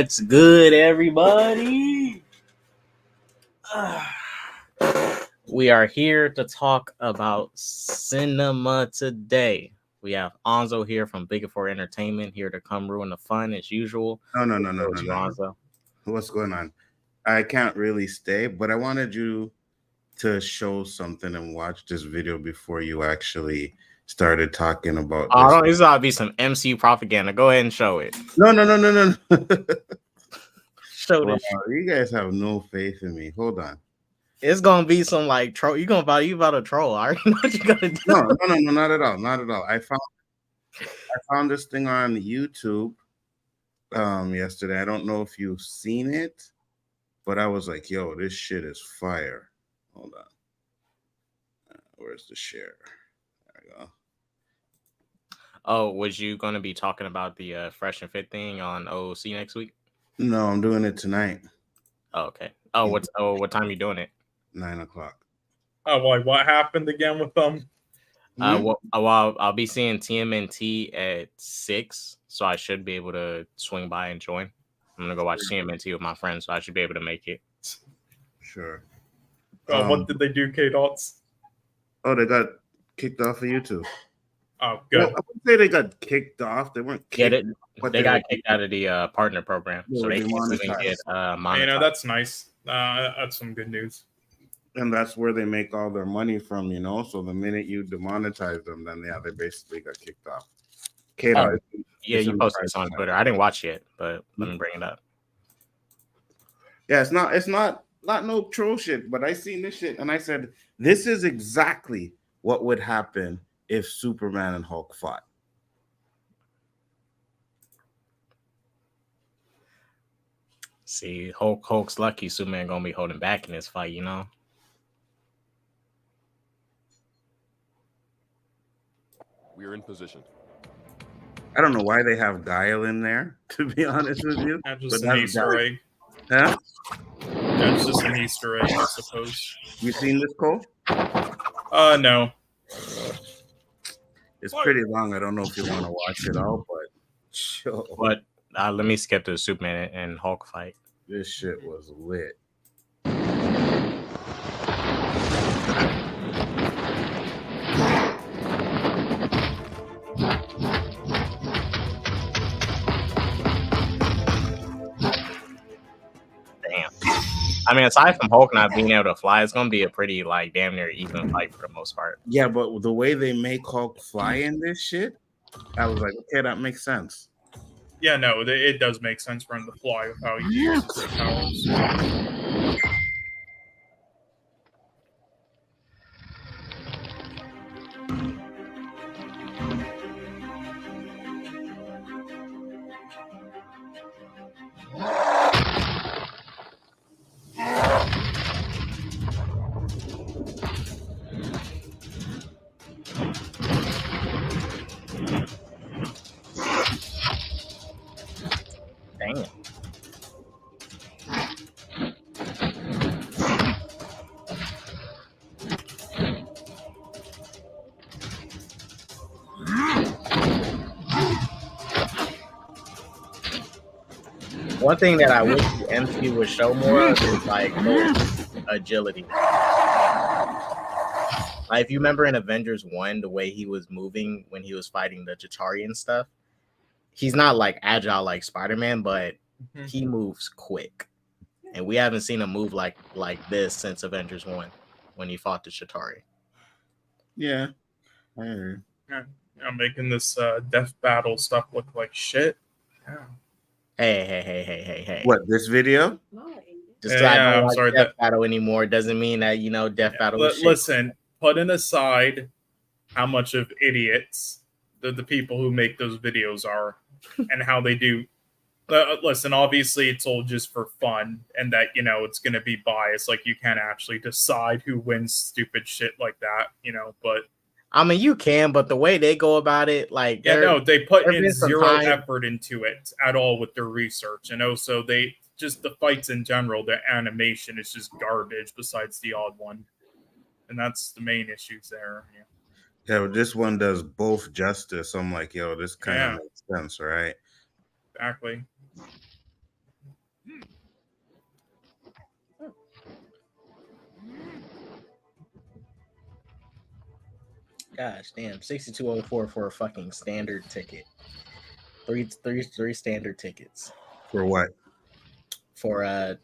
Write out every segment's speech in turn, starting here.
What's good, everybody? We are here to talk about cinema today. We have Onzo here from Big Four Entertainment here to come ruin the fun as usual. No. Onzo. What's going on? I can't really stay, but I wanted you to show something and watch this video before you actually started talking about this. This ought to be some MCU propaganda. Go ahead and show it. No. Show Wow, this. you guys have no faith in me. Hold on. It's gonna be some like troll. You about to troll. I already know what you gotta do. No, not at all. Not at all. I found this thing on YouTube yesterday. I don't know if you've seen it, but I was like, yo, this shit is fire. Hold on. Where's the share? There we go. Oh, was you gonna be talking about the Fresh and Fit thing on OC next week? No, I'm doing it tonight. Oh, okay. Oh, what time are you doing it? 9 o'clock. Oh, boy, what happened again with them? I'll be seeing TMNT at 6, so I should be able to swing by and join. I'm gonna go watch TMNT with my friends, so I should be able to make it. Sure. What did they do, K-Dots? Oh, they got kicked off of YouTube. Oh, good. Well, I wouldn't say they got kicked off. They weren't kicked. They got kicked out of the partner program, so they can't even get monetized. That's nice. That's some good news. And that's where they make all their money from, So the minute you demonetize them, then they basically got kicked off. You posted this on Twitter. I didn't watch it, but let me bring it up. Yeah, it's not no troll shit, but I seen this shit and I said, this is exactly what would happen if Superman and Hulk fought. See, Hulk's lucky Superman gonna be holding back in this fight, We are in position. I don't know why they have Guile in there, to be honest with you. That's just an Easter egg. Huh? That's just an Easter egg, I suppose. You seen this, Cole? No. It's pretty long. I don't know if you want to watch it all, but sure. But let me skip to the Superman and Hulk fight. This shit was lit. I mean, aside from Hulk not being able to fly, it's gonna be a pretty damn near even fight for the most part. Yeah, but the way they make Hulk fly in this shit, I was like, okay, that makes sense. Yeah, no, it does make sense for him to fly with how he uses his powers. Damn. One thing that I wish the MCU would show more of is agility. If you remember in Avengers 1, the way he was moving when he was fighting the Chitauri and stuff, he's not agile like Spider-Man, but he moves quick. And we haven't seen him move like this since Avengers 1 when he fought the Chitauri. Yeah. I heard. I'm making this death battle stuff look like shit. Yeah. Hey. What, this video? Just I don't like death battle anymore doesn't mean that, death battle is shit. Listen, putting aside how much of idiots the people who make those videos are and how they do. Listen, obviously it's all just for fun and that, it's going to be biased. You can't actually decide who wins stupid shit like that, but. I mean, you can, but the way they go about it, they put in zero effort into it at all with their research. And also the fights in general, the animation is just garbage besides the odd one. And that's the main issues there. Yeah, but this one does both justice. I'm like, yo, this kind of makes sense, right? Exactly. Gosh damn, 6204 for a fucking standard ticket. Three standard tickets For what? for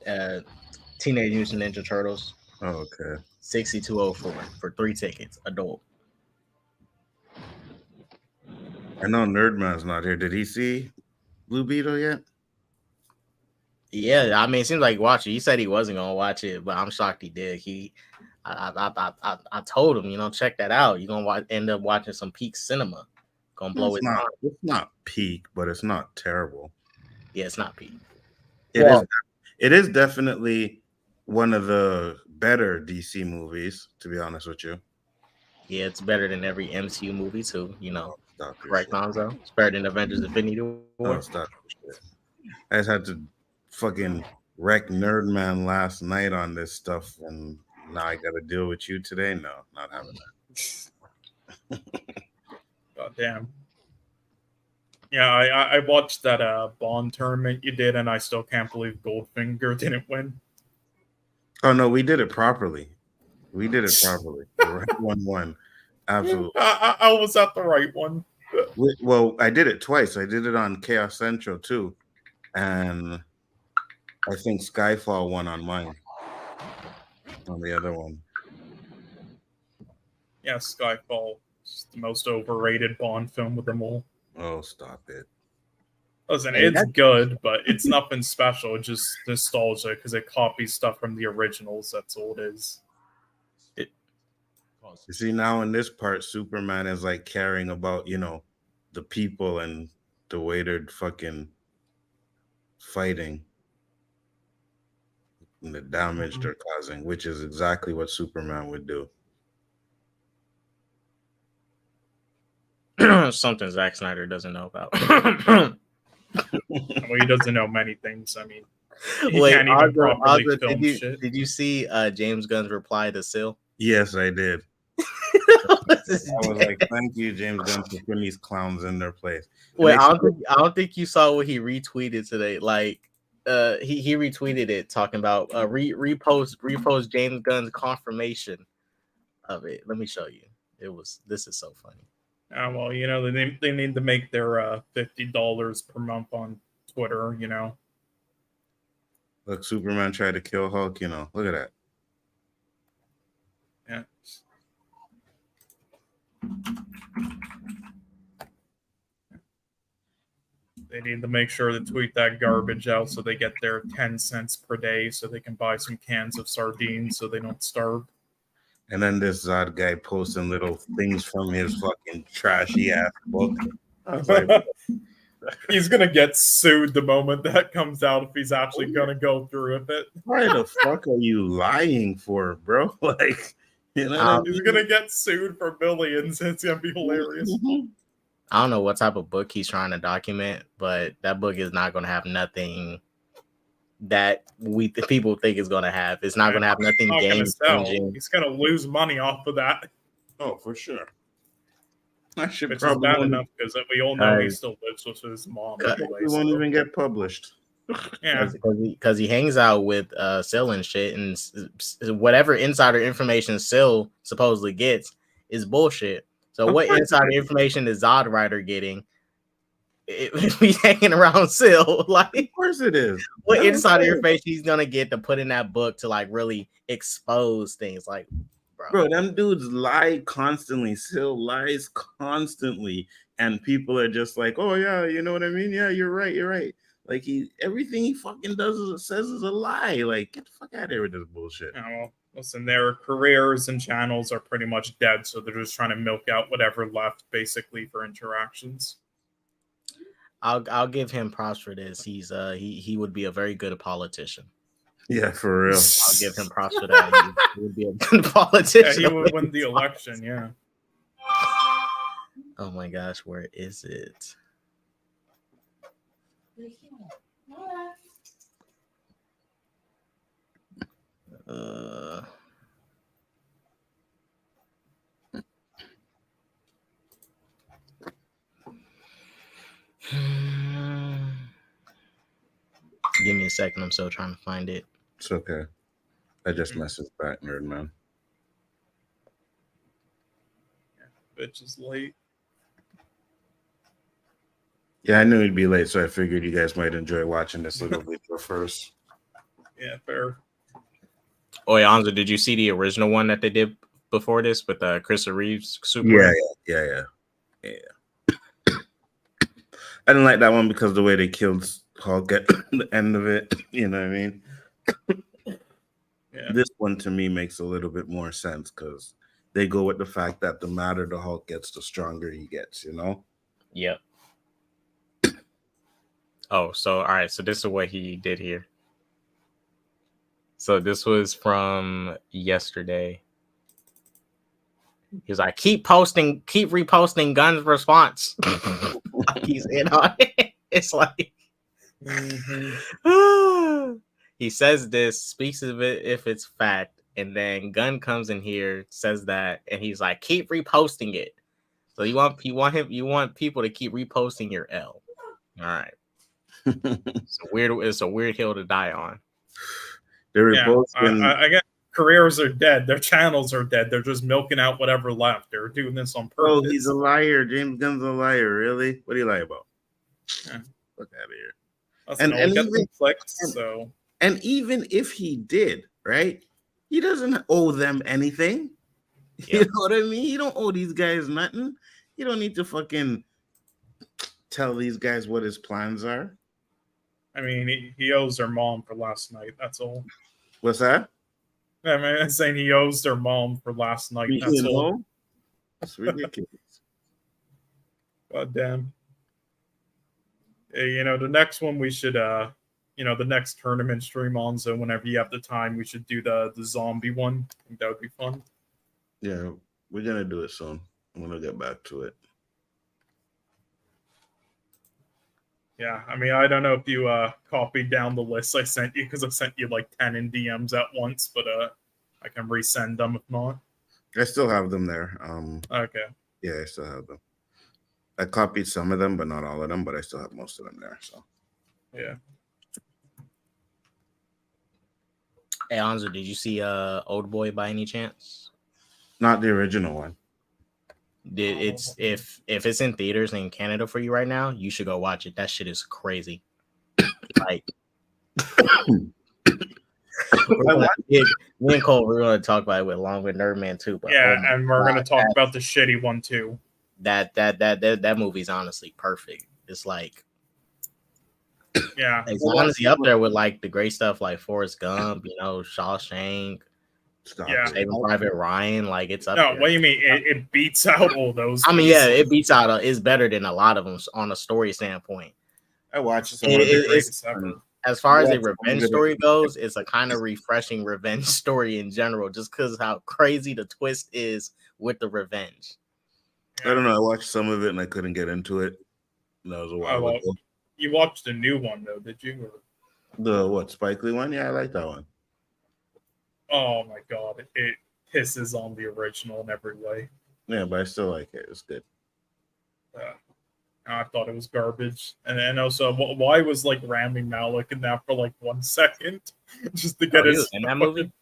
Teenage Mutant Ninja Turtles. Oh, okay. 6204 for 3 tickets, adult. I know Nerdman's not here. Did he see Blue Beetle yet? Yeah, I mean, it seems like watch it. He said he wasn't gonna watch it, but I'm shocked he did. I told him, check that out. You're gonna end up watching some peak cinema. Gonna blow his mind. It's not peak, but it's not terrible. Yeah, it's not peak. It is definitely one of the better DC movies, to be honest with you. Yeah, it's better than every MCU movie too. Correct, shit. Lonzo. It's better than Avengers: Infinity War. Oh, stop your shit. I just had to fucking wreck Nerdman last night on this stuff, and now I got to deal with you today. No, not having that. God damn. Yeah, I watched that Bond tournament you did, and I still can't believe Goldfinger didn't win. Oh no, we did it properly. We did it properly. The right 1-1. Absolutely. I was at the right one. Well, I did it twice. I did it on Chaos Central too, and I think Skyfall won on mine. On the other one. Yeah, Skyfall is the most overrated Bond film with them all. Oh, stop it. Listen, it's good, but it's nothing special. It's just nostalgia because it copies stuff from the originals. That's all it is. You see, now in this part, Superman is like caring about, the people and the way they're fucking fighting and the damage they're causing, which is exactly what Superman would do. Something Zack Snyder doesn't know about. Well, he doesn't know many things. I mean, he wait, can't even properly film shit. Did you see James Gunn's reply to Sil? Yes, I did. I was like, thank you, James Gunn, for putting these clowns in their place. Wait, I don't think you saw what he retweeted today. Like, he retweeted it talking about repost James Gunn's confirmation of it. Let me show you. This is so funny. Well, they need to make their $50 per month on Twitter. Look, Superman tried to kill Hulk. Look at that. Yeah. They need to make sure to tweet that garbage out so they get their 10 cents per day so they can buy some cans of sardines so they don't starve. And then this Zod guy posting little things from his fucking trashy ass book. I was like, he's going to get sued the moment that comes out if he's actually going to go through with it. Why the fuck are you lying for, bro? Like, he's going to get sued for billions. It's going to be hilarious. I don't know what type of book he's trying to document, but that book is not going to have nothing that people think is going to have. It's not going to have nothing game changing. He's going to lose money off of that. Oh, for sure. I should Which probably is bad enough because we all know he still lives with his mom. Anyway, won't even get published. Yeah, because he hangs out with Sil and shit, and whatever insider information Sil supposedly gets is bullshit. So what insider information is Zod Rider getting? He's hanging around Sil. Like, of course it is. What insider information he's gonna get to put in that book to like really expose things? Like, bro, them dudes lie constantly. Sil lies constantly, and people are just like, "Oh yeah, you know what I mean? Yeah, you're right. You're right." Like everything he fucking says is a lie. Like, get the fuck out of here with this bullshit. Yeah, well, listen, their careers and channels are pretty much dead, so they're just trying to milk out whatever left, basically, for interactions. I'll give him props for this. He would be a very good politician. Yeah, for real. I'll give him props for that. He would be a good politician. Yeah, he would win the election. Yeah. Oh my gosh, where is it? Give me a second. I'm still trying to find it. It's okay. I just messaged back, Nerdman. bitch is late. Yeah, I knew it'd be late, so I figured you guys might enjoy watching this little video first. Yeah, fair. Oh, yeah, Anza, did you see the original one that they did before this with Chris Reeves? Yeah. I didn't like that one because the way they killed Hulk at the end of it. You know what I mean? Yeah. This one to me makes a little bit more sense because they go with the fact that the madder the Hulk gets, the stronger he gets, you know? Yep. Oh, so all right. So this is what he did here. So this was from yesterday. He was like, keep reposting Gun's response. He's in on it. It's like he says this, speaks of it if it's fact, and then Gunn comes in here, says that, and he's like, keep reposting it. So you want people to keep reposting your L. All right. It's a weird hill to die on. They're both I guess careers are dead. Their channels are dead. They're just milking out whatever left. They're doing this on purpose. Oh, he's a liar. James Gunn's a liar. Really? What do you lie about? Yeah. Look out of here. Listen, and even clicks, so. And even if he did, right? He doesn't owe them anything. Yep. You know what I mean? You don't owe these guys nothing. You don't need to fucking tell these guys what his plans are. I mean, he owes their mom for last night. That's all. What's that? I mean, I'm saying he owes their mom for last night. That's all. That's ridiculous. God damn. Hey, the next one we should, the next tournament stream on. So whenever you have the time, we should do the zombie one. I think that would be fun. Yeah, we're gonna do it soon. I'm gonna get back to it. Yeah, I mean, I don't know if you copied down the list I sent you because I sent you like 10 in DMs at once, but I can resend them if not. I still have them there. Okay. Yeah, I still have them. I copied some of them, but not all of them, but I still have most of them there. So yeah. Hey Anzo, did you see Oldboy by any chance? Not the original one. If it's in theaters in Canada for you right now, you should go watch it. That shit is crazy. Like me and Cole, we're gonna talk about it with along with Nerdman too. But and we're gonna talk about the shitty one too. That movie's honestly perfect. It's like it's honestly up there with like the great stuff like Forrest Gump, Shawshank. Saving Private Ryan, like it's up there. What do you mean? It beats out all those. I mean, yeah, it beats out. It's better than a lot of them on a story standpoint. I watched it. As far as a revenge story goes, it's a kind of refreshing revenge story in general, just because how crazy the twist is with the revenge. I don't know. I watched some of it and I couldn't get into it. That was a while ago. You watched the new one though, did you? Or? The what, Spike Lee one? Yeah, I like that one. Oh my god, it pisses on the original in every way. Yeah, but I still like it. It's good. I thought it was garbage, and also why was like Rami Malek in that for like 1 second just to get his in that movie?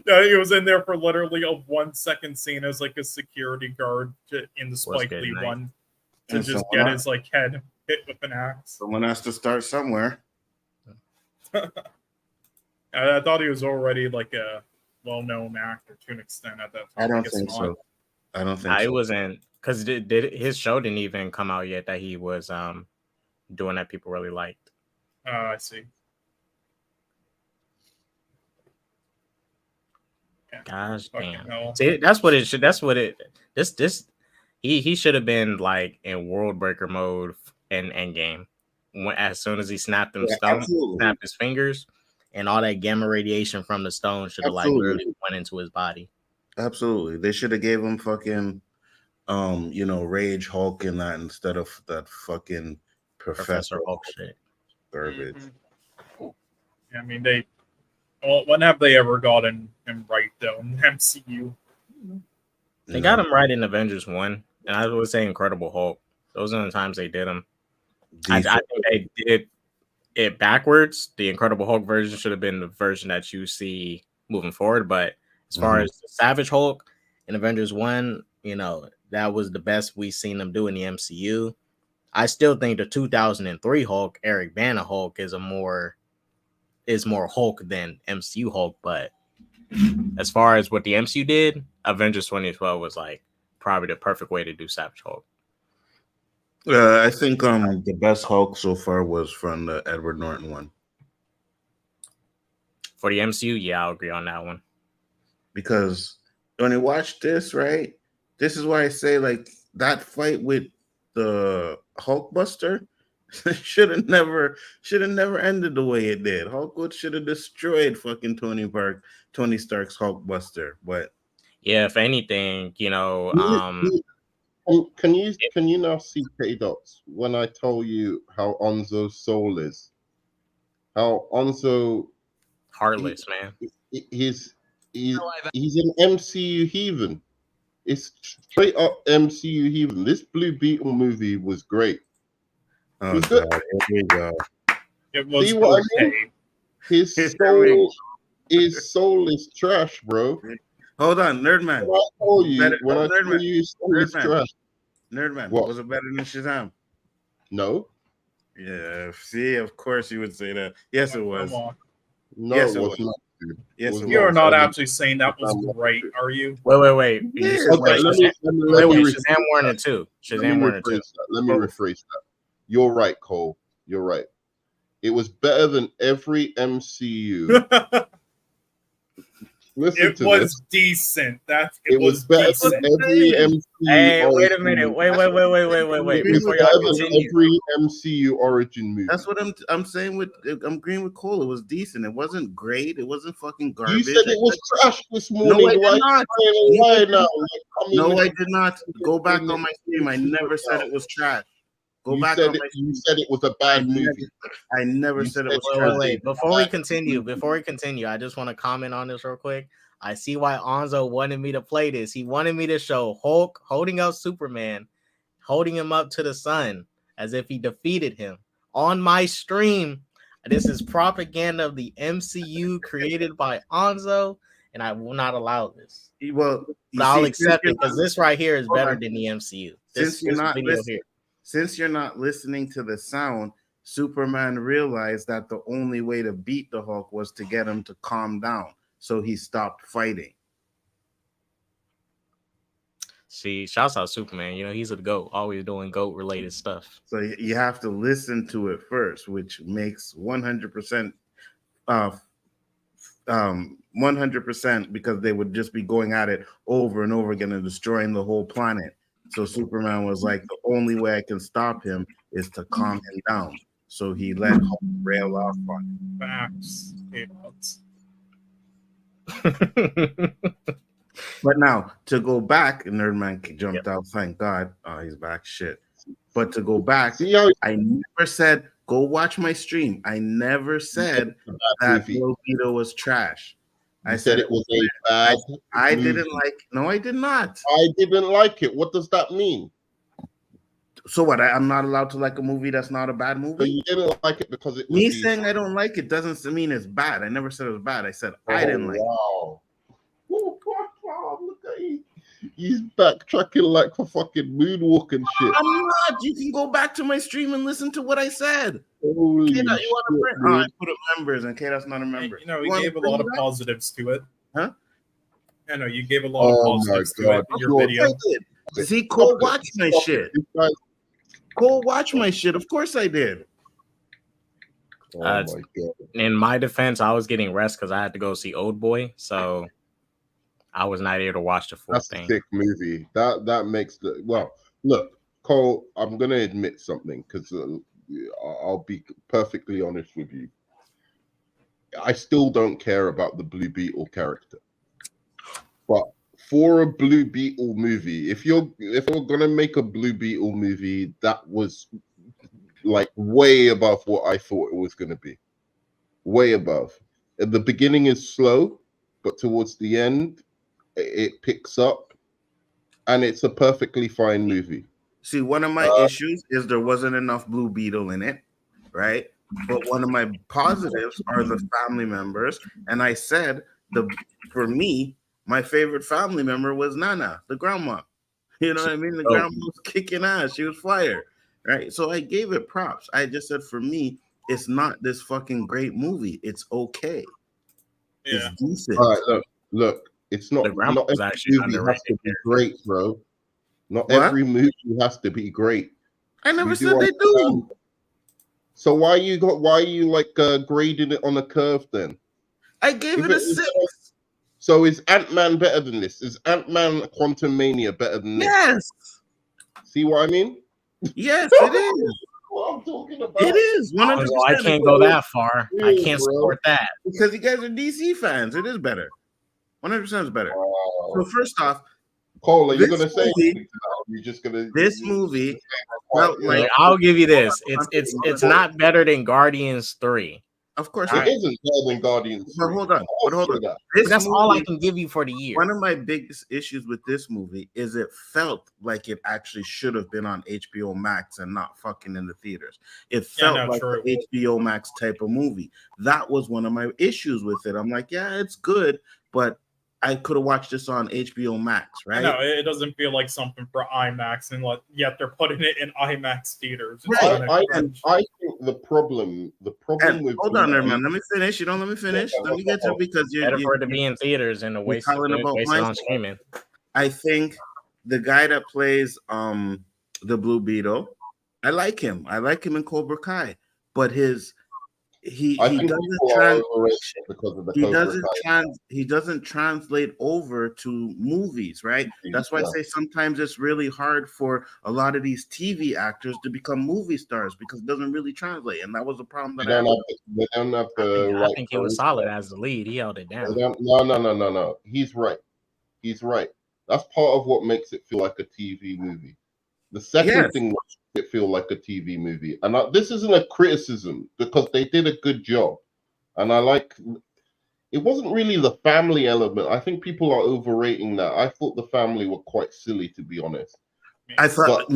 Yeah, he was in there for literally a 1 second scene as like a security guard in the Spike Lee one to just get his like head hit with an axe. Someone has to start somewhere. I thought he was already like a well-known actor to an extent at that time. I don't think so. It wasn't because his show didn't even come out yet that he was doing that people really liked. I see. Yeah. Gosh damn! See, that's what it should. That's what it. He should have been like in World Breaker mode in Endgame. As soon as he snapped snapped his fingers, and all that gamma radiation from the stone should have like literally went into his body. Absolutely, they should have gave him fucking, Rage Hulk in that instead of that fucking Professor Hulk shit. Garbage. Mm-hmm. Yeah, I mean they. Well, when have they ever gotten him right though in MCU? They got him right in Avengers 1, and I would say Incredible Hulk. Those are the times they did him. I think they did it backwards. The Incredible Hulk version should have been the version that you see moving forward. But as far as the Savage Hulk in Avengers 1, that was the best we've seen them do in the MCU. I still think the 2003 Hulk, Eric Bana Hulk, is more Hulk than MCU Hulk. But as far as what the MCU did, Avengers 2012 was like probably the perfect way to do Savage Hulk. I think the best Hulk so far was from the Edward Norton one. For the MCU, yeah, I'll agree on that one. Because when I watch this, right, this is why I say like that fight with the Hulkbuster should have never ended the way it did. Hulkwood should have destroyed fucking Tony Stark's Hulkbuster. But yeah, if anything, you know, can you now see K-Dots when I tell you how Onzo's soul is? How Onzo heartless, man. He's an MCU heathen. It's straight up MCU heathen. This Blue Beetle movie was great. Oh, God, here we go. It was See what I okay. mean? His soul is trash, bro. Hold on, Nerdman. When I tell you his soul is trash. Nerdman, what? Was it better than Shazam? No. Yeah, see, of course you would say that. Yes, it was. No, yes, it was not. Yes, you are not actually saying that was great, are you? Wait. Yes. Okay, Shazam 1 and 2. Shazam 1 and 2. Let me rephrase that. You're right, Cole. You're right. It was better than every MCU. It was decent. It was better decent. than every MCU. Hey, wait a minute. Wait. Before y'all continue. Every MCU origin movie. That's what I'm saying. I'm agreeing with Cole. It was decent. It wasn't great. It wasn't fucking garbage. You said it was trash this morning. No, I did not. No, I did not. Go back on my stream. I never said it was trash. Go back on my stream. You said it was a bad movie. I never said it was trash. Wait. Before we continue, I just want to comment on this real quick. I see why Onzo wanted me to play this. He wanted me to show Hulk holding up Superman, holding him up to the sun as if he defeated him on my stream. This is propaganda of the MCU created by Onzo, and I will not allow this. Well, but I'll accept it because this right here is better than the MCU. Since you're not listening to the sound, Superman realized that the only way to beat the Hulk was to get him to calm down. So he stopped fighting. See, shouts out Superman. You know, he's a GOAT, always doing GOAT related stuff. So you have to listen to it first, which makes 100%, 100% because they would just be going at it over and over again and destroying the whole planet. So Superman was like, the only way I can stop him is to calm him down. So he let Hulk rail off on him. Facts. But now to go back, Nerdman jumped out. Thank God. Oh, he's back. Shit. But to go back, I never said go watch my stream. I never said that Beetle was trash. I said it was a bad. I didn't like. No, I did not. I didn't like it. What does that mean? So what? I'm not allowed to like a movie that's not a bad movie. So you didn't like it because it was me saying I don't like it doesn't mean it's bad. I never said it was bad. I said I didn't like it. Oh, look at you. He's backtracking like for fucking moonwalk and shit. I'm not. You can go back to my stream and listen to what I said. Holy K-Dot, you want to print? Oh, I put up members, and K-Dot's not a member. You know, you gave a lot of positives to it. Huh? I know you gave a lot of positives to it in your video. See, Cole, watch my shit. Cole, watch my shit. Of course I did. Oh my God. In my defense, I was getting rest because I had to go see Oldboy, so I was not able to watch the full thing. That's a sick movie. That makes the look, Cole. I'm gonna admit something because I'll be perfectly honest with you. I still don't care about the Blue Beetle character, but for a Blue Beetle movie, if you're gonna make a Blue Beetle movie, that was like way above what I thought it was gonna be. Way above. At the beginning is slow, but towards the end, it picks up, and it's a perfectly fine movie. See, one of my issues is there wasn't enough Blue Beetle in it, right? But one of my positives are the family members, and I said for me, my favorite family member was Nana, the grandma. You know what I mean? The grandma was kicking ass. She was fire, right? So I gave it props. I just said for me, it's not this fucking great movie. It's okay. Yeah. It's decent. All right, look. It's not. The grandma Not was every actually movie has underrated to be character. great, bro. Not What? every movie has to be great. I never You said they do. understand? So why are you like grading it on a curve then? I gave If it a it is 6. So is Ant-Man better than this? Is Ant-Man Quantum Mania better than this? Yes. See what I mean? Yes, it is. What I'm talking about. It is 100%. Well, I can't go that far. I can't Bro. support that. Because you guys are DC fans. It is better. 100% is better. Wow. So first off, Cole, are you this gonna say movie- anything to that? Or are you just gonna this movie felt Yeah. like Like, I'll give you this. It's not better than Guardians 3. Of course, It isn't better than Guardians. But 3. hold on. But hold on. That. This That's all I movie- can give you for the year. One of my biggest issues with this movie is it felt like it actually should have been on HBO Max and not fucking in the theaters. It felt like true. an HBO Max type of movie. That was one of my issues with it. I'm like, yeah, it's good, but I could have watched this on HBO Max, right? No, it doesn't feel like something for IMAX, and yet they're putting it in IMAX theaters. It's Right. kinda I think the problem And with hold on there, man. Let me finish. You don't let me finish. Let me get to it because Better for it to you be in theaters and to waste calling it about on myself. streaming. I think the guy that plays the Blue Beetle, I like him. I like him in Cobra Kai, but he think doesn't people are overrated because of the Cobra Kai. he doesn't translate over to movies, right? That's why I say sometimes it's really hard for a lot of these TV actors to become movie stars because it doesn't really translate, and that was the problem that They don't have the I right think he was solid as the lead. He held it down. No. He's right. That's part of what makes it feel like a TV movie. The second thing makes it feel like a TV movie. And this isn't a criticism because they did a good job. And it wasn't really the family element. I think people are overrating that. I thought the family were quite silly, to be honest. I thought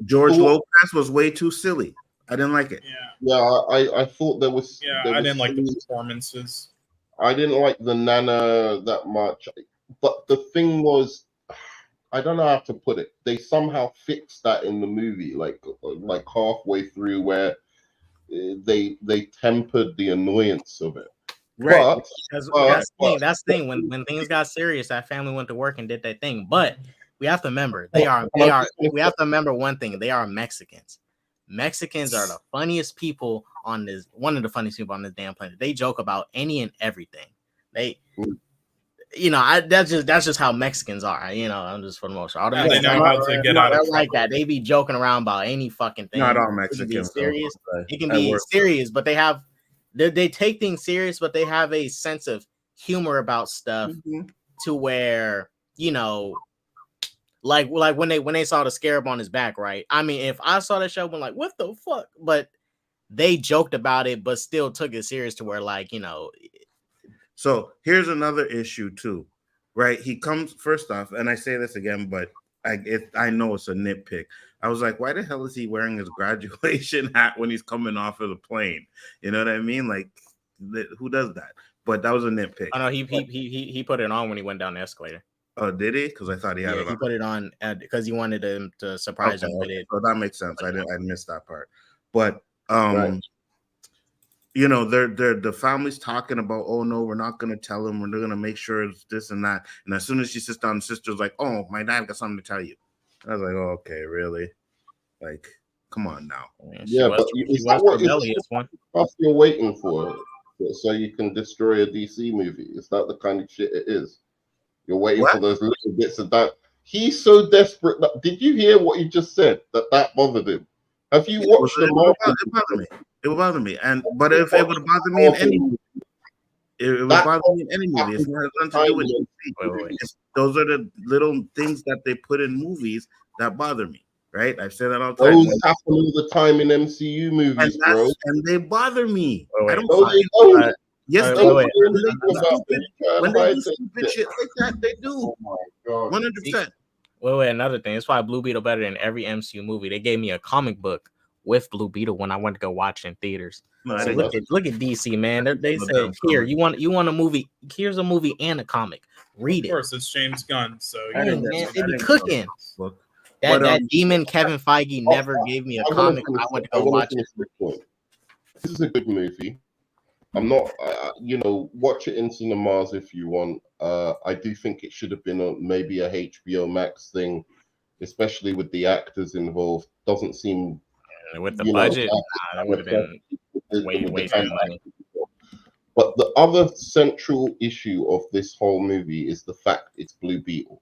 George Lopez was way too silly. I didn't like it. I thought there was. I didn't like the performances. I didn't like the Nana that much. But the thing was, I don't know how to put it. They somehow fixed that in the movie, like halfway through, where they tempered the annoyance of it. Right. That's the thing. When things got serious, that family went to work and did their thing. But we have to remember we have to remember one thing. They are Mexicans. Mexicans are the funniest people on this. One of the funniest people on this damn planet. They joke about any and everything. That's just how Mexicans are. I'm just for the most part. They know how to get out of trouble. Like that. They be joking around about any fucking thing. Not all Mexicans. It can be serious, but they take things serious, but they have a sense of humor about stuff to where, like when they saw the scarab on his back, right? I mean, if I saw that show, I'm like, what the fuck? But they joked about it, but still took it serious to where, So here's another issue too, right? He comes first off, and I say this again, but I know it's a nitpick. I was like, why the hell is he wearing his graduation hat when he's coming off of the plane? You know what I mean? Like, who does that? But that was a nitpick. I know he put it on when he went down the escalator. Oh, did he? Because I thought he had it on. He put it on because he wanted him to surprise him with it. So that makes sense. I missed that part. But Right. they're the family's talking about, oh no, we're not gonna tell him, we're gonna make sure it's this and that. And as soon as she sits down, the sister's like, oh, my dad got something to tell you. I was like, oh, okay, really? Like, come on now. Yeah, but is that what you're waiting for? So you can destroy a DC movie? Is that the kind of shit it is? You're waiting for those little bits of that. He's so desperate. Did you hear what he just said? That bothered him. Have you watched the Marvel? It bothered me. It would bother me. But if it would bother me in any movie, it would bother me in any movie. It's not nothing to do with DC. Those are the little things that they put in movies that bother me. Right? I've said that all the time. Those happen all the time in MCU movies, bro. And they bother me. I don't know. Yes, they when they do stupid shit like that, they do. Oh my god. 100%. Wait, another thing. That's why Blue Beetle better than every MCU movie. They gave me a comic book with Blue Beetle when I went to go watch in theaters. So look at DC, man. They said, here, you want a movie? Here's a movie and a comic. Read Of it. course, it's James Gunn, so I Dang, didn't- man, I they be didn't cooking. Book. That But, demon Kevin Feige never gave me a I wanna comic. finish- I went to I go wanna watch finish it. this point. This is a good movie. I'm not, watch it in cinemas if you want. I do think it should have been maybe a HBO Max thing, especially with the actors involved. Doesn't seem With the budget, that would have been way too money. But the other central issue of this whole movie is the fact it's Blue Beetle.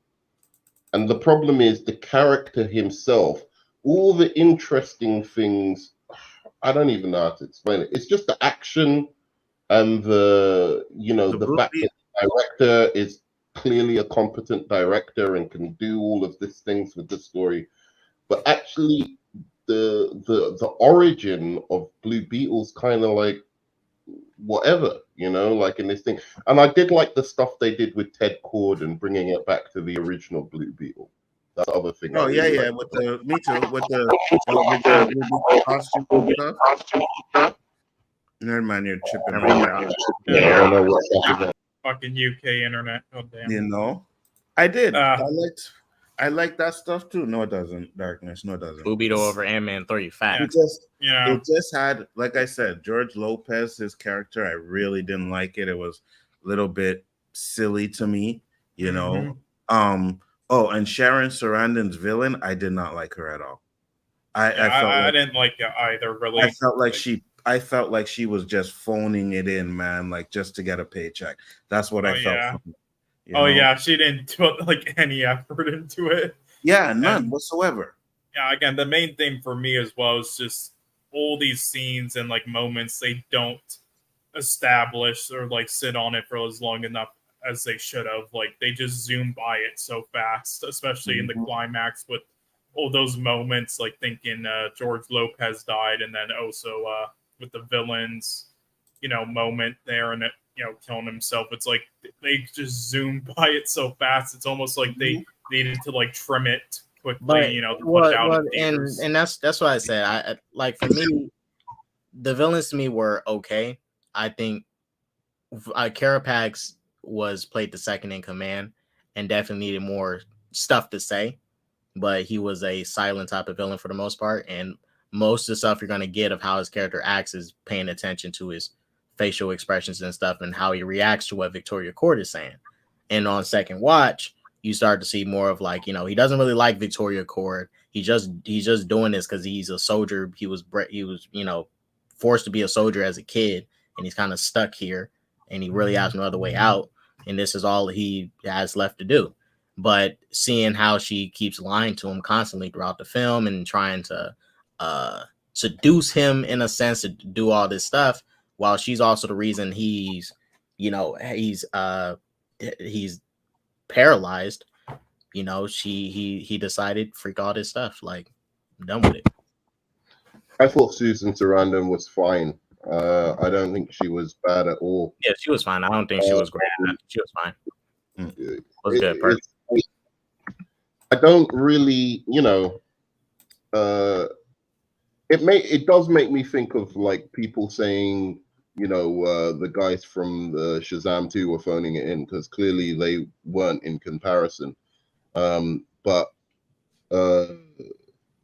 And the problem is the character himself, all the interesting things, I don't even know how to explain it. It's just the action and the fact that the director is clearly a competent director and can do all of these things with the story. But actually the origin of Blue Beetle's kind of like whatever, like in this thing. And I did like the stuff they did with Ted Cord and bringing it back to the original Blue Beetle. That's the other thing. Oh yeah, liked. with me too. With the costume stuff. Never mind, you're tripping. I don't know what's happening. Fucking UK internet. Oh damn. I did. I liked that stuff too. No, it doesn't. Darkness. No, it doesn't. Blue Beetle over Ant-Man 3. Fat. It just had, like I said, George Lopez, his character. I really didn't like it. It was a little bit silly to me, Oh, and Sharon Sarandon's villain, I did not like her at all. I didn't like it either. Really, I felt like she was just phoning it in, man, like just to get a paycheck. That's what I felt. Yeah, she didn't put like any effort into it. Yeah, none whatsoever. Yeah, again, the main thing for me as well is just all these scenes and like moments they don't establish or like sit on it for as long enough as they should have. Like they just zoom by it so fast, especially in the climax with all those moments, like thinking George Lopez died, and then also with the villains, moment there, and it, killing himself. It's like they just zoom by it so fast. It's almost like they needed to like trim it quickly, to push out. And that's what I said. I like, for me, the villains to me were okay. I think Carapax was played the second in command and definitely needed more stuff to say, but he was a silent type of villain for the most part, and most of the stuff you're going to get of how his character acts is paying attention to his facial expressions and stuff and how he reacts to what Victoria Court is saying. And on second watch, you start to see more of like, he doesn't really like Victoria Court. He's just doing this because he's a soldier. He was forced to be a soldier as a kid, and he's kind of stuck here, and he really has no other way out. And this is all he has left to do. But seeing how she keeps lying to him constantly throughout the film and trying to seduce him in a sense to do all this stuff, while she's also the reason he's paralyzed. He decided freak all this stuff. Like, I'm done with it. I thought Susan Sarandon was fine. I don't think she was bad at all. Yeah, she was fine. I don't think she was great. She was fine. It was good. Perfect. I don't really, it does make me think of like people saying, the guys from the Shazam 2 were phoning it in, because clearly they weren't in comparison. But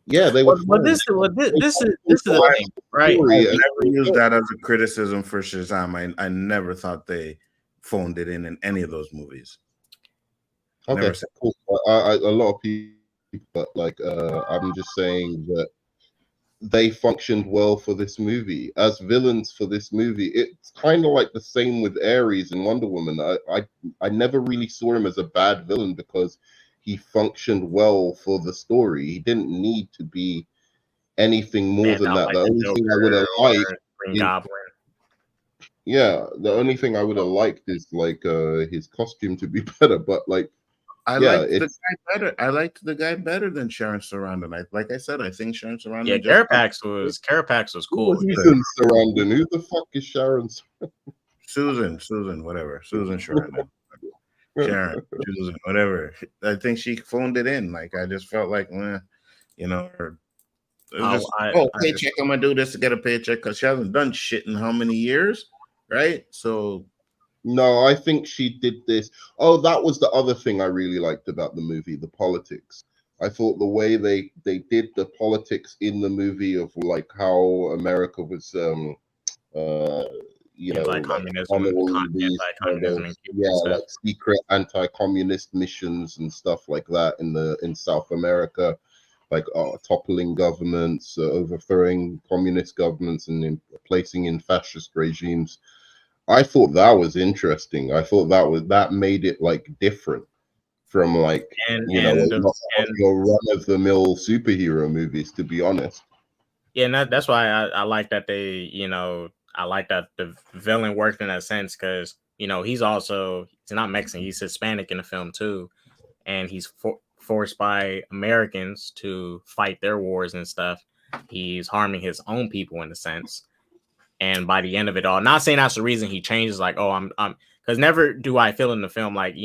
yeah, they were. Well, this is the thing, right? I never used that as a criticism for Shazam. I never thought they phoned it in any of those movies. Okay, cool. A lot of people, but like, I'm just saying that they functioned well for this movie as villains for this movie. It's kind of like the same with Ares in Wonder Woman. I never really saw him as a bad villain because he functioned well for the story. He didn't need to be anything more than that. The only thing I would have liked, the only thing I would have liked is like his costume to be better. But like, I liked the guy better. I liked the guy better than Sharon Sarandon. Like I said, I think Sharon Sarandon. Yeah, Carapax was cool. Susan Sarandon. Who the fuck is Sharon? Susan, whatever. Susan Sarandon. Sharon, Susan, whatever. I think she phoned it in. Like I just felt like, paycheck. I'm gonna do this to get a paycheck because she hasn't done shit in how many years, right? So. No, I think she did this. Oh, that was the other thing I really liked about the movie, the politics. I thought the way they did the politics in the movie of like how America was you know, like Anti-communism, on all these kind anti-communism of and Cuba and stuff. like secret anti-communist missions and stuff like that in South America, like toppling governments, overthrowing communist governments, and placing in fascist regimes. I thought that was interesting. I thought that made it like different from like And not your run-of-the-mill superhero movies, to be honest. Yeah, and that's why I like that I like that the villain worked in that sense because he's not Mexican, he's Hispanic in the film too, and he's forced by Americans to fight their wars and stuff. He's harming his own people in a sense, and by the end of it all, not saying that's the reason he changes. Like, oh, I'm because never do I feel in the film like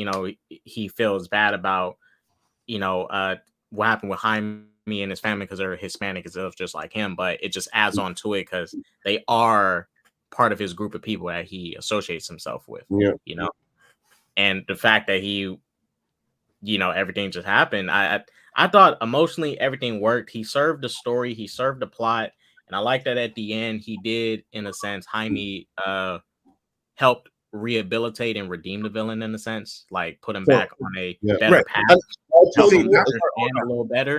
he feels bad about what happened with Jaime and his family because they're Hispanic as if just like him, but it just adds on to it because they are part of his group of people that he associates himself with. Yeah. And the fact that he, everything just happened. I thought emotionally everything worked. He served the story, he served the plot, and I like that at the end he did, in a sense, Jaime helped rehabilitate and redeem the villain in a sense, like put him back on a better path. I'll him understand a little better.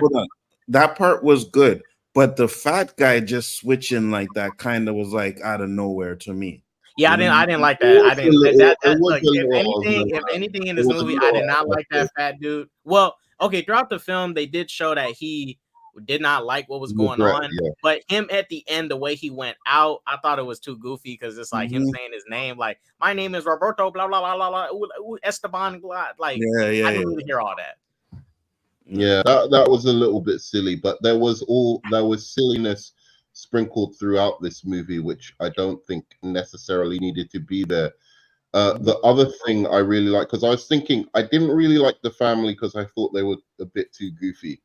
That part was good, but the fat guy just switching like that kind of was like out of nowhere to me. Yeah, I didn't like that. I didn't. Look, if anything in this movie, I did not like that fat dude. Well, okay, throughout the film, they did show that he did not like what was going on, but him at the end, the way he went out, I thought it was too goofy because it's like him saying his name, like my name is Roberto, blah blah blah blah blah, Esteban, blah. Like I didn't really hear all that. Yeah, that was a little bit silly, but there was silliness sprinkled throughout this movie, which I don't think necessarily needed to be there. The other thing I really like, because I was thinking I didn't really like the family because I thought they were a bit too goofy.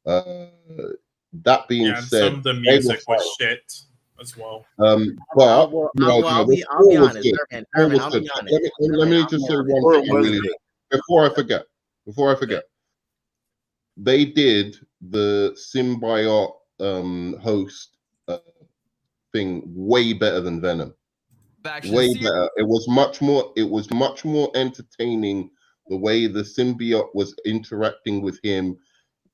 That being said, some of the music was shit as well. I'll be honest. Let me just say one thing really before I forget. They did the symbiote host thing way better than Venom. Way better. It was much more entertaining the way the symbiote was interacting with him,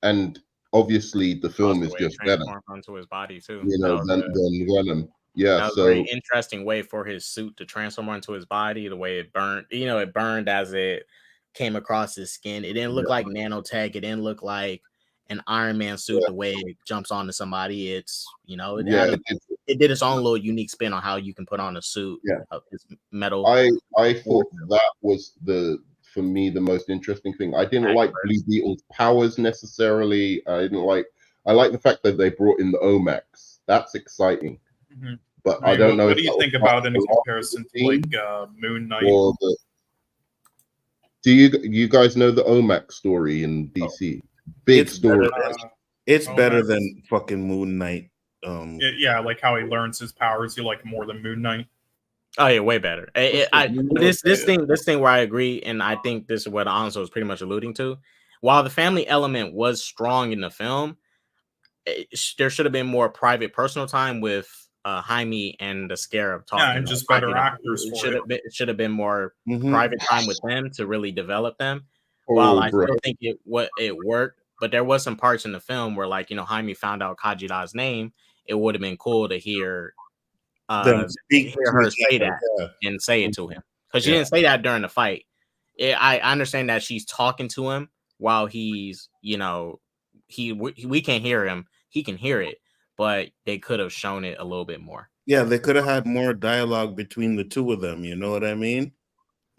and obviously the film is just better onto his body too. Than Venom. Yeah, that was a very interesting way for his suit to transform onto his body. The way it burned, it burned as it came across his skin. It didn't look like nanotech. It didn't look like an Iron Man suit. The way it jumps onto somebody, it's it did its own little unique spin on how you can put on a suit. Of his metal. I thought that was for me the most interesting thing. I didn't like Blue Beetle's powers necessarily. I like the fact that they brought in the Omax. That's exciting. Mm-hmm. But I don't know. What do you think about it in comparison to like Moon Knight? Do you guys know the Omax story in DC? Big story. It's better than fucking Moon Knight. Yeah, like how he learns his powers. You like more than Moon Knight? Oh yeah, way better. This thing where I agree, and I think this is what Alonso was pretty much alluding to. While the family element was strong in the film, there should have been more private, personal time with Jaime and the Scarab talking. Yeah, and just better actors. It should have been more private time with them to really develop them. While I still think it worked, but there was some parts in the film where, like, Jaime found out Kajida's name. It would have been cool to hear her say that and say it to him, because she didn't say that during the fight. I understand that she's talking to him while he's, we can't hear him. He can hear it, but they could have shown it a little bit more. Yeah, they could have had more dialogue between the two of them. You know what I mean?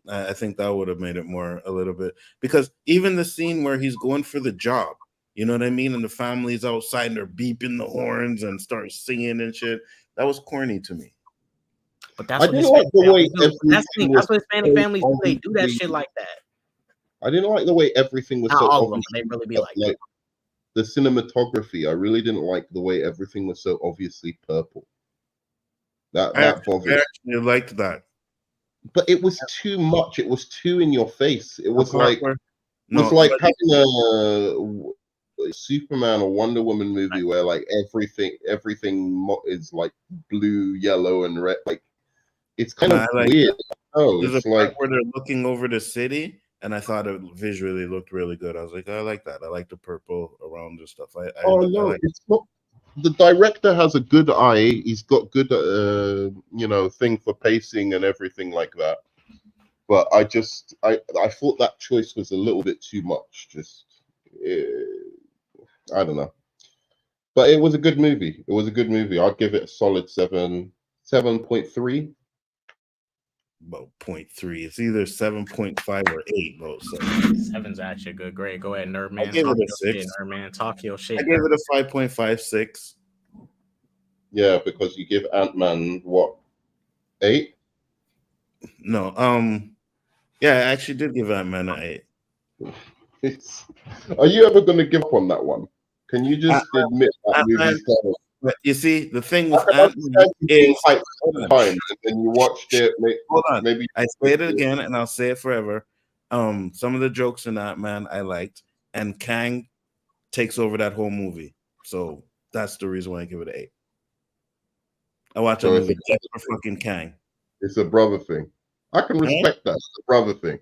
I think that would have made it more a little bit, because even the scene where he's going for the job, you know what I mean? And the family's outside and they're beeping the horns and start singing and shit. That was corny to me. But that's what Hispanic families do. They do that shit like that. I didn't like the way everything was so obvious. They really be like the cinematography. I really didn't like the way everything was so obviously purple. That bothered. I actually liked that. but it was too much. It was too in your face. It was like no, like having a Superman or Wonder Woman movie where like everything is like blue, yellow, and red. Like it's kind of weird. Oh, there's it's a part like where they're looking over the city, and I thought it visually looked really good. I was like, I like that. I like the purple around and stuff. I it's not. The director has a good eye. He's got good, thing for pacing and everything like that. But I thought that choice was a little bit too much. I don't know. But it was a good movie. It was a good movie. I'd give it a solid 7.3. About 0.3. It's either 7.5 or 8, bro. So 7's actually a good grade. Go ahead, nerd man. I gave it a 6. Nerd man, talk your shit. I gave it a 5.56. Yeah, because you give Ant-Man what, 8? No, yeah, I actually did give Ant-Man an 8. Are you ever going to give up on that one? Can you just admit that movie's kind of? But you see, the thing with Ant-Man is time, and then you watched it. Hold on, maybe I say it again, and I'll say it forever. Some of the jokes in Ant-Man I liked, and Kang takes over that whole movie, so that's the reason why I give it an 8. I watch a movie just for fucking Kang. It's a brother thing. I can respect that. It's a brother thing.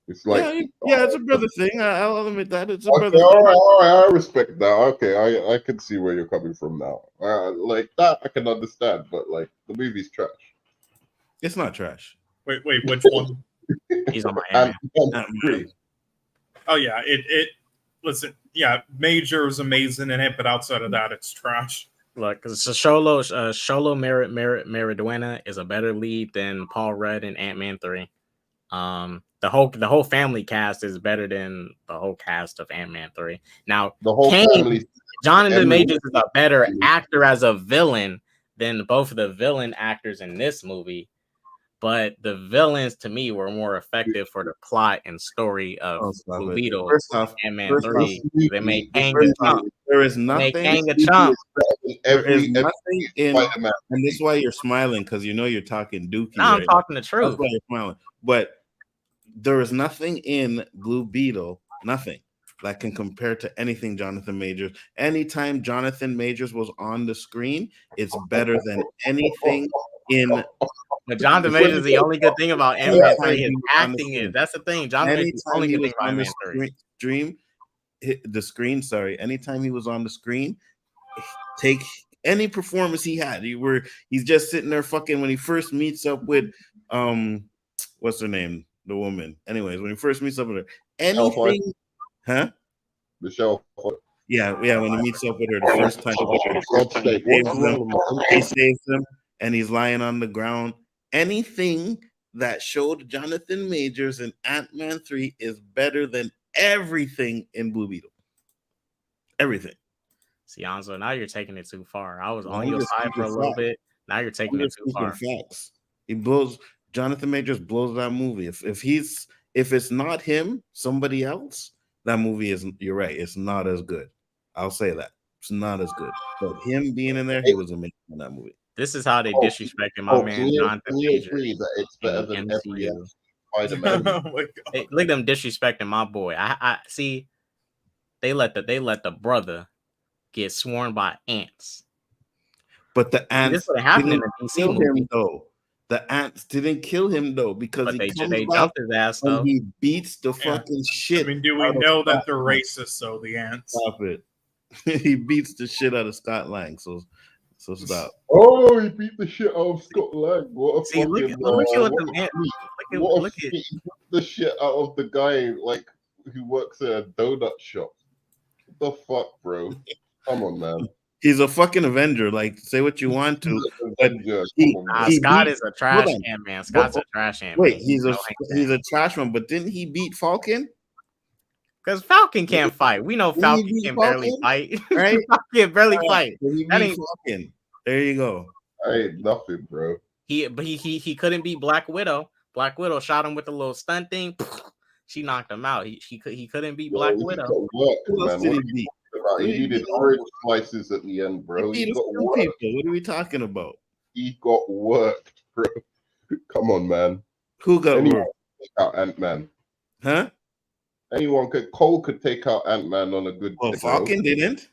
It's like it's a brother thing. I'll admit that it's a brother thing. All right, I respect that. Okay, I can see where you're coming from now. Like that, I can understand. But like the movie's trash. It's not trash. Wait, which one? He's on my Ant-Man. Oh yeah, it. Listen, yeah, Major is amazing in it, but outside of that, it's trash. Look, because Sholo Mariduena is a better lead than Paul Rudd in Ant-Man 3. The whole family cast is better than the whole cast of Ant-Man 3. Now, the whole family, Jonathan Majors is a better actor as a villain than both of the villain actors in this movie. But the villains, to me, were more effective for the plot and story of Blue Beetle. First off, Ant-Man 3. They made Kang a chump. There is nothing. Kang a chump. There is nothing in, and this is why you're smiling, because you know you're talking dookie. No, I'm talking the truth. That's why you're smiling. But there is nothing in Blue Beetle, nothing that can compare to anything Jonathan Majors. Anytime Jonathan Majors was on the screen, it's better than anything in. But Jonathan Majors is the only good thing about Ant-Man 3. His acting is. That's the thing. Jonathan Majors is the only good thing about Ant-Man 3. Anytime he was on the screen, take any performance he had. He's just sitting there fucking when he first meets up with what's her name? The woman. Anyways, when he first meets up with her, anything, huh? Michelle. Yeah. When he meets up with her the first time, he saves him, and he's lying on the ground. Anything that showed Jonathan Majors in Ant-Man 3 is better than everything in Blue Beetle. Everything. See, Anzo, now you're taking it too far. I was on your side for a little bit. Now you're taking it too far. Facts. Jonathan Majors blows that movie. If it's not him, somebody else, that movie isn't. You're right. It's not as good. I'll say that it's not as good. But him being in there, he was amazing in that movie. This is how they disrespected my man Jonathan Majors. It's better than every Spider-Man. Hey, look at them disrespecting my boy. I see. They let the brother get sworn by ants. But the ants. This would happen in the DC movie, though. The ants didn't kill him though, because they jumped his ass though. And he beats the fucking shit. I mean, do we know that they're racist? So the ants. Stop it. He beats the shit out of Scott Lang. So stop. Oh, he beat the shit out of Scott Lang. What a See, fucking, look at the shit out of the guy like who works at a donut shop. What the fuck, bro? Come on, man. He's a fucking Avenger. Like, say what you want to. Scott is a trash Ant-Man. Scott's a trash Ant-Man. Wait, he's a trash one, but didn't he beat Falcon? Because Falcon can't fight. We know Falcon can barely fight. Right? Falcon barely fight. He beat Falcon. There you go. I ain't nothing, bro. He couldn't beat Black Widow. Black Widow shot him with a little stunt thing. She knocked him out. He couldn't beat Black Widow. Who else did he beat? He needed orange slices at the end, bro. He got people. What are we talking about? He got worked, bro. Come on, man. Who got Anyone rogue? could take out Ant-Man. Huh? Cole could take out Ant-Man on a good Well, day. Falcon didn't.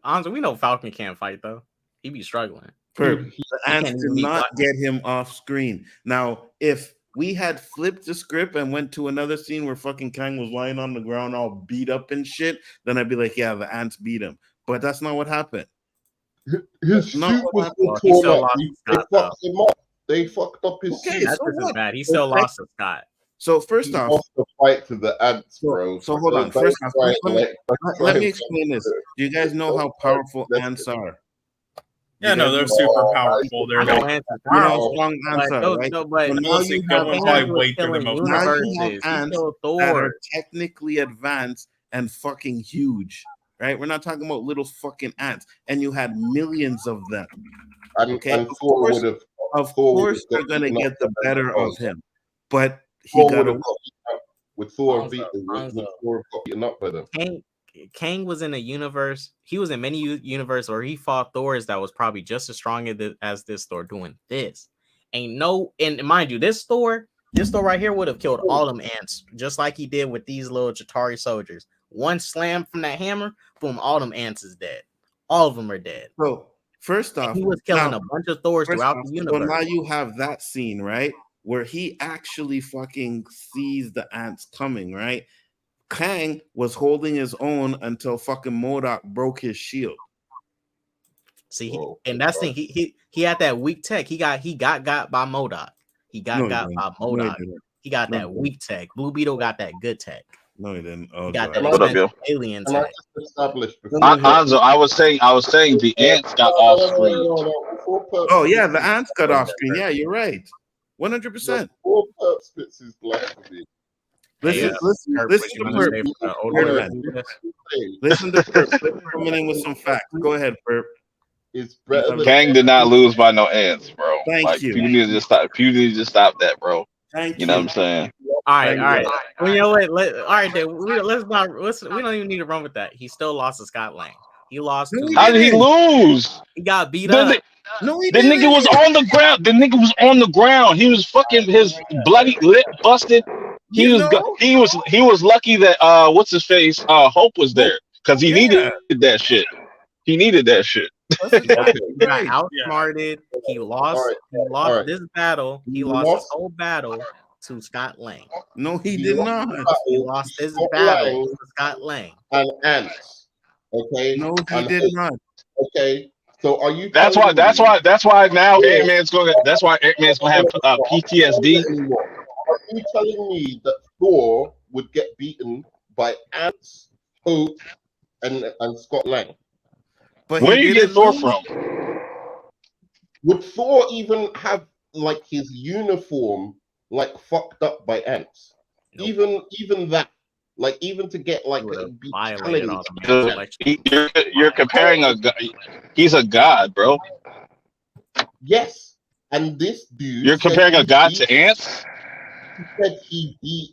Honestly, we know Falcon can't fight though. He be struggling. The ants can't did even be not black. get him off screen. Now, if we had flipped the script and went to another scene where fucking Kang was lying on the ground all beat up and shit, then I'd be like, yeah, the ants beat him. But that's not what happened. His Not suit was well, still he still torn up. lost They Scott, though. fucked him up. They fucked up his Okay, suit. That's so just as what? bad. He still lost to Scott. So first He off, lost the fight to the ants, bro. so hold on. Don't First off, try let and let me explain this. Do you guys know how powerful ants are? Yeah, no, they're super powerful. They're I know like, ants are You know how powerful, strong ants but are, those, right? no, but So now honestly, you no have one's ants- probably Kang was weight for the killing most now you have universes. He ants killed that are Thor. technically advanced and fucking huge, right? We're not talking about little fucking ants, and you had millions of them. Okay, And Thor would have. of course, they're gonna get the better of him, but he Thor got would a have got beaten up with Thor Hanzo, beaten. Hanzo. Thor got beaten up by them. Kang was in a universe. He was in many universes where he fought Thors that was probably just as strong as this Thor doing this. Ain't no, and mind you, this Thor right here would have killed all them ants, just like he did with these little Chitauri soldiers. One slam from that hammer, boom, all them ants is dead. All of them are dead. So first off, And he was killing now- a bunch of Thors throughout the Well, universe. now you have that scene, right? Where he actually fucking sees the ants coming, right? Kang was holding his own until fucking MODOK broke his shield. See, and that's the thing. He had that weak tech. He got got by MODOK. He got by MODOK. He got that weak tech. Blue Beetle got that good tech. No, he didn't. He got that What up, yo? alien And I tech. just established Hanzo, I was saying the ants got off screen. Oh yeah, the ants got off screen. Yeah, you're right. 100%. Thor Perp spits his blasphemy. Listen, listen to Perp. Listen to Perp coming in with some facts. Go ahead, Perp. It's better than Kang did not lose by no ants, bro. Thank you. People need to just stop. People need to just stop that, bro. Thank You know what I'm saying? All right. Well, you know what? All right, then we don't even need to run with that. He still lost to Scott Lang. He lost. No, To, How did he lose? he got beat The, up. the, No, he the didn't. nigga was on the ground. The nigga was on the ground. He was fucking his bloody lip busted. He You was know? he was lucky that what's his face Hope was there because he needed that shit. He needed that shit. He got outsmarted. He lost. All right. This battle. He lost this whole battle to Scott Lang. No, he did not. He lost this battle to Scott Lang. And ants. Okay. No, he And did not. Okay. So are you? That's why now Ant-Man's gonna. That's why Ant-Man's gonna have PTSD. Are you telling me that Thor would get beaten by ants, Hope, and Scott Lang? But Where he do you get didn't Thor lose. from? Would Thor even have like his uniform like fucked up by ants? Nope. Even that, like even to get like be Violated all challenged. the You're comparing a. He's a god, bro. Yes, and this dude. You're comparing a god to ants. He said he beat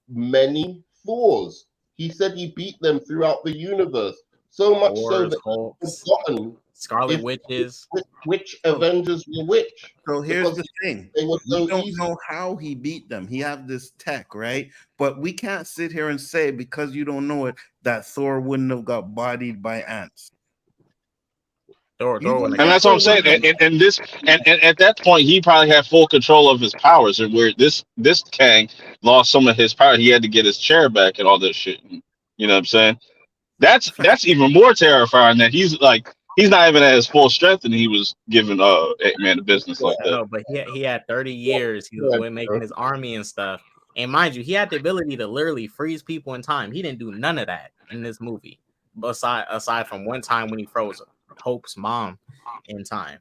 many Thors. He said he beat them throughout the universe. So much so that he's forgotten Scarlet Witches. which Avengers were which. So here's Because the thing. they were so We don't easy. know how he beat them. He have this tech, right? But we can't sit here and say because you don't know it that Thor wouldn't have got bodied by ants. And that's what I'm saying. And at that point, he probably had full control of his powers. And where this Kang lost some of his power, he had to get his chair back and all that shit. You know what I'm saying? That's even more terrifying. That he's not even at his full strength, and he was giving Ant-Man the business like that. No, but he had 30 years. He was making his army and stuff. And mind you, he had the ability to literally freeze people in time. He didn't do none of that in this movie, aside from one time when he froze Hope's mom in time.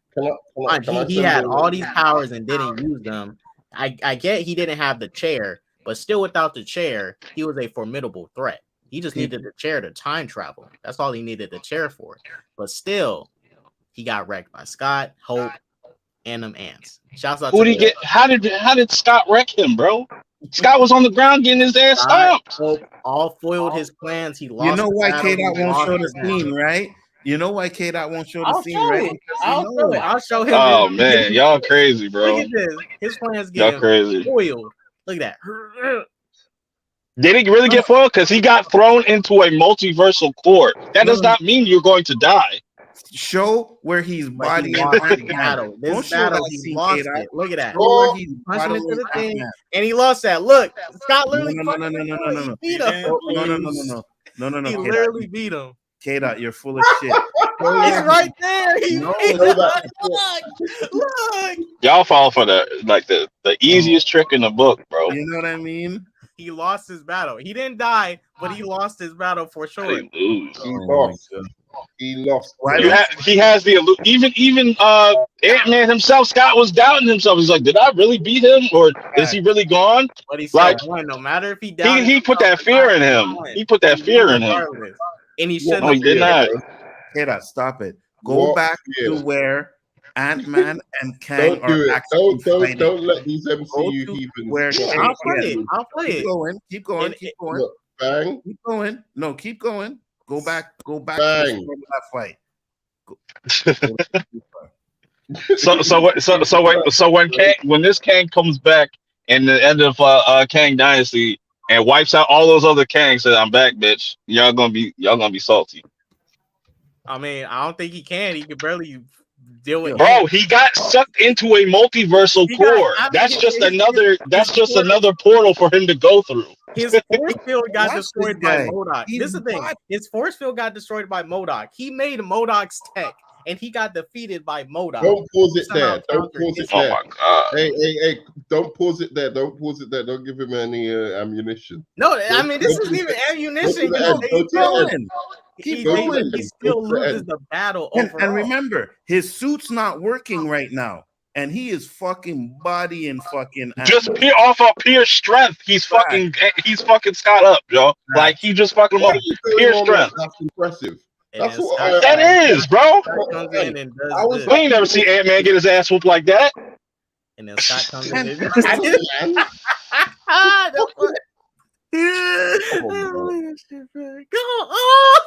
He had all these powers and didn't use them. I get he didn't have the chair, but still without the chair, he was a formidable threat. He just needed the chair to time travel. That's all he needed the chair for. But still, he got wrecked by Scott, Hope, and them ants. Shouts out Who did he get? How did Scott wreck him, bro? Scott was on the ground getting his ass stomped. Hope all foiled his plans. He lost. You know why battle, K-Dot he won't lost show the his scene, right? You know why K-Dot won't show the I'll scene, show right? it. Because he I'll show knows. it. I'll show him. Oh man, y'all crazy, bro. Look at this. His plan's Y'all getting crazy. foiled. Look at that. Did he really get foiled? Because he got thrown into a multiversal core. That does not mean you're going to die. Show where he's But he body lost and the battle. Don't This show battle, that he scene, lost K-Dot. it. Look at that. Show where he's Punching battling into the thing, Ant-Man. and he lost that. Look, Scott No, literally no, no, no, no, no, no, no, no. beat him. No, He K-Dot. literally beat him. K-Dot, you're full of shit. It's right there. He No, beat no, him. that- Look. Y'all fall for the easiest trick in the book, bro. You know what I mean? He lost his battle. He didn't die, but he lost his battle for How sure. do you lose? He Oh, lost. my God. He lost. Why You he has the even Ant-Man himself. Scott was doubting himself. He's like, did I really beat him, or is he really gone? But he said, Like, no matter if he died, he put that fear in him. He put that fear in him. And he shouldn't No, he have did not. K-Dot, stop it. Go What back fear? to where Ant-Man and Kang Don't are do it. actually fighting. Don't let these Go MCU to heathens. where I'll play Yeah. it. I'll play Keep it. going. Keep going. And Keep going. Look, bang, Keep going. No, keep going. Go back. Go back Bang. to the start of that fight. So when this Kang comes back in the end of Kang Dynasty and wipes out all those other Kangs, says I'm back, bitch. Y'all gonna be salty. I mean, I don't think he can. He can barely deal with Bro, he got sucked into a multiversal He got- core. I mean, That's just his- another portal for him to go through. His force field got Watch destroyed this guy. by MODOK. He's This is the thing. what? His force field got destroyed by MODOK. He made MODOK's tech, and he got defeated by MODOK. don't pause it Somehow there. Don't countered pause his- it Oh there. my god. Hey, don't pause it there. Don't pause it there. Don't give him any ammunition. No, I mean, this isn't even ammunition. Go to the end. Go to the end. He going. still Go to the loses end. the battle And overall. remember, his suit's not working right now, and he is fucking bodying fucking. Just off of pure strength, he's fucking Scott up, yo. Like he just fucking him What up. are you doing Pure on strength. that? That's impressive. And That's then what Scott- That is, bro. Scott comes in and does I was this. We ain't never see Ant-Man get his ass whooped like that. And then Scott comes in and Man, Go on.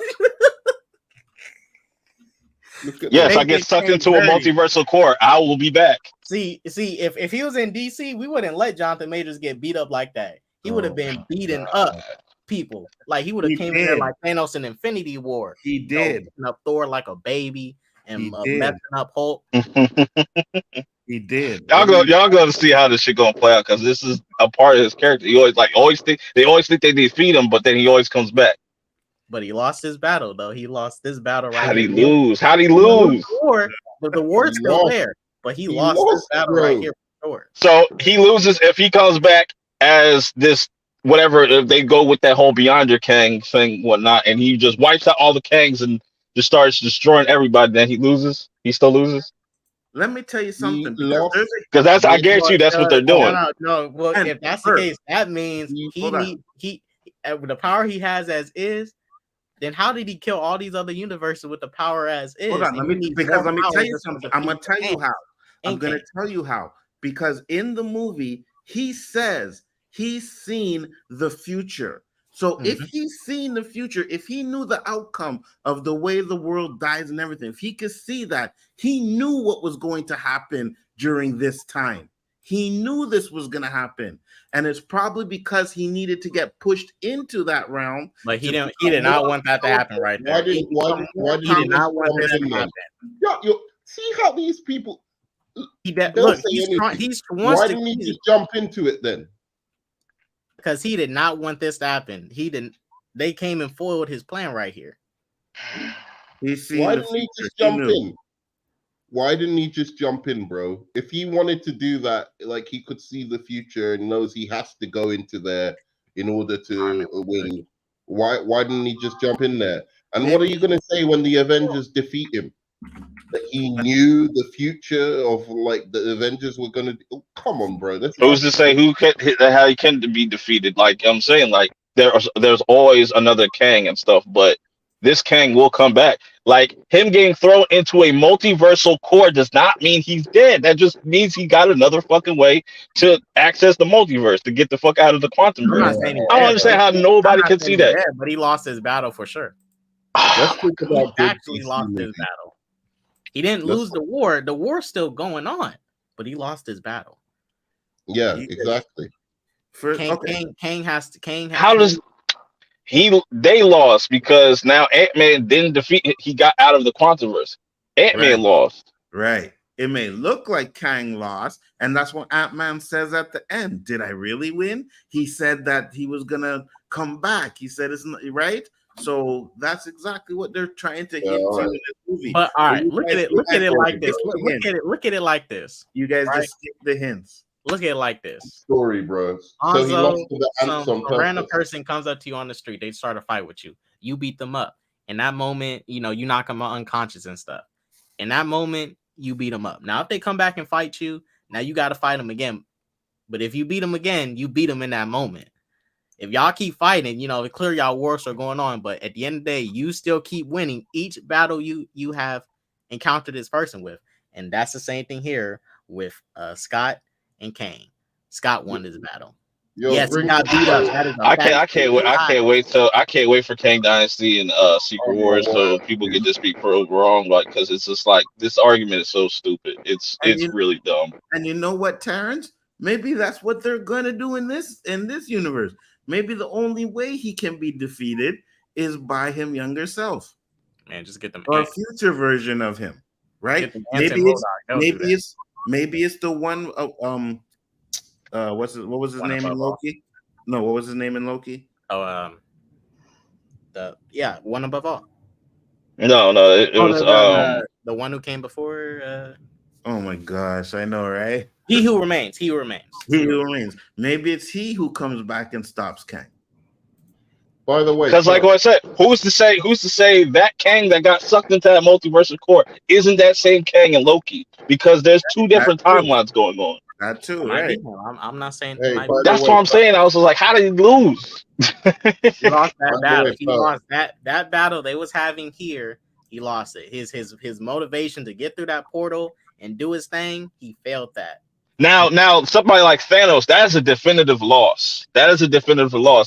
look at Yes, that. I get sucked into a multiversal core. I will be back. See, if he was in DC, we wouldn't let Jonathan Majors get beat up like that. He would have been beating up people. Like he would have He came in there did. like Thanos in Infinity War. He You know, did. beating up Thor like a baby and He did. messing up Hulk. He did. Y'all go to see how this shit gonna play out because this is a part of his character. He always think they defeat him, but then he always comes back. But he lost his battle though. He lost this battle right How'd he here. lose? How'd he lose? The war's He still lost. there, but he He lost this lost, battle bro. right here for sure. So he loses if he comes back as this whatever. If they go with that whole Beyond Your Kang thing, whatnot, and he just wipes out all the Kangs and just starts destroying everybody, then he loses. He still loses Let me tell you something. He lost. because I guarantee you that's what they're doing. No. Well, And if that's the first- case, that means Hold on. he with the power he has as is. Then how did he kill all these other universes with the power as is? Hold on, And let he me needs more tell power you just to something. I'm gonna defeat tell you how. I'm Ain't gonna it? tell you how. Because in the movie, he says he's seen the future. So if he's seen the future, if he knew the outcome of the way the world dies and everything, if he could see that, he knew what was going to happen during this time. He knew this was going to happen. And it's probably because he needed to get pushed into that realm. But he did not want that to happen right there. Why did He did not want this to happen. See how these people. They'll Look, say he's anything. trying. He wants Why to didn't he just jump into it then? because he did not want this to happen. He didn't. They came and foiled his plan right here. He's seen Why the didn't he future. just He jump knew. in? Why didn't he just jump in, bro? If he wanted to do that, like he could see the future and knows he has to go into there in order to win. Why didn't he just jump in there? And what are you gonna say when the Avengers defeat him? That he knew the future of like the Avengers were gonna. Oh, come on, bro. Who's to say how he can be defeated? Like I'm saying, like there's always another Kang and stuff, but this Kang will come back. Like him getting thrown into a multiversal core does not mean he's dead. That just means he got another fucking way to access the multiverse to get the fuck out of the quantum I'm not verse. saying he's I don't dead, understand but- how nobody I'm not can saying see he's that. dead, but he lost his battle for sure. Let's talk He about good actually DC lost his movies. battle. He didn't Let's- lose the war. The war's still going on, but he lost his battle. Yeah, He did. exactly. Kang has to. Kang has How to does they lost because now Ant-Man didn't defeat, he got out of the Quantumverse. Ant-Man Right. lost. Right. It may look like Kang lost, and that's what Ant-Man says at the end. Did I really win? He said that he was gonna come back. He said it's not right. So that's exactly what they're trying to hint to in this movie. But all right, you look guys at it. Look at it skip like the this. hints. Look at it like this. You guys right? just skip the hints. Look at it like this. Story, bro. So he Hanzo, lost to the ants some on random purpose. person comes up to you on the street. They start a fight with you. You beat them up. In that moment, you knock them unconscious and stuff. In that moment, you beat them up. Now, if they come back and fight you, now you got to fight them again. But if you beat them again, you beat them in that moment. If y'all keep fighting, it's clear y'all wars are going on. But at the end of the day, you still keep winning each battle you have encountered this person with. And that's the same thing here with Scott and Kang. Scott won this battle. Yes, he got beat up. That is I can't wait for Kang Dynasty and Secret Wars so people get this beat proved wrong, like, because it's just like this argument is so stupid. It's really dumb. And you know what, Terrence? Maybe that's what they're gonna do in this universe. Maybe the only way he can be defeated is by him younger self. Man, just get them or a future version of him, right? Maybe it's the one. What was his name in Loki? No, what was his name in Loki? Oh, One Above All. No, it was the one who came before. Oh my gosh, I know, right? He who remains. He who remains. Maybe it's he who comes back and stops Kang. By the way, because like what I said, who's to say that Kang that got sucked into that multiversal core isn't that same Kang in Loki? Because there's two different timelines going on. That too, right? I'm not saying. That's what I'm saying. I was like, how did he lose? He lost that battle. He lost that battle they was having here. He lost it. His motivation to get through that portal and do his thing, he failed that. Now, somebody like Thanos, that is a definitive loss.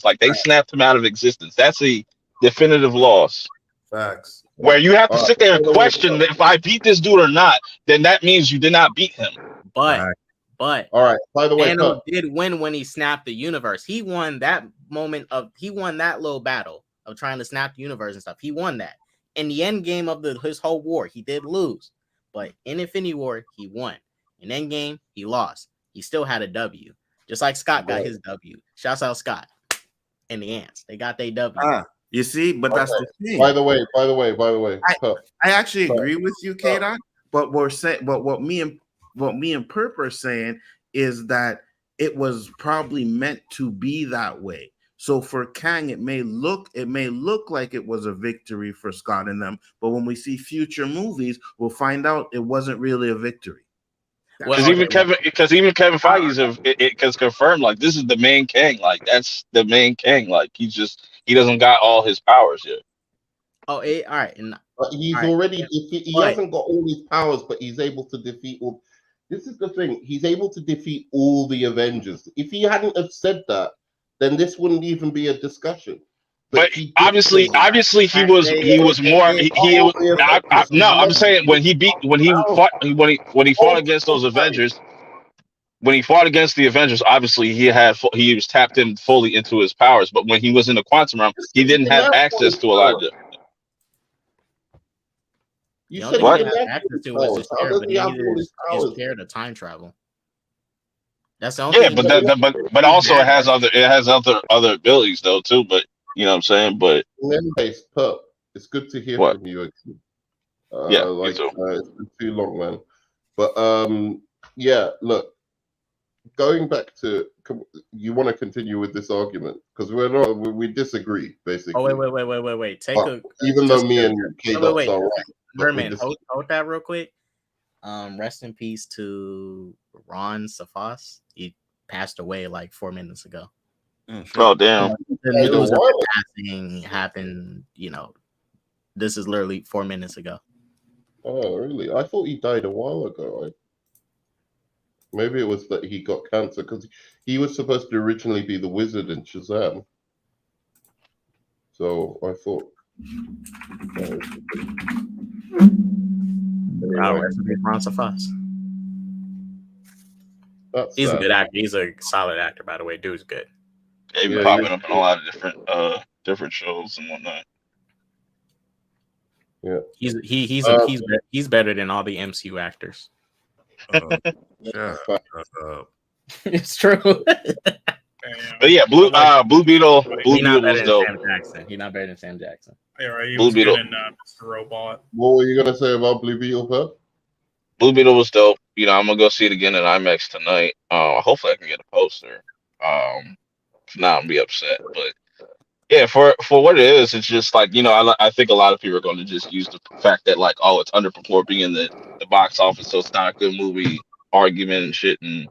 Like they snapped him out of existence. That's a definitive loss. Facts. Where you have to sit there and question if I beat this dude or not, then that means you did not beat him. But all right. By the way, Thanos did win when he snapped the universe. He won that that little battle of trying to snap the universe and stuff. He won that. In the end game of his whole war, he did lose. But in Infinity War, he won. In Endgame, he lost. He still had a W. Just like Scott got his W. Shouts out Scott and the Ants. They got their W. You see, but that's the thing. By the way. I actually agree with you, K-Dot. But what me and Perp are saying is that it was probably meant to be that way. So for Kang, it may look like it was a victory for Scott and them, but when we see future movies, we'll find out it wasn't really a victory. Because even Kevin Feige has confirmed, like, this is the main Kang, like that's the main Kang, like he doesn't got all his powers yet. Oh, all right. But he's already he hasn't got all his powers, but he's able to defeat all. This is the thing. He's able to defeat all the Avengers. If he hadn't have said that, then this wouldn't even be a discussion. But obviously he was more. I'm saying when he fought against those Avengers, when he fought against the Avengers, obviously he was tapped in fully into his powers. But when he was in the quantum realm, he didn't have access to a lot of them. You said what? He his chair to time travel. That's the only but also it has other abilities though too. But you know what I'm saying. But anyways, Perp, it's good to hear from you again. It's been too long, man. But look, going back to, you want to continue with this argument because we disagree basically. Oh wait. Even though me and K-Dots are right. Merman, hold that real quick. Rest in peace to Ron Safas. He passed away like 4 minutes ago. Oh damn! The news of his passing happened. This is literally 4 minutes ago. Oh really? I thought he died a while ago. Maybe it was that he got cancer because he was supposed to originally be the wizard in Shazam. So I thought Rest in peace, Ron Safas. He's a good actor. He's a solid actor, by the way. Dude's good. He's been popping up in a lot of different shows and whatnot. Yeah, he's better than all the MCU actors. It's true. But yeah, Blue Beetle was dope. He's not better than Sam Jackson. Yeah, right. He Blue was Beetle. good in Mr. Robot. What were you gonna say about Blue Beetle, Pep? Blue Beetle was dope. You know, I'm gonna go see it again in IMAX tonight. Hopefully I can get a poster. If not, I'll be upset. But yeah, for what it is, it's just like, you know, I think a lot of people are going to just use the fact that like, oh, it's underperforming in the box office, so it's not a good movie argument and shit. And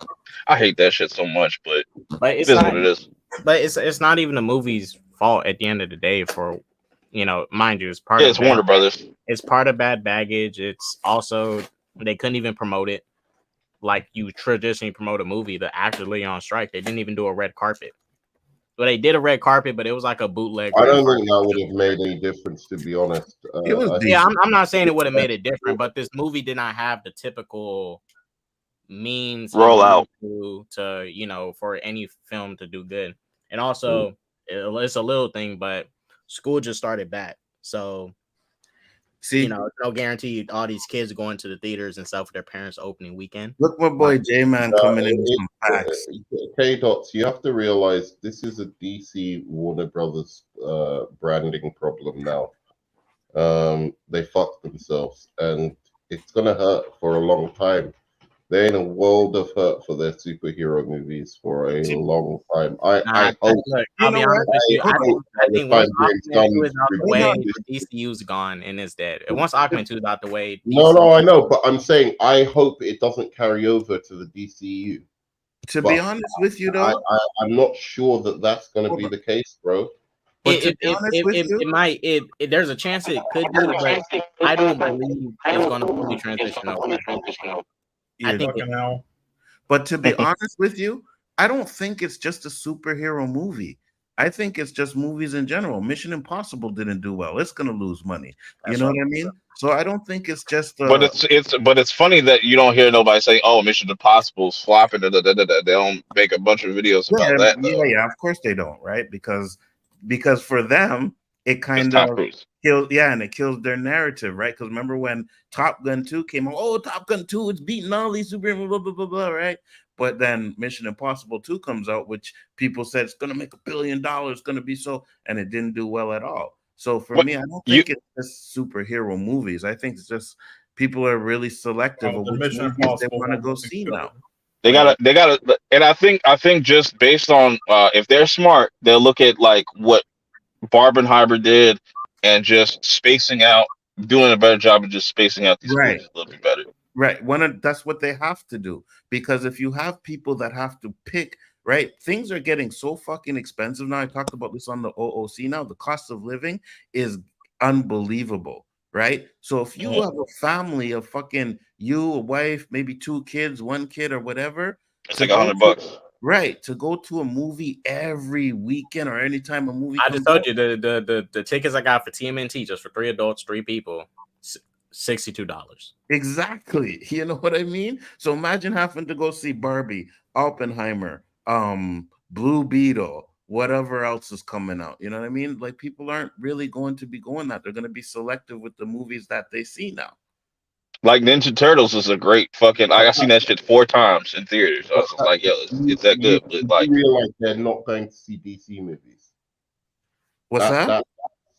I hate that shit so much, but it's what it is. But it's not even the movie's fault at the end of the day. For, you know, mind you, it's part. Yeah, it's Warner Brothers. It's part of bad baggage. It's also they couldn't even promote it like you traditionally promote a movie. The actors lay on strike. They didn't even do a red carpet. Well, they did a red carpet, but it was like a bootleg. I don't think that would have made any difference, to be honest. I'm not saying it would have made it different, but this movie did not have the typical means roll out to, you know, for any film to do good. And also, it's a little thing, but school just started back, so see, you know, it's no guarantee all these kids going to the theaters and stuff for their parents' opening weekend. Look, my boy J-Man coming in with some facts. K-Dots, you have to realize this is a DC Warner Brothers branding problem now. They fucked themselves, and it's gonna hurt for a long time. They're in a world of hurt for their superhero movies for a long time. I hope. Look, I'll be honest with you. I think once Aquaman 2 is out the way, the DCU's gone and it's dead. And once Aquaman 2 is out the way, no, I know, but I'm saying I hope it doesn't carry over to the DCU. To be honest with you, though, I'm not sure that that's going to be the case, bro. It might. There's a chance it could do, but I don't believe it's going to fully transition over. I think but to be honest with you, I don't think it's just a superhero movie. I think it's just movies in general. Mission Impossible didn't do well. It's going to lose money. You know what I mean? So I don't think it's just. But it's funny that you don't hear nobody say, "Oh, Mission Impossible's flopping." They don't make a bunch of videos about that. Yeah, of course they don't, right? Because for them, it kind of kills. Yeah, and it kills their narrative, right? Because remember when Top Gun 2 came out? Oh, Top Gun 2, it's beating all these superheroes, blah blah blah blah, right? But then Mission Impossible 2 comes out, which people said it's going to make $1 billion, it's going to be so, and it didn't do well at all. So for me, I don't think it's just superhero movies. I think it's just people are really selective of which movies they want to go see now. They gotta, and I think just based on if they're smart, they'll look at like what Barbenheimer did and just spacing out, doing a better job of just spacing out these movies a little bit better. Right. That's what they have to do, because if you have people that have to pick, right, things are getting so fucking expensive now. I talked about this on the OOC now. The cost of living is unbelievable, right? So if you have a family of fucking you, a wife, maybe 2 kids, 1 kid or whatever, it's like $100. Right, to go to a movie every weekend or anytime a movie. I just told you the tickets I got for TMNT just for 3 adults, 3 people, $62. Exactly. You know what I mean? So imagine having to go see Barbie, Oppenheimer, Blue Beetle, whatever else is coming out. You know what I mean? Like, people aren't really going to be going that. They're going to be selective with the movies that they see now. Like Ninja Turtles is a great fucking. I seen that shit 4 times in theaters. I was just like, yo, it's that good. But like, realize they're not going to see DC movies. What's that?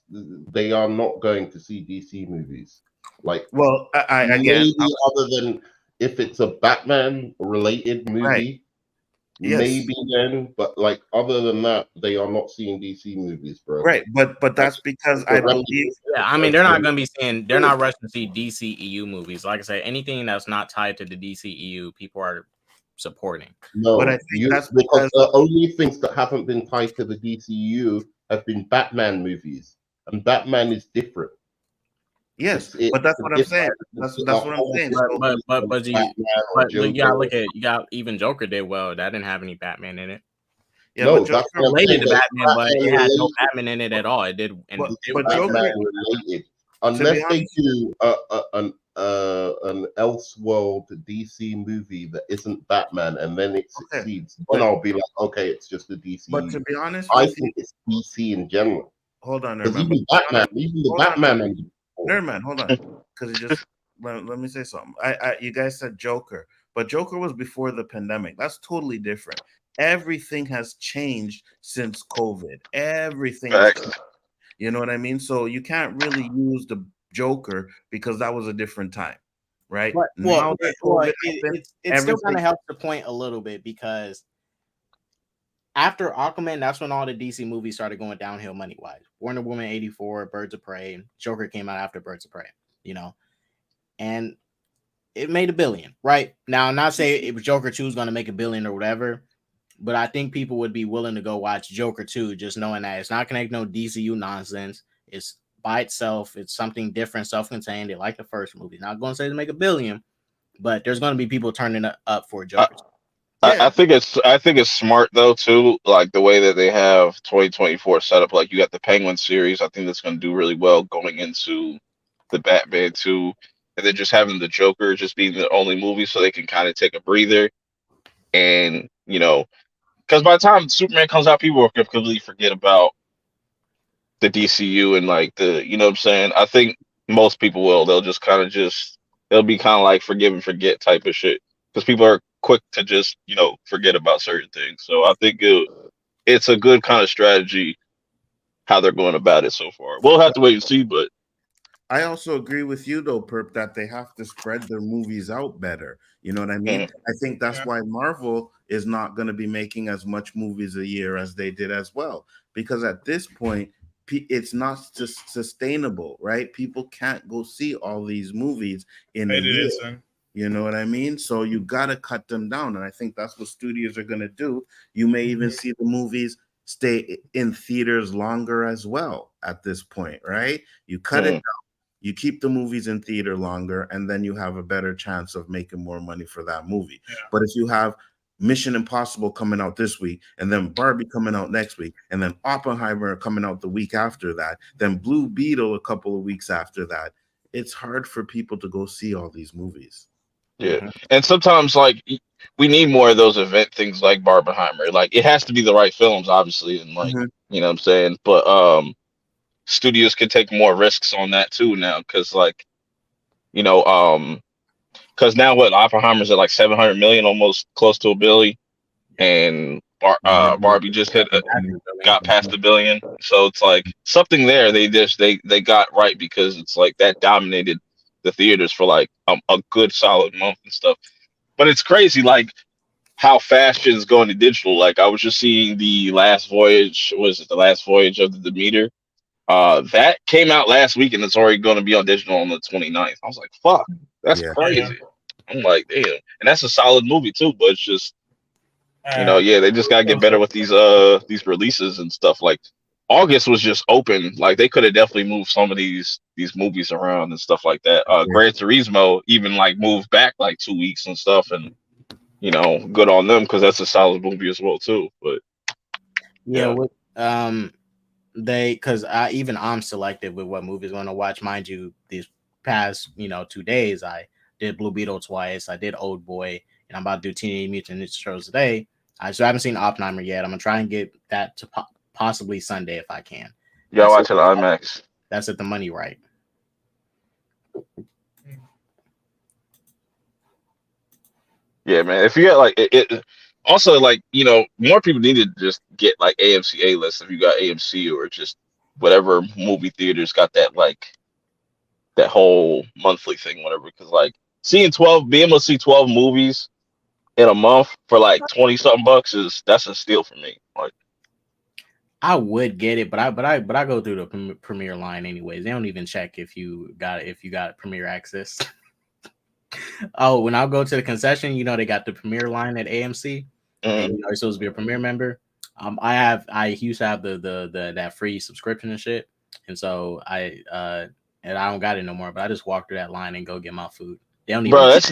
They are not going to see DC movies. Like, well, maybe other than if it's a Batman related movie, maybe then. But like, other than that, they are not seeing DC movies, bro. Right, but that's because I believe. Yeah, I mean, they're not going to be seeing. They're not rushing to see DCEU movies. Like I said, anything that's not tied to the DCEU, people are supporting. No, but I think that's because the only things that haven't been tied to the DCEU have been Batman movies, and Batman is different. Yes, but that's what I'm saying. That's what I'm saying. But you gotta look at even Joker did well. That didn't have any Batman in it. Yeah, No, but that's Joker what I'm Related saying. to That Batman, but it had no related. Batman in it at all. It did, and But- it but was Joker- Batman related. Unless they do an Elseworld DC movie that isn't Batman, and then it succeeds, then I'll be like, okay, it's just a DC. But to be honest I with you, think it's DC in general. hold on, Because Nerdman. even Batman, even the hold on, Batman. Nerdman, hold on. Because it just let me say something. You guys said Joker, but Joker was before the pandemic. That's totally different. Everything has changed since COVID. Everything has Facts. changed. You know what I mean? So you can't really use the Joker because that was a different time, right? But, Now that COVID happened, it still kind everything- of helps the point a little bit because after Aquaman, that's when all the DC movies started going downhill money wise. Wonder Woman 84, Birds of Prey, Joker came out after Birds of Prey, you know, and it made $1 billion, right? Now, I'm not saying it was Joker 2 is going to make $1 billion or whatever, but I think people would be willing to go watch Joker 2 just knowing that it's not connected no DCU nonsense. It's by itself. It's something different, self-contained. They like the first movie. Not going to say to make $1 billion, but there's going to be people turning up for Joker 2. I think it's smart though too, like the way that they have 2024 set up. Like you got the Penguin series. I think that's going to do really well going into the Batman 2, and then just having the Joker just being the only movie, so they can kind of take a breather. And because by the time Superman comes out, people will completely forget about the DCU and like what I'm saying. I think most people will. They'll just kind of they'll be kind of like forgive and forget type of shit because people are quick to just forget about certain things. So I think it's a good kind of strategy how they're going about it so far. We'll have to wait and see, but I also agree with you though, Perp, that they have to spread their movies out better. You know what I mean? I think that's why Marvel is not going to be making as much movies a year as they did as well, because at this point it's not sustainable, right? People can't go see all these movies in a year. You know what I mean? So you got to cut them down, and I think that's what studios are going to do. You may even see the movies stay in theaters longer as well at this point, right? You cut it down. You keep the movies in theater longer, and then you have a better chance of making more money for that movie. Yeah. But if you have Mission Impossible coming out this week, and then Barbie coming out next week, and then Oppenheimer coming out the week after that, then Blue Beetle a couple of weeks after that, it's hard for people to go see all these movies. Yeah. And sometimes like we need more of those event things like Barbenheimer. Like it has to be the right films, obviously, and like you know what I'm saying? But studios can take more risks on that too now, because like because now what, Oppenheimer's at like 700 million, almost close to $1 billion, and Barbie just got past $1 billion. So it's like something there they got right, because it's like that dominated the theaters for like a good solid month and stuff. But it's crazy like how fast shit is going to digital. Like I was just seeing the last voyage of the Demeter. That came out last week, and it's already going to be on digital on the 29th. I was like, fuck, that's crazy. I'm like, damn. And that's a solid movie too, but it's just they just gotta get better with these releases and stuff. Like August was just open. Like they could have definitely moved some of these movies around and stuff like that. Gran Turismo even like moved back like 2 weeks and stuff, and good on them, because that's a solid movie as well too. But because I'm selective with what movies I'm going to watch. Mind you, these past 2 days I did Blue Beetle twice, I did Oldboy, and I'm about to do Teenage Mutant Ninja Turtles today. So I haven't seen Oppenheimer yet. I'm gonna try and get that to possibly Sunday if I can. Yeah, watch it on IMAX. That's at the money right. Yeah, man. If you got like it also like more people need to just get like AMC A-list if you got AMC, or just whatever movie theaters got that like that whole monthly thing, whatever. Because like being able to see 12 movies in a month for like 20 something bucks that's a steal for me. Like I would get it, but I go through the Premier line anyways. They don't even check if you got Premier access. Oh, when I'll go to the concession, they got the Premier line at AMC, and you're supposed to be a Premier member. I used to have the that free subscription and shit, and so I don't got it no more. But I just walk through that line and go get my food. They don't even. Bro, that's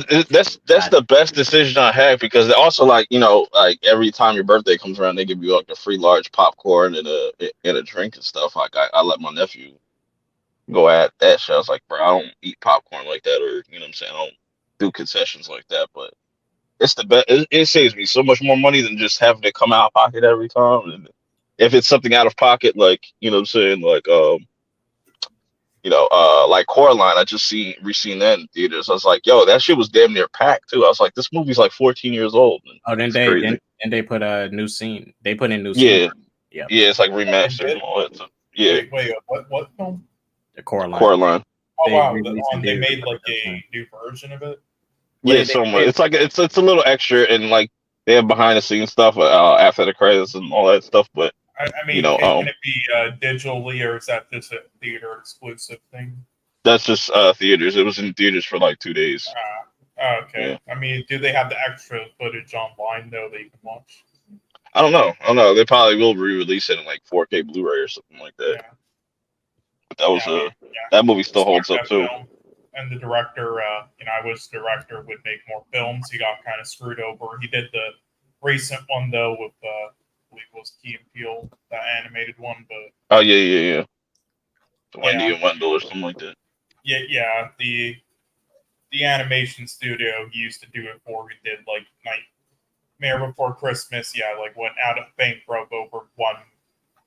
the best decision I had because they also like like every time your birthday comes around, they give you like a free large popcorn and a drink and stuff. Like I let my nephew go at that shit. I was like, bro, I don't eat popcorn like that, or you know what I'm saying. I don't do concessions like that, but it's the best. It saves me so much more money than just having to come out of pocket every time. And if it's something out of pocket, like you know what I'm saying, like Coraline, I just re-seen that in theaters. I was like, yo, that shit was damn near packed too. I was like, this movie's like 14 years old. Then they put a new scene. They put in new scene. Yeah, it's like remastered and all that stuff. Yeah. Wait, what film? The Coraline. Oh wow, they made like a new version of it. Yeah, it's like it's a little extra and like they have behind the scenes stuff after the credits and all that stuff. But I mean, can it be digitally or is that just a theater exclusive thing? That's just theaters. It was in theaters for like 2 days. Okay. Yeah. I mean, do they have the extra footage online though that you can watch? I don't know. They probably will re-release it in like 4K Blu-ray or something like that. Yeah. But that was that movie still holds up too. Film. And the director, I wish the director would make more films. He got kind of screwed over. He did the recent one though with I believe it was Key and Peele, that animated one. But oh yeah. Wendy and Wendell or something like that. Yeah. The animation studio he used to do it for. He did like Nightmare Before Christmas. Yeah, like went out of bankrupt over one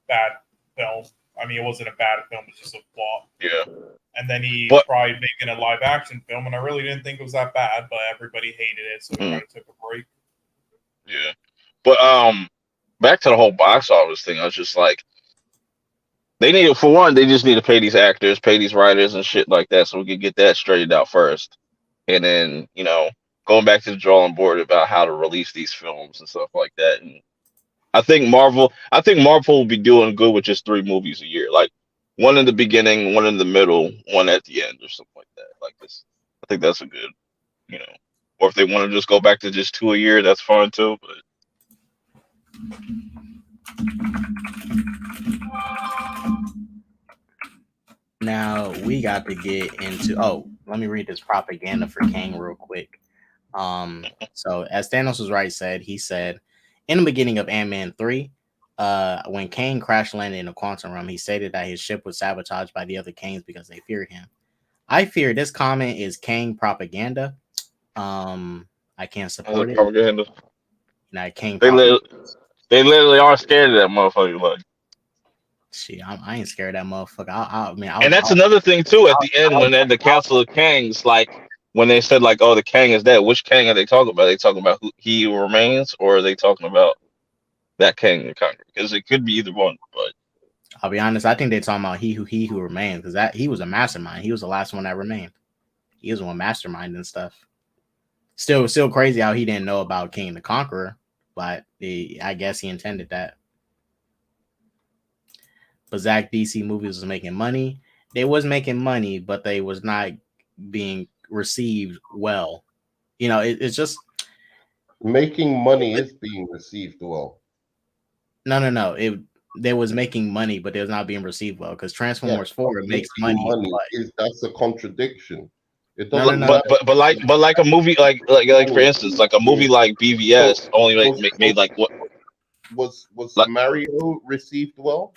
bad film. I mean, it wasn't a bad film; it was just a flop. Yeah. And then he tried making a live action film, and I really didn't think it was that bad, but everybody hated it, so he kind of took a break. Yeah, but back to the whole box office thing. I was just like, they just need to pay these actors, pay these writers, and shit like that, so we can get that straightened out first, and then going back to the drawing board about how to release these films and stuff like that. And I think Marvel will be doing good with just 3 movies a year, like one in the beginning, one in the middle, one at the end, or something like that. Like this, I think that's a good, or if they want to just go back to just 2 a year, that's fine too. But now we got to get into. Let me read this propaganda for Kang real quick. So as Thanos was right, he said in the beginning of Ant-Man 3. When Kang crash landed in the quantum realm, he stated that his ship was sabotaged by the other Kangs because they feared him. I fear this comment is Kang propaganda. I can't support it. Propaganda. Kang. They literally are scared of that motherfucker. Like, shit, I ain't scared of that motherfucker. And that's another thing too. At the end, when they're the Council of Kangs, like when they said like, "Oh, the Kang is dead," which Kang are they talking about? Are they talking about He Who Remains, or are they talking about that Kang the Conqueror? Because it could be either one. But I'll be honest, I think they're talking about He Who Remains, because that he was a mastermind. He was the last one that remained. He was one mastermind and stuff. Still crazy how he didn't know about King the Conqueror, but I guess he intended that. But Zach, DC movies was making money. They was making money, but they was not being received well. It's just making money is being received well. No. They was making money, but they was not being received well because Transformers 4 makes money. That's a contradiction. It doesn't. No. But like a movie like for instance, like a movie like BVS only made like what was Mario received well?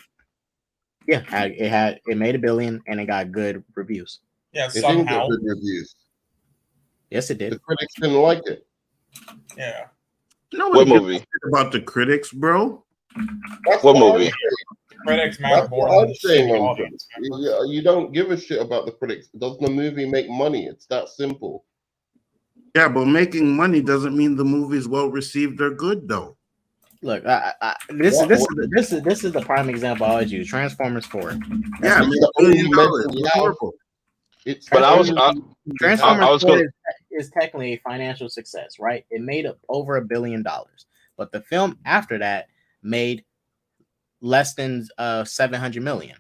Yeah, it made $1 billion and it got good reviews. Yeah, it didn't get good reviews. Yes, it did. The critics didn't like it. Yeah. What movie? About the critics, bro? What movie? Critics matter more than the audience. You don't give a shit about the critics. Does the movie make money? It's that simple. Yeah, but making money doesn't mean the movie's well received or good, though. Look, this is the prime example I always use. Transformers 4. Yeah, I mean, Transformers 4 is technically a financial success, right? It made up over $1 billion, but the film after that made less than 700 million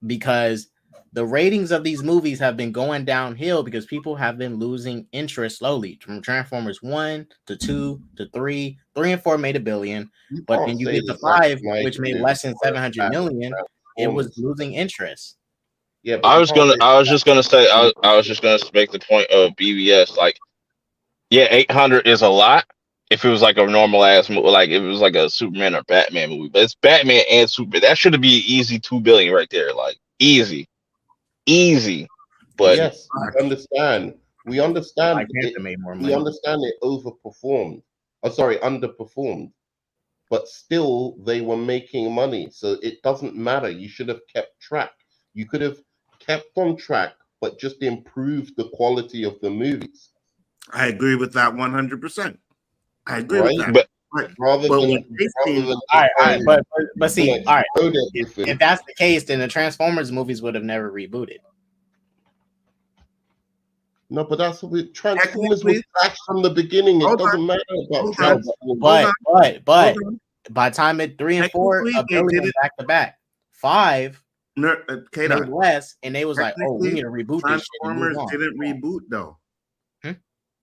because the ratings of these movies have been going downhill because people have been losing interest slowly from Transformers 1 to 2 to 3. 3 and 4 made $1 billion, but then you get to 5, which made less than 700 million. It was losing interest. Yeah, but I you was can't gonna. really I was just gonna say. I was just gonna make the point of BBS. Like, yeah, 800 is a lot. If it was like a normal ass movie, like if it was like a Superman or Batman movie, but it's Batman and Superman. That should be easy 2 billion right there. Like easy, easy. But yes, we understand. We Black understand it. Panther made more We money. understand it overperformed. Oh, sorry, underperformed. But still, they were making money, so it doesn't matter. You should have kept track. You could have kept on track, but just improved the quality of the movies, I agree with that 100%. I agree with right? that. but Right. Rather But than what they rather seem, than All right, saying, but see, "We're all gonna right. explode If everything." that's the case, then the Transformers movies would have never rebooted. No, but that's what Transformers was technically, trash from the beginning. It hold on, doesn't matter about hold on, Transformers. hold But on, but hold on. by the time it 3 and 4, Technically, a they did billion it. back to back. 5 made K-Dot. less, and they was like, "Oh, we Technically, need to reboot this shit and move Transformers on." didn't reboot though.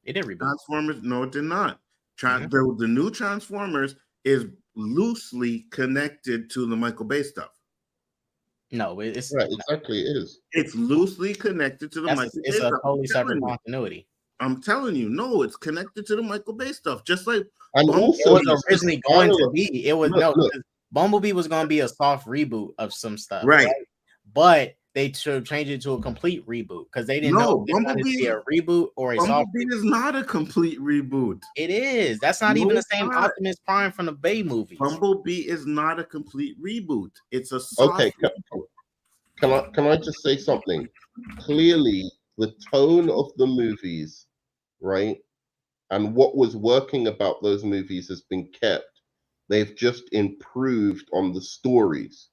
It did reboot. Transformers, no, it did not. Mhm. The new Transformers is loosely connected to the Michael Bay stuff. No, it's Right, exactly. It is. It's loosely connected to the Michael Bay it's a stuff. totally separate continuity. I'm telling you, no, it's connected to the Michael Bay stuff. Just like And Bumblebee. It also, was originally going to be. It was look. Bumblebee was going to be a soft reboot of some stuff, Right. But they should change it to a complete reboot because they didn't know if they wanted to be a reboot or a soft. Bumblebee is not a complete reboot. It is. That's not No, even the it's same not. Optimus Prime from the Bay movies. Bumblebee is not a complete reboot. It's a soft Okay, can I just say something? Clearly, the tone of the movies, right, and what was working about those movies has been kept. They've just improved on the stories.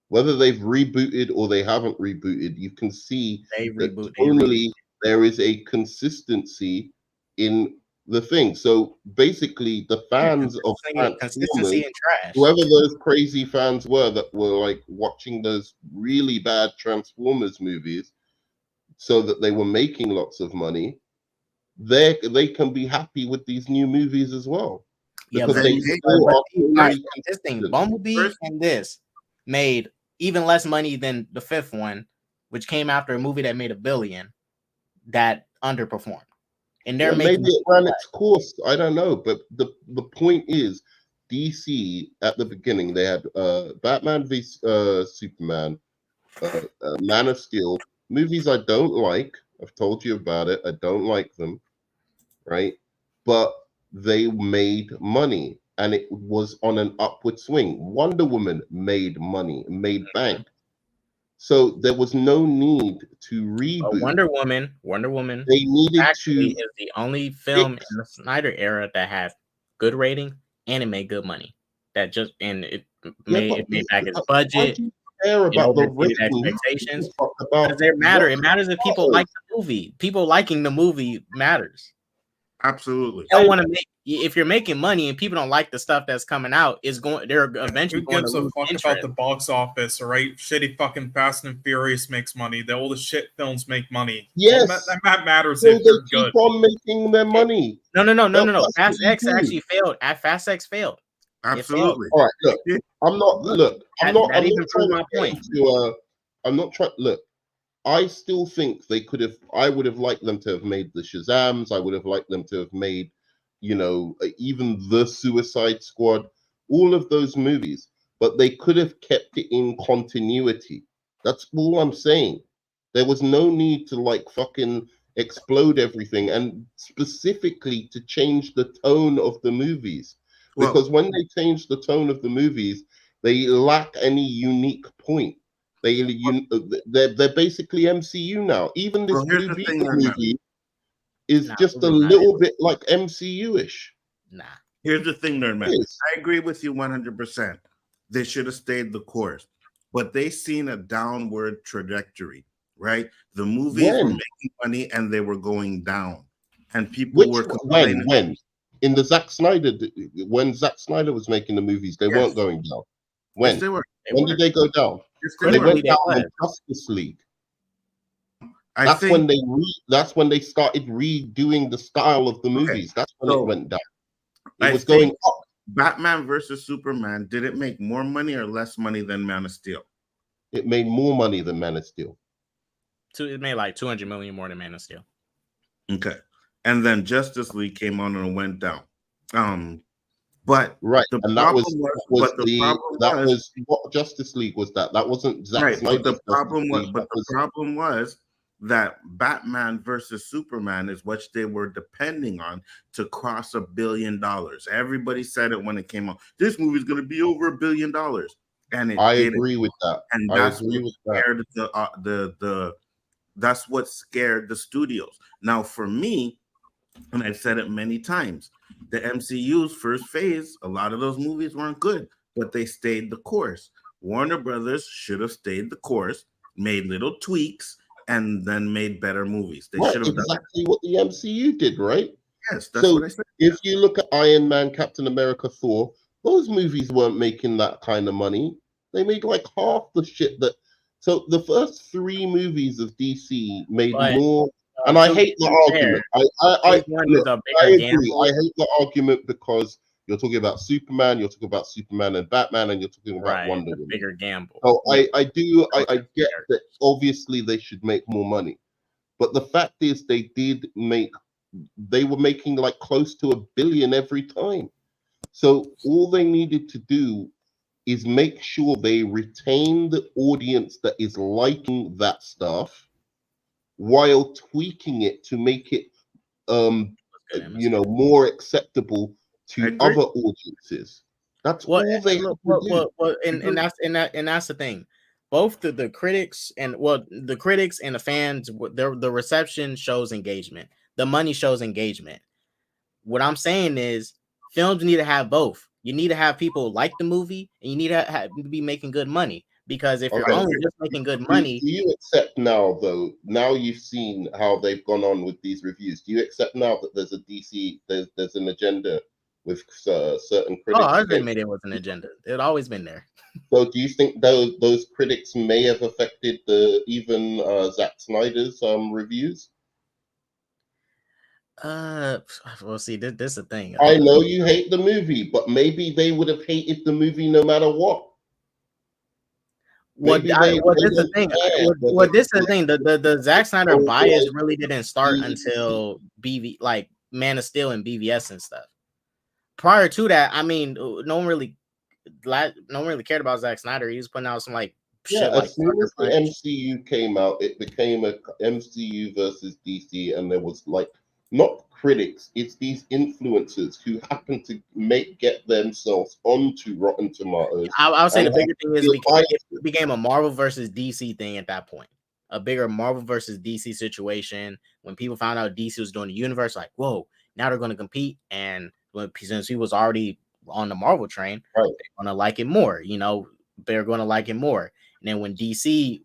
Whether they've rebooted or they haven't rebooted, you can see that tonally there is a consistency in the thing. So basically, the fans of consistency and trash. whoever those crazy fans were that were like watching those really bad Transformers movies, so that they were making lots of money, they can be happy with these new movies as well. Yeah, Because this thing, Bumblebee and this made even less money than the fifth one, which came after a movie that made $1 billion that underperformed. And they're making maybe it ran its course. I don't know, but the point is, DC at the beginning they had Batman v Superman, Man of Steel, movies I don't like. I've told you about it. I don't like them, right? But they made money, and it was on an upward swing. Wonder Woman made money, made bank. So there was no need to reboot. Wonder Woman. They needed actually is the only film in the Snyder era that has good rating and it made good money. That just it made back its budget. Care about the expectations. Because it matters if people like the movie. People liking the movie matters. Absolutely. You don't want to make if you're making money and people don't like the stuff that's coming out, they're eventually going to lose interest. About the box office, all right? Shitty fucking Fast and Furious makes money. The oldest shit films make money. Yes, that matters. So if they keep good. On making their money. No. Fast X actually failed. Fast X failed. Absolutely. All right, look. I'm not even proved my point. I'm not trying. Look, I still think they could have. I would have liked them to have made the Shazams. I would have liked them to have made, even the Suicide Squad. All of those movies, but they could have kept it in continuity. That's all I'm saying. There was no need to fucking explode everything, and specifically to change the tone of the movies. Because when they change the tone of the movies, they lack any unique point. They're basically MCU now. Even this Blue Beetle movie is just a little bit like MCU-ish. Nah. Here's the thing, Nerdman. I agree with you 100%. They should have stayed the course, but they seen a downward trajectory, right? The movies were making money and they were going down, and people were complaining. When? In the Zack Snyder, when Zack Snyder was making the movies, they weren't going down. When? Yes, they were. When did they go down? They went down in Justice League. That's when they started redoing the style of the movies. That's when it went down. It was going up. Batman versus Superman, did it make more money or less money than Man of Steel? It made more money than Man of Steel. It made like 200 million more than Man of Steel. Okay. And then Justice League came on and went down. But right, the and problem was what Justice League was that? That wasn't Zack right. But Snyder's the problem Justice was, League, but the problem was that Batman versus Superman is what they were depending on to cross $1 billion. Everybody said it when it came out. This movie's going to be over $1 billion, and I agree with that. And that's what scared that's what scared the studios. Now, for me, and I've said it many times, the MCU's first phase, a lot of those movies weren't good, but they stayed the course. Warner Brothers should have stayed the course, made little tweaks, and then made better movies. They should have exactly what the MCU did, right? Yes, that's what I said. If you look at Iron Man, Captain America, Thor, those movies weren't making that kind of money. They made like half the shit that. So the first 3 movies of DC made more. And I hate the argument. I agree. I hate the argument because you're talking about Superman, you're talking about Superman and Batman, and you're talking about Wonder Woman. Bigger gamble. So I get that obviously they should make more money. But the fact is they were making like close to $1 billion every time. So all they needed to do is make sure they retain the audience that is liking that stuff while tweaking it to make it more acceptable to other audiences. That's all they have to do. And that's the thing. Both the critics and the fans, the reception shows engagement. The money shows engagement. What I'm saying is films need to have both. You need to have people like the movie, and you need to be making good money. Because if you're only just making good money, do you accept now, though? Now you've seen how they've gone on with these reviews. Do you accept now that there's a DC, there's an agenda with certain critics? Oh, I admit it was an agenda. It always been there. So, do you think those critics may have affected even Zack Snyder's reviews? Well, see, this is the thing. I know you hate the movie, but maybe they would have hated the movie no matter what. This is the thing. This is the thing. The Zack Snyder bias really didn't start until Man of Steel and BVS and stuff. Prior to that, I mean, no one really cared about Zack Snyder. He was putting out some shit. As soon as the MCU came out, it became a MCU versus DC, and there was not critics, it's these influencers who happen to get themselves onto Rotten Tomatoes. I would say the bigger thing is it became a Marvel versus DC thing at that point. A bigger Marvel versus DC situation. When people found out DC was doing the universe, like, whoa, now they're going to compete. And since he was already on the Marvel train, they're going to like it more. They're going to like it more. And then when DC,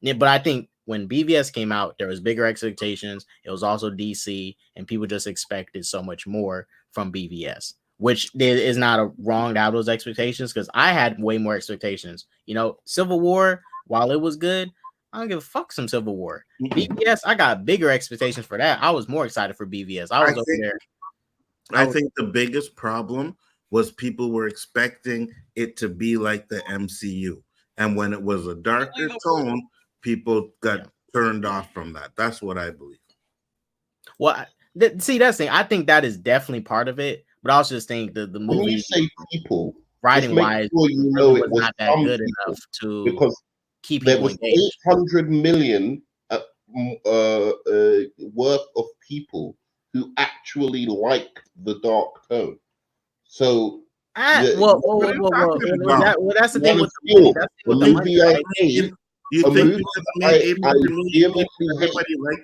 but I think when BVS came out, there was bigger expectations. It was also DC, and people just expected so much more from BVS, which is not wrong to have those expectations, because I had way more expectations. Civil War, while it was good, I don't give a fuck some Civil War. BVS, I got bigger expectations for that. I was more excited for BVS. I think the biggest problem was people were expecting it to be like the MCU. And when it was a darker tone, people got turned off from that. That's what I believe. Well, that's the thing. I think that is definitely part of it, but I also just think the movie. When you say people, writing wise, sure it was not that good enough to because keep people engaged. 800 million worth of people who actually like the dark tone. So. That's the thing with the movie. You think I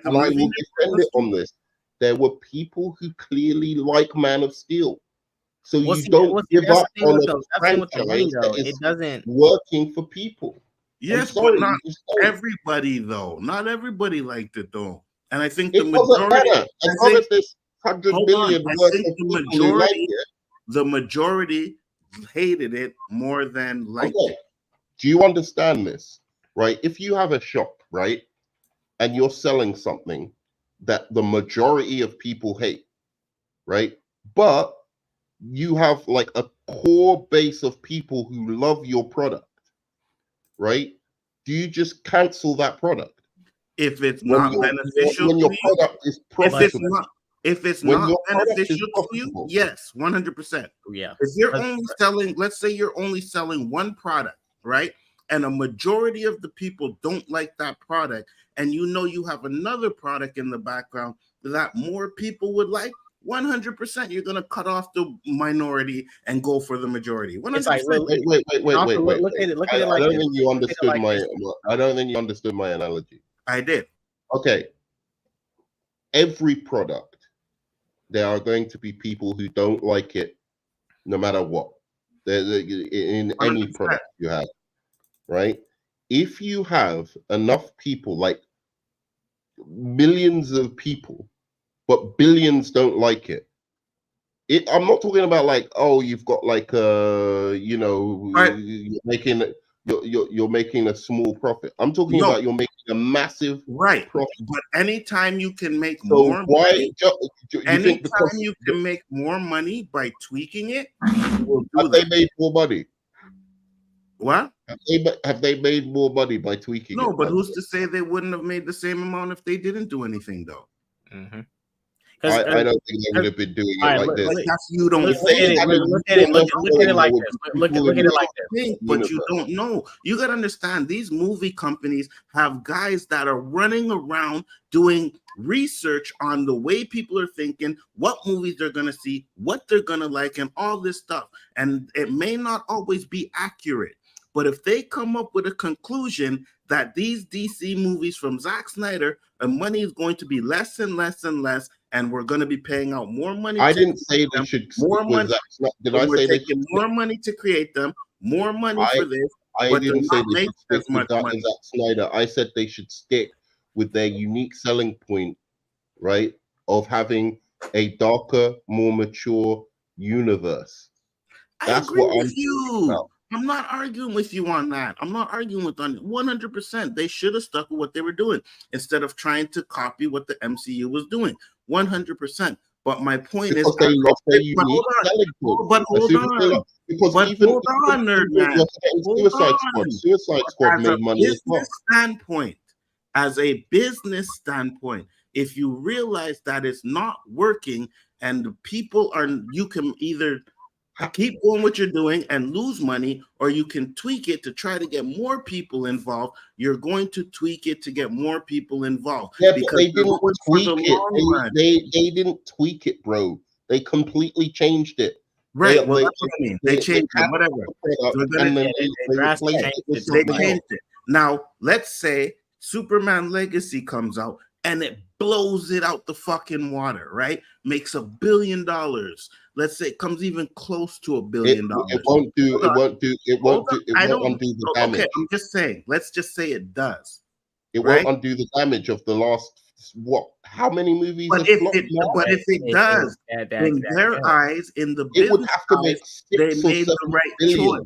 will defend it on this. There were people who clearly like Man of Steel, so don't give up on a franchise that is working for people. Yes, but not everybody though. Not everybody liked it though, and I think the majority. As long as there's 100 million worth of people like it, the majority hated it more than liked it. Do you understand this? Right? If you have a shop, right, and you're selling something that the majority of people hate, right, but you have like a core base of people who love your product, right? Do you just cancel that product? if it's When not your- beneficial when to your you. product is If profitable. it's not, if it's When not your product is beneficial to you, profitable. yes, 100%. Yeah. If you're only selling, let's say you're only selling one product, right? And a majority of the people don't like that product, and you know you have another product in the background that more people would like, 100% you're gonna cut off the minority and go for the majority. 100%. It's like, look, Wait. Look at it. Look at it I like don't this. think you Look at it understood like my. this. I don't think you understood my analogy. I did. Okay. Every product, there are going to be people who don't like it, no matter what. In any 100%. product you have, right? If you have enough people, like millions of people, but billions don't like it. I'm not talking about like, oh, you've got like Right. you're making a small profit. I'm talking No. about you're making a massive Right. profit. But anytime you can make So more why money, you think anytime because you can make more money by tweaking it, you will do have they that. made more money? What? Have they made more money by tweaking No, it? but who's to say they wouldn't have made the same amount if they didn't do anything, though? Mm-hmm. I don't think they would have been doing it like this. Like that's you don't Look think. at it. Look at it. Look at it like this. Look at it like this. Think, but you don't know. You got to understand, these movie companies have guys that are running around doing research on the way people are thinking, what movies they're going to see, what they're going to like, and all this stuff. And it may not always be accurate, but if they come up with a conclusion that these DC movies from Zack Snyder, and money is going to be less and less and less, and we're going to be paying out more money. I didn't say they should more money. Did I say they should more money to create them, more money for this? I didn't say they should stick as much with money. Zack Snyder. I said they should stick with their unique selling point, right, of having a darker, more mature universe. That's I agree what with you. about. I'm not arguing with you on that. I'm not arguing with on 100%. They should have stuck with what they were doing instead of trying to copy what the MCU was doing. 100%. But my point because is, they lost their unique selling point. But hold on. Because hold on, nerd man. Suicide Squad made money as well. As a business standpoint, if you realize that it's not working and the people are, you can either keep going what you're doing and lose money, or you can tweak it to try to get more people involved. You're going to tweak it to get more people involved. Yeah, because but they didn't tweak it. They didn't tweak it, bro. They completely changed it. Right. That's what I mean. They changed it, whatever. They changed it. Now, let's say Superman Legacy comes out and it blows it out the fucking water, right? Makes $1 billion. Let's say it comes even close to $1 billion. It won't undo the damage. Okay, I'm just saying. Let's just say it does. It won't undo the damage of the last how many movies? But if it does, in their eyes, in the business, it would have to make they made the right choice.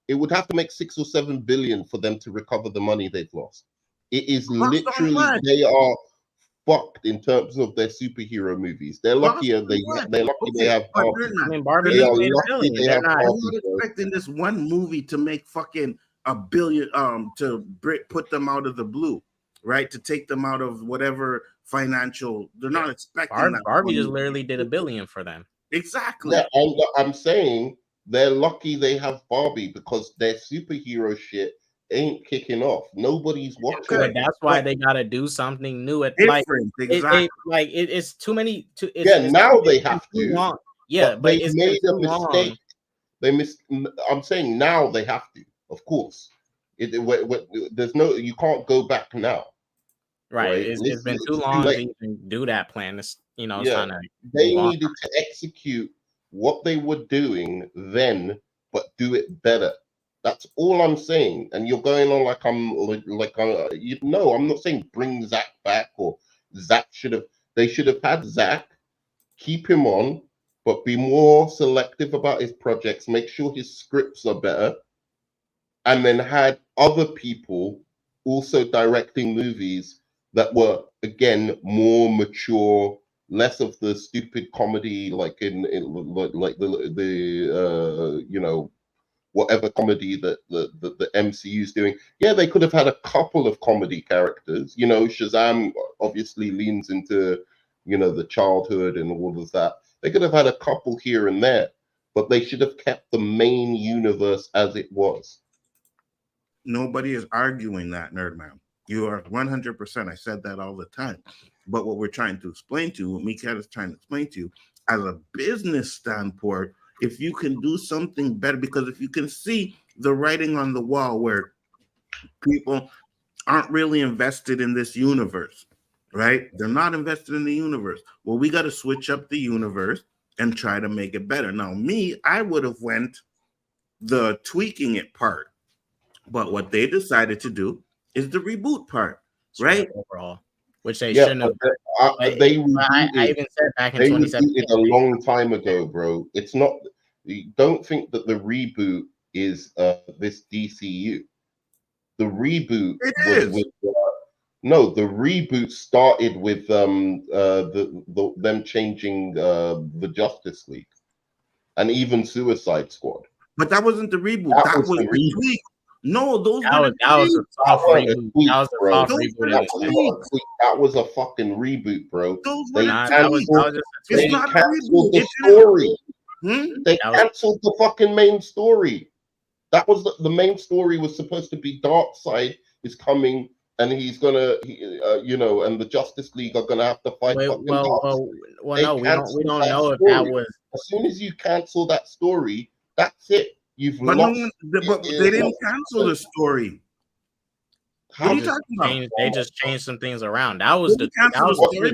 It would have to make 6 or 7 billion for them to recover the money they've lost. It is literally, they are fucked in terms of their superhero movies. They're luckier. They're lucky they have. I mean, Barbie made $1 billion. They're not expecting this one movie to make fucking $1 billion. To put them out of the blue, right? To take them out of whatever financial. They're not expecting that. Barbie just literally did $1 billion for them. Exactly. Yeah, I'm saying they're lucky they have Barbie because their superhero shit ain't kicking off. Nobody's watching. But that's why they got to do something new. It's too many. Now they have to. Yeah, but they made a mistake. I'm saying now they have to. Of course, there's no. You can't go back now. Right. It's been too long to even do that plan. It's trying to. They needed to execute what they were doing then, but do it better. That's all I'm saying. And you're going on like I'm I'm not saying bring Zach back or Zach they should have had Zach, keep him on, but be more selective about his projects, make sure his scripts are better, and then had other people also directing movies that were again more mature, less of the stupid comedy like in like the whatever comedy that the MCU is doing. Yeah, they could have had a couple of comedy characters. You know, Shazam obviously leans into, you know, the childhood and all of that. They could have had a couple here and there, but they should have kept the main universe as it was. Nobody is arguing that, Nerdman. You are 100%. I said that all the time. But what we're trying to explain to you, what Mika is trying to explain to you, as a business standpoint, if you can do something better, because if you can see the writing on the wall where people aren't really invested in this universe, right? They're not invested in the universe. Well, we got to switch up the universe and try to make it better. Now, I would have went the tweaking it part, but what they decided to do is the reboot part, right? Overall, which they shouldn't have. I even said back in 2017 a long time ago, bro. It's not. Don't think that the reboot is this DCU. The reboot was with no. The reboot started with them changing the Justice League and even Suicide Squad. But that wasn't the reboot. That was the tweak. No, those that was a soft reboot. That was a soft reboot. That was a fucking reboot, bro. They canceled the story. They canceled the fucking main story. That was the main story was supposed to be Darkseid is coming and he's gonna, you know, and the Justice League are gonna have to fight. No, we don't know if that was. As soon as you cancel that story, that's it. But they didn't cancel the story. What are you talking about? They just changed some things around. That was the story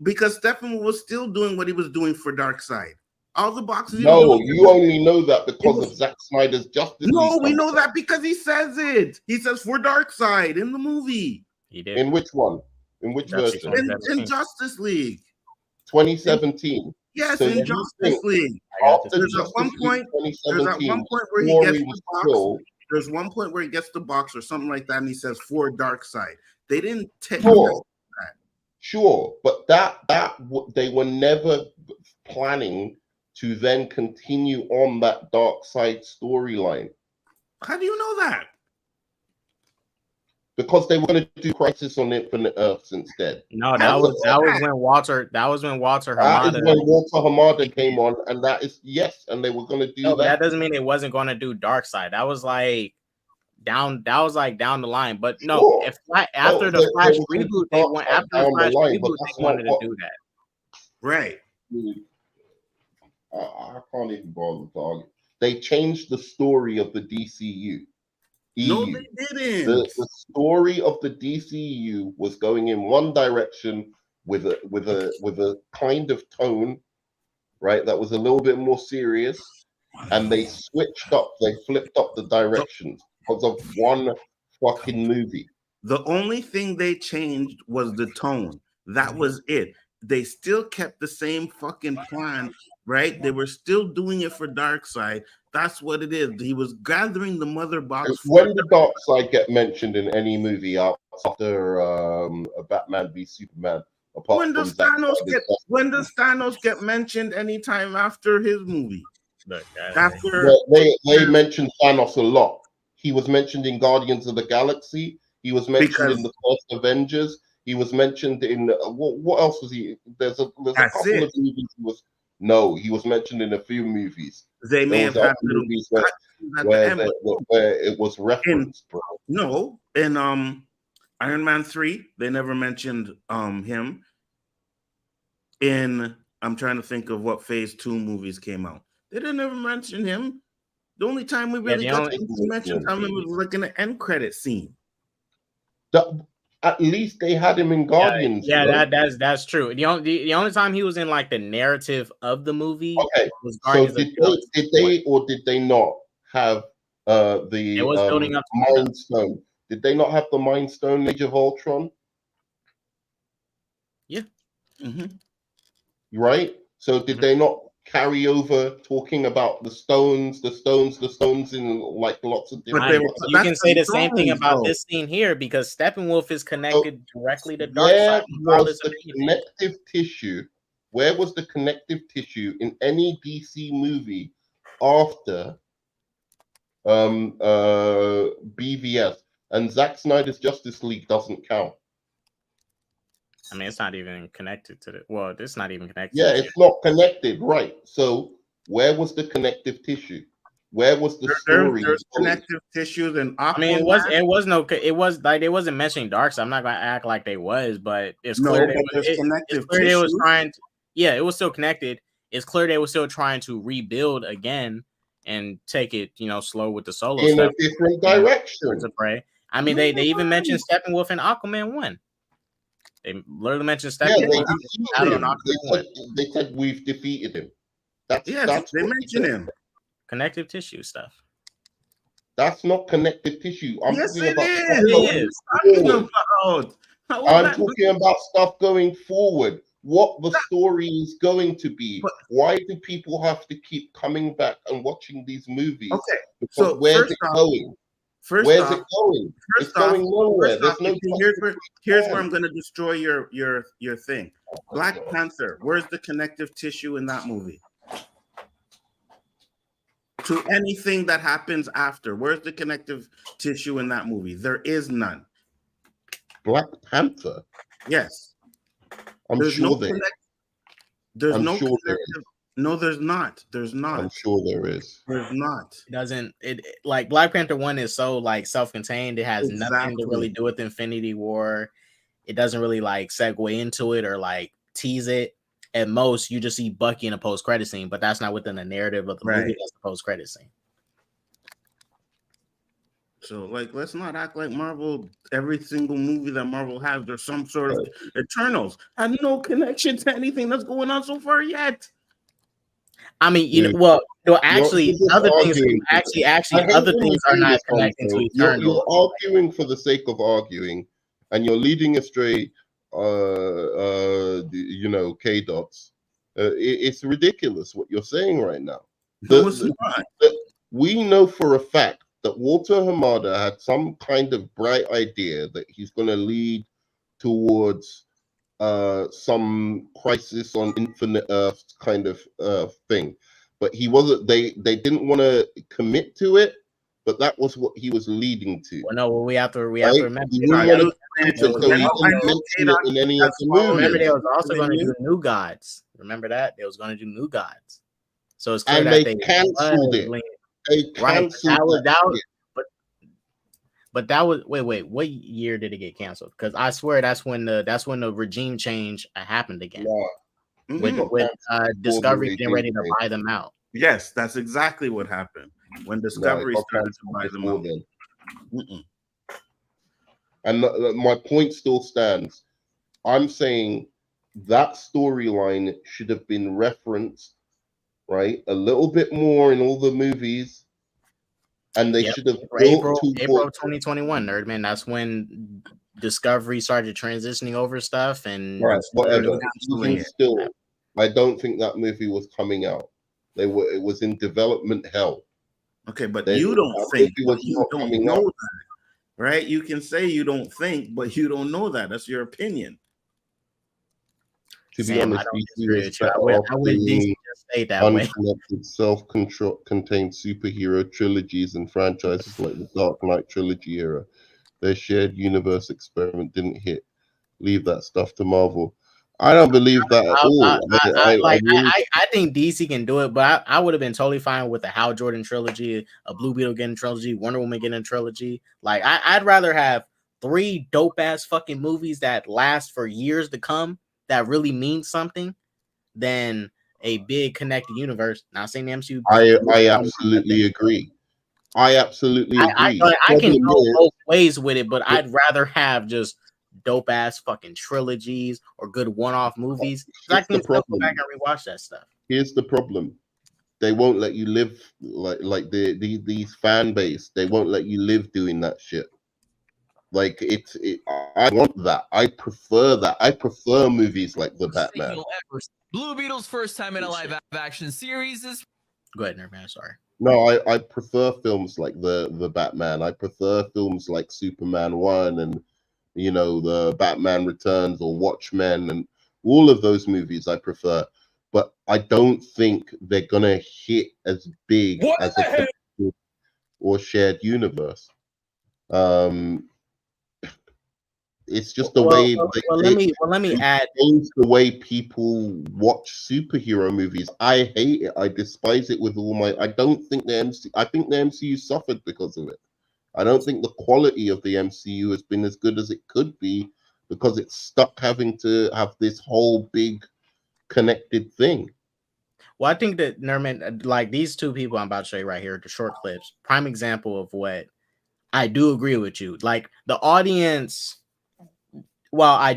because Stephen was still doing what he was doing for Darkseid. All the boxes. No, you only know that because of Zack Snyder's Justice. No, we know that because he says it. He says for Darkseid in the movie. He did. In which one? In which version? In Justice League. 2017. Yes, in Justice League. There's at one point where he gets the box. There's one point where he gets the box or something like that, and he says for Darkseid. They didn't take that. Sure, but that they were never planning to then continue on that Darkseid storyline. How do you know that? Because they were going to do Crisis on Infinite Earths instead. No, that was when Walter Hamada. That is when Walter Hamada came on, and that is and they were going to do that. But that doesn't mean it wasn't going to do Darkseid. That was like down the line. But no, after the Flash reboot, they wanted to do that. Right. I can't even bother to argue. They changed the story of the DCU. No, they didn't. The story of the DCU was going in one direction with a kind of tone, right? That was a little bit more serious, and they flipped up the directions because of one fucking movie. The only thing they changed was the tone. That was it. They still kept the same fucking plan, right? They were still doing it for Darkseid. That's what it is. He was gathering the mother box. When did Darkseid get mentioned in any movie after a Batman v Superman? When does Thanos get mentioned anytime after his movie? They mentioned Thanos a lot. He was mentioned in Guardians of the Galaxy. He was mentioned in the first Avengers. He was mentioned in what else was he? There's a couple of movies. He was mentioned in a few movies. They may have had movies where it was referenced, bro. No, in Iron Man 3, they never mentioned him. I'm trying to think of what Phase 2 movies came out. They didn't ever mention him. The only time we really got to mention him was like in the end credit scene. At least they had him in Guardians. That's true. The only time he was in like the narrative of the movie was Guardians. So did they not have the building up Mind Stone? Did they not have the Mind Stone Age of Ultron? Yeah. Mm-hmm. Right. So did they not carry over talking about the stones in like lots of different. You can say the same thing about this scene here because Steppenwolf is connected directly to Darkseid. Where was the connective tissue? Where was the connective tissue in any DC movie after BVS, and Zack Snyder's Justice League doesn't count. I mean, it's not even connected to the. Well, it's not even connected. Yeah, to it's not connected, right? So where was the connective tissue? Where was the story? There's connective tissues and Aquaman. I mean, it was like they wasn't mentioning dark. So I'm not gonna act like they was, but it's clear they was trying to. Yeah, it was still connected. It's clear they were still trying to rebuild again and take it, slow with the solo in stuff. a different direction. I mean, they even mentioned Steppenwolf and Aquaman 1. They literally mentioned Steppenwolf. They said we've defeated him. That's they mentioned him. Connective tissue stuff. That's not connective tissue. I'm talking about stuff going forward. What the story is going to be. Why do people have to keep coming back and watching these movies? Okay, because where's it going? Where's it going? It's going nowhere. There's no. Here's where I'm going to destroy your thing. Black Panther. Where's the connective tissue in that movie? To anything that happens after, where's the connective tissue in that movie? There is none. Black Panther. Yes. There's sure no there's no sure connective. No, there's not. There's not. I'm sure there is. There's not. It doesn't. It like Black Panther 1 is so like self-contained. It has nothing to really do with Infinity War. It doesn't really like segue into it or like tease it. At most, you just see Bucky in a post-credit scene, but that's not within the narrative of the movie. That's the post-credit scene. So, like, let's not act like Marvel. Every single movie that Marvel has, there's some sort of Eternals had no connection to anything that's going on so far yet. I mean, actually, other things are not connected to Eternals. You're arguing for the sake of arguing, and you're leading astray. K-Dots. It's ridiculous what you're saying right now. We know for a fact that Walter Hamada had some kind of bright idea that he's going to lead towards some crisis on Infinite Earth kind of thing, but he wasn't. They didn't want to commit to it, but that was what he was leading to. Well, we have to remember. Remember, they was also going to do New Gods. Remember that they was going to do New Gods. So it's clear that they canceled it. But that was wait. What year did it get canceled? Because I swear that's when the regime change happened again. Yeah. With Discovery getting ready to buy them out. Yes, that's exactly what happened when Discovery started to buy them out. And my point still stands. I'm saying that storyline should have been referenced, right, a little bit more in all the movies, and they should have April 2021, Nerdman. That's when Discovery started transitioning over stuff, and whatever. Still, I don't think that movie was coming out. It was in development hell. Okay, but you don't think you don't know that, right? You can say you don't think, but you don't know that. That's your opinion. To be honest, I wouldn't just say that way. Self-contained superhero trilogies and franchises like the Dark Knight trilogy era. Their shared universe experiment didn't hit. Leave that stuff to Marvel. I don't believe that at all. I think DC can do it, but I would have been totally fine with a Hal Jordan trilogy, a Blue Beetle getting a trilogy, Wonder Woman getting a trilogy. Like I'd rather have 3 dope ass fucking movies that last for years to come that really means something than a big connected universe. Not saying the MCU. I absolutely agree. I can go both ways with it, but I'd rather have just dope ass fucking trilogies or good one-off movies. I can still go back and rewatch that stuff. Here's the problem: they won't let you live like these fan base. They won't let you live doing that shit. Like I want that. I prefer that. I prefer movies like the Batman. Blue Beetle's first time in a live action series is. Go ahead, Nerdman. Sorry. No, I prefer films like the Batman. I prefer films like Superman 1 and the Batman Returns or Watchmen and all of those movies I prefer. But I don't think they're gonna hit as big or shared universe. It's just the Well, way let me add. changed the way people watch superhero movies. I hate it. I despise it with all my. I don't think the MC. I think the MCU suffered because of it. I don't think the quality of the MCU has been as good as it could be because it's stuck having to have this whole big connected thing. Well, I think that Nerman, like these two people I'm about to show you right here, the short clips, prime example of what I do agree with you. Like the audience, well, I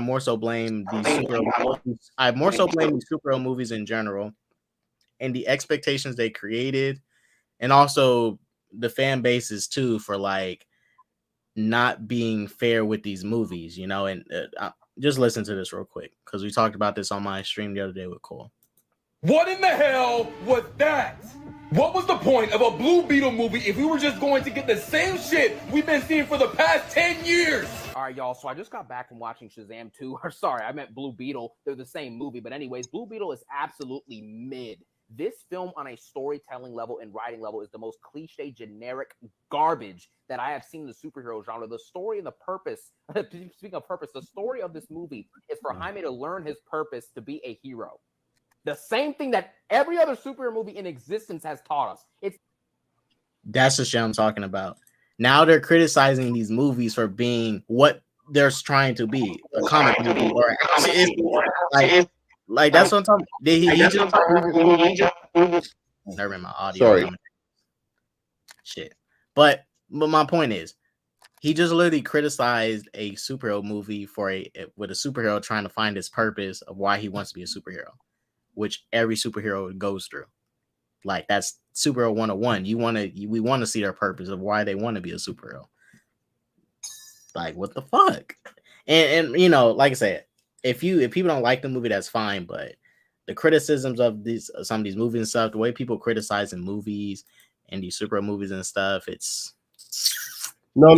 more so blame these superhero movies. I more so blame these superhero movies in general and the expectations they created, and also the fan bases too for like not being fair with these movies, you know. And just listen to this real quick because we talked about this on my stream the other day with Cole. What in the hell was that? What was the point of a Blue Beetle movie if we were just going to get the same shit we've been seeing for the past 10 years? All right, y'all. So I just got back from watching Shazam 2. Or sorry, I meant Blue Beetle. They're the same movie. But anyways, Blue Beetle is absolutely mid. This film on a storytelling level and writing level is the most cliche, generic garbage that I have seen in the superhero genre. The story and the purpose, speaking of purpose, the story of this movie is for Jaime to learn his purpose to be a hero. The same thing that every other superhero movie in existence has taught us. That's the shit I'm talking about. Now they're criticizing these movies for being what they're trying to be, a comic movie, or like that's what I'm talking about. Never mind, my audio. Sorry. Shit. But my point is, he just literally criticized a superhero movie with a superhero trying to find his purpose of why he wants to be a superhero, which every superhero goes through. Like that's superhero 101. We want to see their purpose of why they want to be a superhero. Like what the fuck? And you know, like I said, if people don't like the movie, that's fine. But the criticisms of some of these movies and stuff, the way people criticize in movies and these superhero movies and stuff, it's no.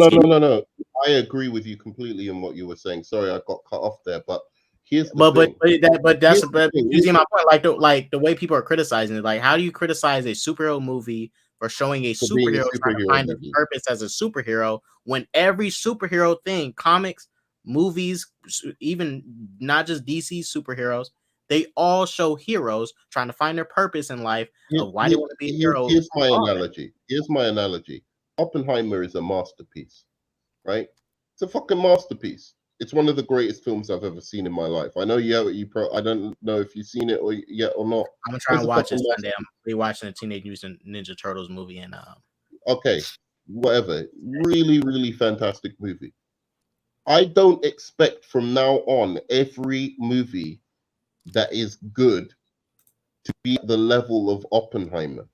I agree with you completely on what you were saying. Sorry, I got cut off there, but here's the thing. But you see my point. Like the way people are criticizing it. Like, how do you criticize a superhero movie for showing a superhero trying to find a purpose as a superhero when every superhero thing, comics, movies, even not just DC superheroes, they all show heroes trying to find their purpose in life of why they want to be a hero. Here's my analogy. Oppenheimer is a masterpiece, right? It's a fucking masterpiece. It's one of the greatest films I've ever seen in my life. I know I don't know if you've seen it yet or not. I'm gonna try and watch it Sunday. I'm rewatching the Teenage Mutant Ninja Turtles movie and okay, whatever. Really, really fantastic movie. I don't expect from now on every movie that is good to be at the level of Oppenheimer.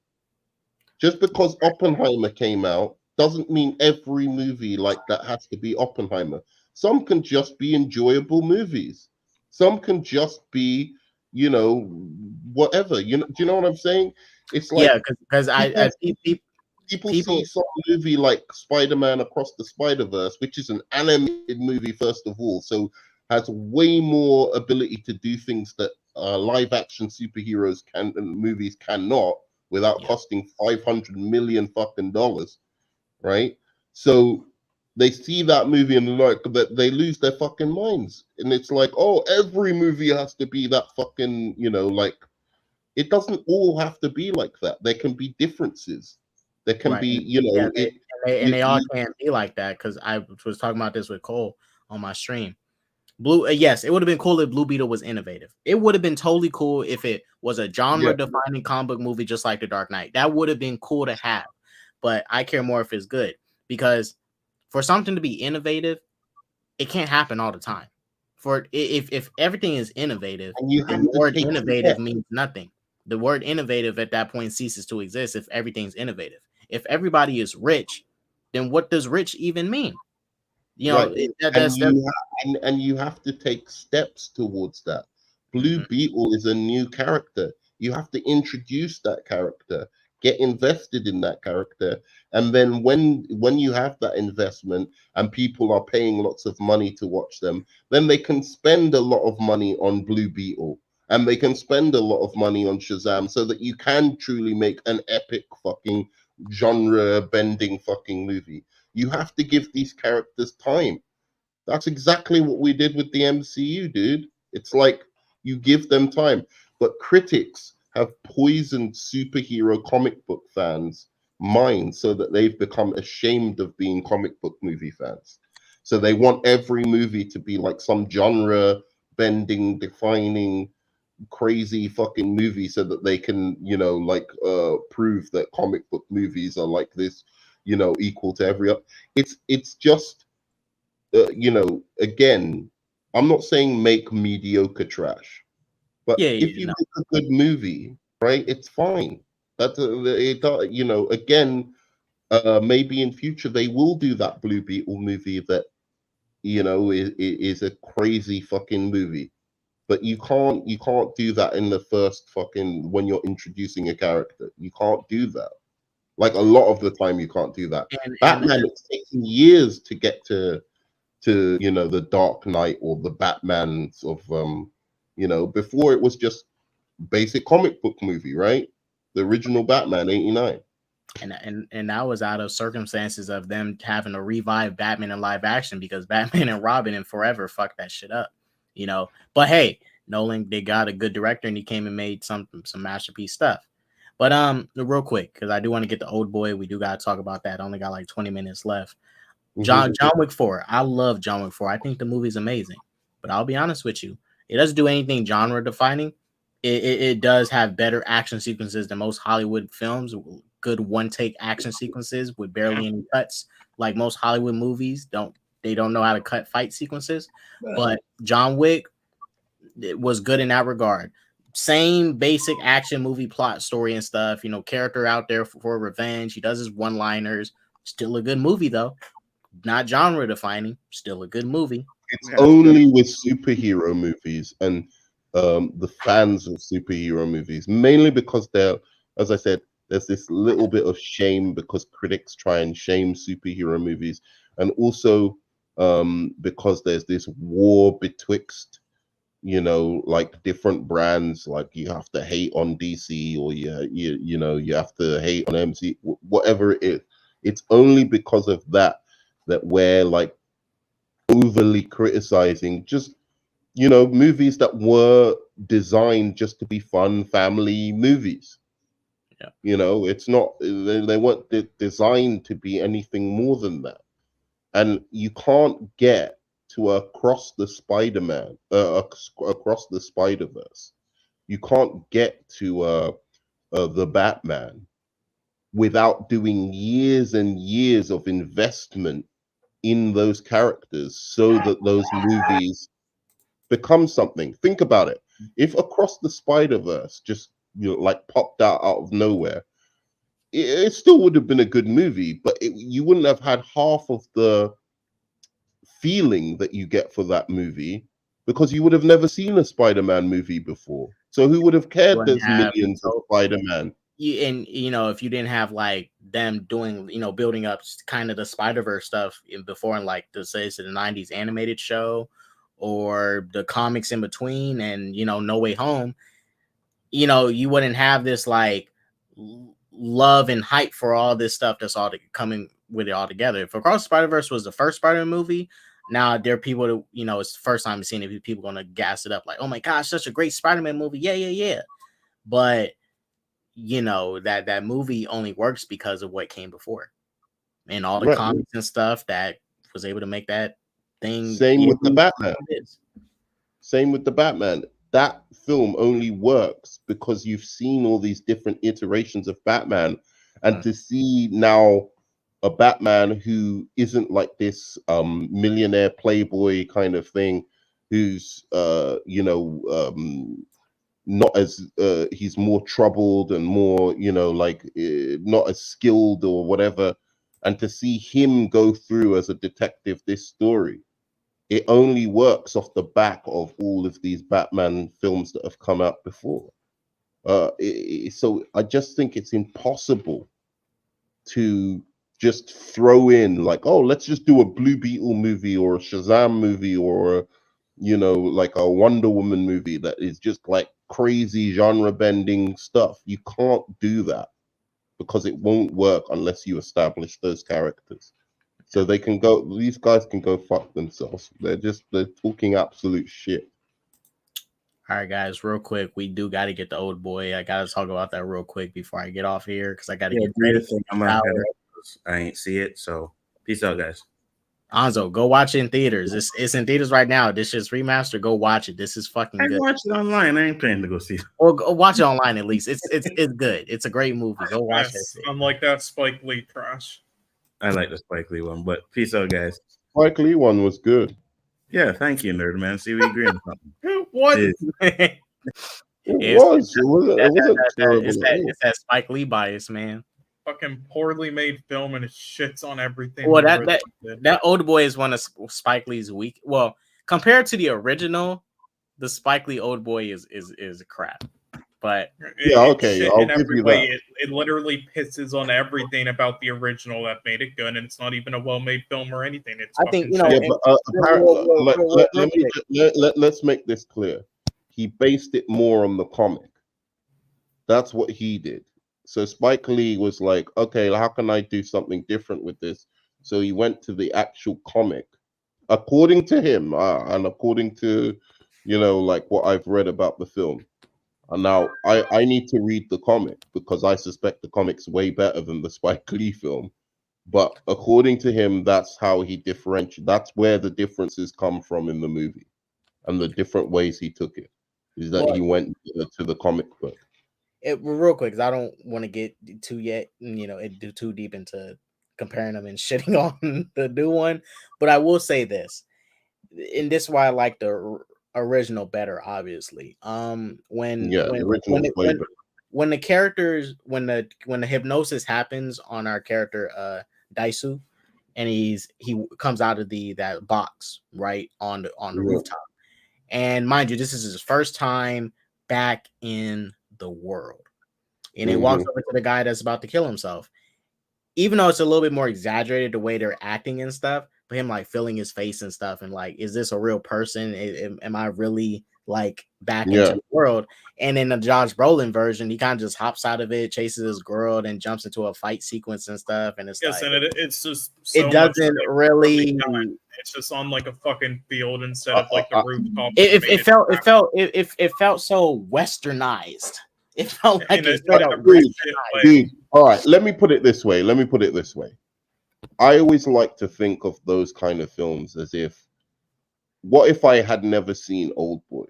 Just because Oppenheimer came out doesn't mean every movie like that has to be Oppenheimer. Some can just be enjoyable movies. Some can just be, you know, whatever. Do you know what I'm saying? It's like because people see some movie like Spider-Man Across the Spider-Verse, which is an animated movie first of all, so has way more ability to do things that live-action superheroes movies cannot without costing $500 million fucking dollars, right? So they see that movie and like that they lose their fucking minds, and it's like, oh, every movie has to be that fucking, you know, like it doesn't all have to be like that. There can be differences. There can be, you know, they all can't be like that. Because I was talking about this with Cole on my stream. Yes, it would have been cool if Blue Beetle was innovative. It would have been totally cool if it was a genre-defining comic book movie, just like The Dark Knight. That would have been cool to have. But I care more if it's good, because for something to be innovative, it can't happen all the time. For if everything is innovative, then the word innovative means nothing. The word innovative at that point ceases to exist if everything's innovative. If everybody is rich, then what does rich even mean? You know, and you have to take steps towards that. Blue Beetle is a new character. You have to introduce that character, get invested in that character, and then when you have that investment and people are paying lots of money to watch them, then they can spend a lot of money on Blue Beetle, and they can spend a lot of money on Shazam, so that you can truly make an epic fucking genre bending fucking movie. You have to give these characters time. That's exactly what we did with the MCU, dude. It's like you give them time. But critics have poisoned superhero comic book fans' minds so that they've become ashamed of being comic book movie fans. So they want every movie to be like some genre bending, defining, crazy fucking movie so that they can, like prove that comic book movies are like this, equal to every other. It's just again, I'm not saying make mediocre trash, but if you make a good movie, right, it's fine. That's again, maybe in future they will do that Blue Beetle movie that is a crazy fucking movie. But you can't do that in the first fucking when you're introducing a character. You can't do that. Like a lot of the time, you can't do that. Batman, it's taken years to get to the Dark Knight or the Batmans of before it was just basic comic book movie, right? The original Batman, 89. And that was out of circumstances of them having to revive Batman in live action because Batman and Robin and Forever fucked that shit up, But hey, Nolan, they got a good director and he came and made some masterpiece stuff. But real quick, because I do want to get to Oldboy, we do gotta talk about that. I only got like 20 minutes left. John Wick 4. I love John Wick 4. I think the movie's amazing. But I'll be honest with you, it doesn't do anything genre defining. It does have better action sequences than most Hollywood films. Good one take action sequences with barely any cuts. Like most Hollywood movies don't know how to cut fight sequences. But John Wick, it was good in that regard. Same basic action movie plot, story and stuff. Character out there for revenge. He does his one-liners. Still a good movie though. Not genre defining. Still a good movie. It's only with superhero movies and the fans of superhero movies, mainly because as I said, there's this little bit of shame because critics try and shame superhero movies, and also because there's this war betwixt, like different brands. Like you have to hate on DC, or you have to hate on MC, whatever it is. It's only because of that we're like overly criticizing just movies that were designed just to be fun family movies. It's not, they weren't designed to be anything more than that. And you can't get to across the Spider-Man, across the Spider-Verse. You can't get to the Batman without doing years and years of investment in those characters so that those movies become something. Think about it. If Across the Spider-Verse just like popped out of nowhere, it still would have been a good movie, but you wouldn't have had half of the feeling that you get for that movie because you would have never seen a Spider-Man movie before. So who would have cared? There's millions of Spider-Man. And if you didn't have like them doing, building up kind of the Spider-Verse stuff before, in like the 90s animated show or the comics in between, and No Way Home, you wouldn't have this like love and hype for all this stuff that's all coming with it all together. If Across the Spider-Verse was the first Spider-Man movie, now there are people that, it's the first time seeing it, people gonna gas it up like, oh my gosh, such a great Spider-Man movie, yeah. But that movie only works because of what came before and all the comics and stuff that was able to make that thing. Same with the Batman. That film only works because you've seen all these different iterations of Batman, and to see now a Batman who isn't like this millionaire playboy kind of thing, who's not as he's more troubled and more not as skilled or whatever, and to see him go through as a detective this story, it only works off the back of all of these Batman films that have come out before. So I just think it's impossible to just throw in like, oh, let's just do a Blue Beetle movie or a Shazam movie or like a Wonder Woman movie that is just like crazy genre bending stuff. You can't do that. because it won't work unless you establish those characters. So they can go. These guys can go fuck themselves. They're talking absolute shit. All right, guys, real quick, we do got to get the old boy. I got to talk about that real quick before I get off here because I got to get ready. I'm not I ain't see it, so peace out, guys. Anzo, go watch it in theaters. It's in theaters right now. This shit's remastered. Go watch it. This is fucking good. I watch it online. I ain't paying to go see it. Or go watch it online at least. It's good. It's a great movie. Go watch it. Unlike that Spike Lee trash. I like the Spike Lee one, but peace out, guys. Spike Lee one was good. Yeah, thank you, nerd man. See, we agree on something. What? It wasn't terrible. It's that Spike Lee bias, man. Fucking poorly made film and it shits on everything. Well, that Oldboy is one of Spike Lee's weak. Well, compared to the original, the Spike Lee Oldboy is crap. But okay, I'll give you that. It literally pisses on everything about the original that made it good, and it's not even a well-made film or anything. It's I think let's make this clear. He based it more on the comic. That's what he did. So Spike Lee was like, okay, how can I do something different with this? So he went to the actual comic, according to him, and according to, like what I've read about the film. And now I need to read the comic because I suspect the comic's way better than the Spike Lee film. But according to him, that's how he differentiates. That's where the differences come from in the movie, and the different ways he took it is that he went to the comic book. Real quick, because I don't want to get too deep into comparing them and shitting on the new one. But I will say this, and this is why I like the original better, obviously. When the characters, when the hypnosis happens on our character Daisu, and he comes out of that box right on the rooftop, and mind you, this is his first time back in the world, and he walks over to the guy that's about to kill himself. Even though it's a little bit more exaggerated the way they're acting and stuff, but him like filling his face and stuff, and like, is this a real person? Am I really like back into the world? And in the Josh Brolin version, he kind of just hops out of it, chases his girl, and jumps into a fight sequence and stuff. And it's and it's just it doesn't really. It's just on like a fucking field instead of like the rooftop. It felt so westernized. It felt like dude. All right, let me put it this way. I always like to think of those kind of films as if, what if I had never seen Oldboy,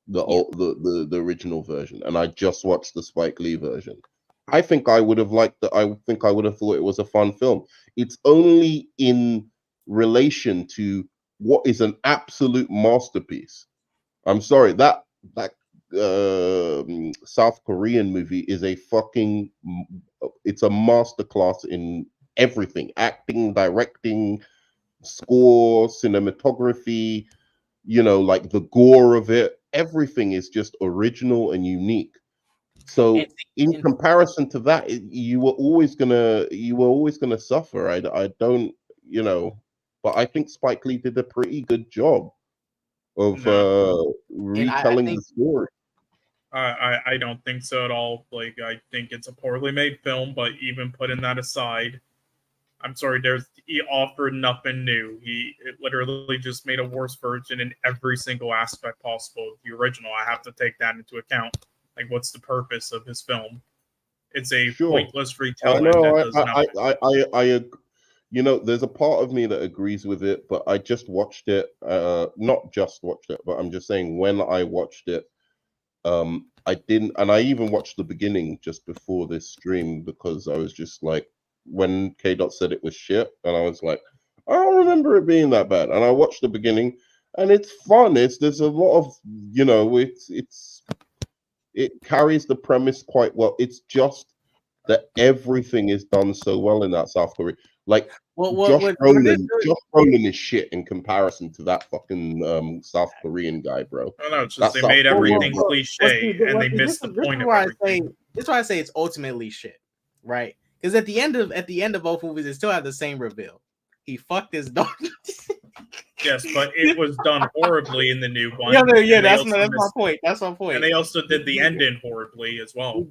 the original version, and I just watched the Spike Lee version? I think I would have liked that. I think I would have thought it was a fun film. It's only in relation to what is an absolute masterpiece. I'm sorry, that South Korean movie is it's a masterclass in everything: acting, directing, score, cinematography, like the gore of it. Everything is just original and unique. So in comparison to that, you were always gonna suffer. I don't, but I think Spike Lee did a pretty good job of retelling the story. I don't think so at all. Like, I think it's a poorly made film, but even putting that aside, I'm sorry, he offered nothing new. It literally just made a worse version in every single aspect possible of the original. I have to take that into account. Like, what's the purpose of his film? It's a pointless retelling. There's a part of me that agrees with it, but I just watched it. Not just watched it, but I'm just saying when I watched it, I didn't, and I even watched the beginning just before this stream because I was just like, when K-Dot said it was shit, and I was like, I don't remember it being that bad. And I watched the beginning, and it's fun. There's a lot of, it carries the premise quite well. It's just that everything is done so well in that South Korea. Like, Josh Brolin is shit in comparison to that fucking South Korean guy, bro. No, it's just they made everything cliche, and they missed the point of everything. This is why I say it's ultimately shit, right? Because at the end of both movies, they still have the same reveal. He fucked his daughter. Yes, but it was done horribly in the new one. Yeah, that's my point. That's my point. And they also did the ending horribly as well.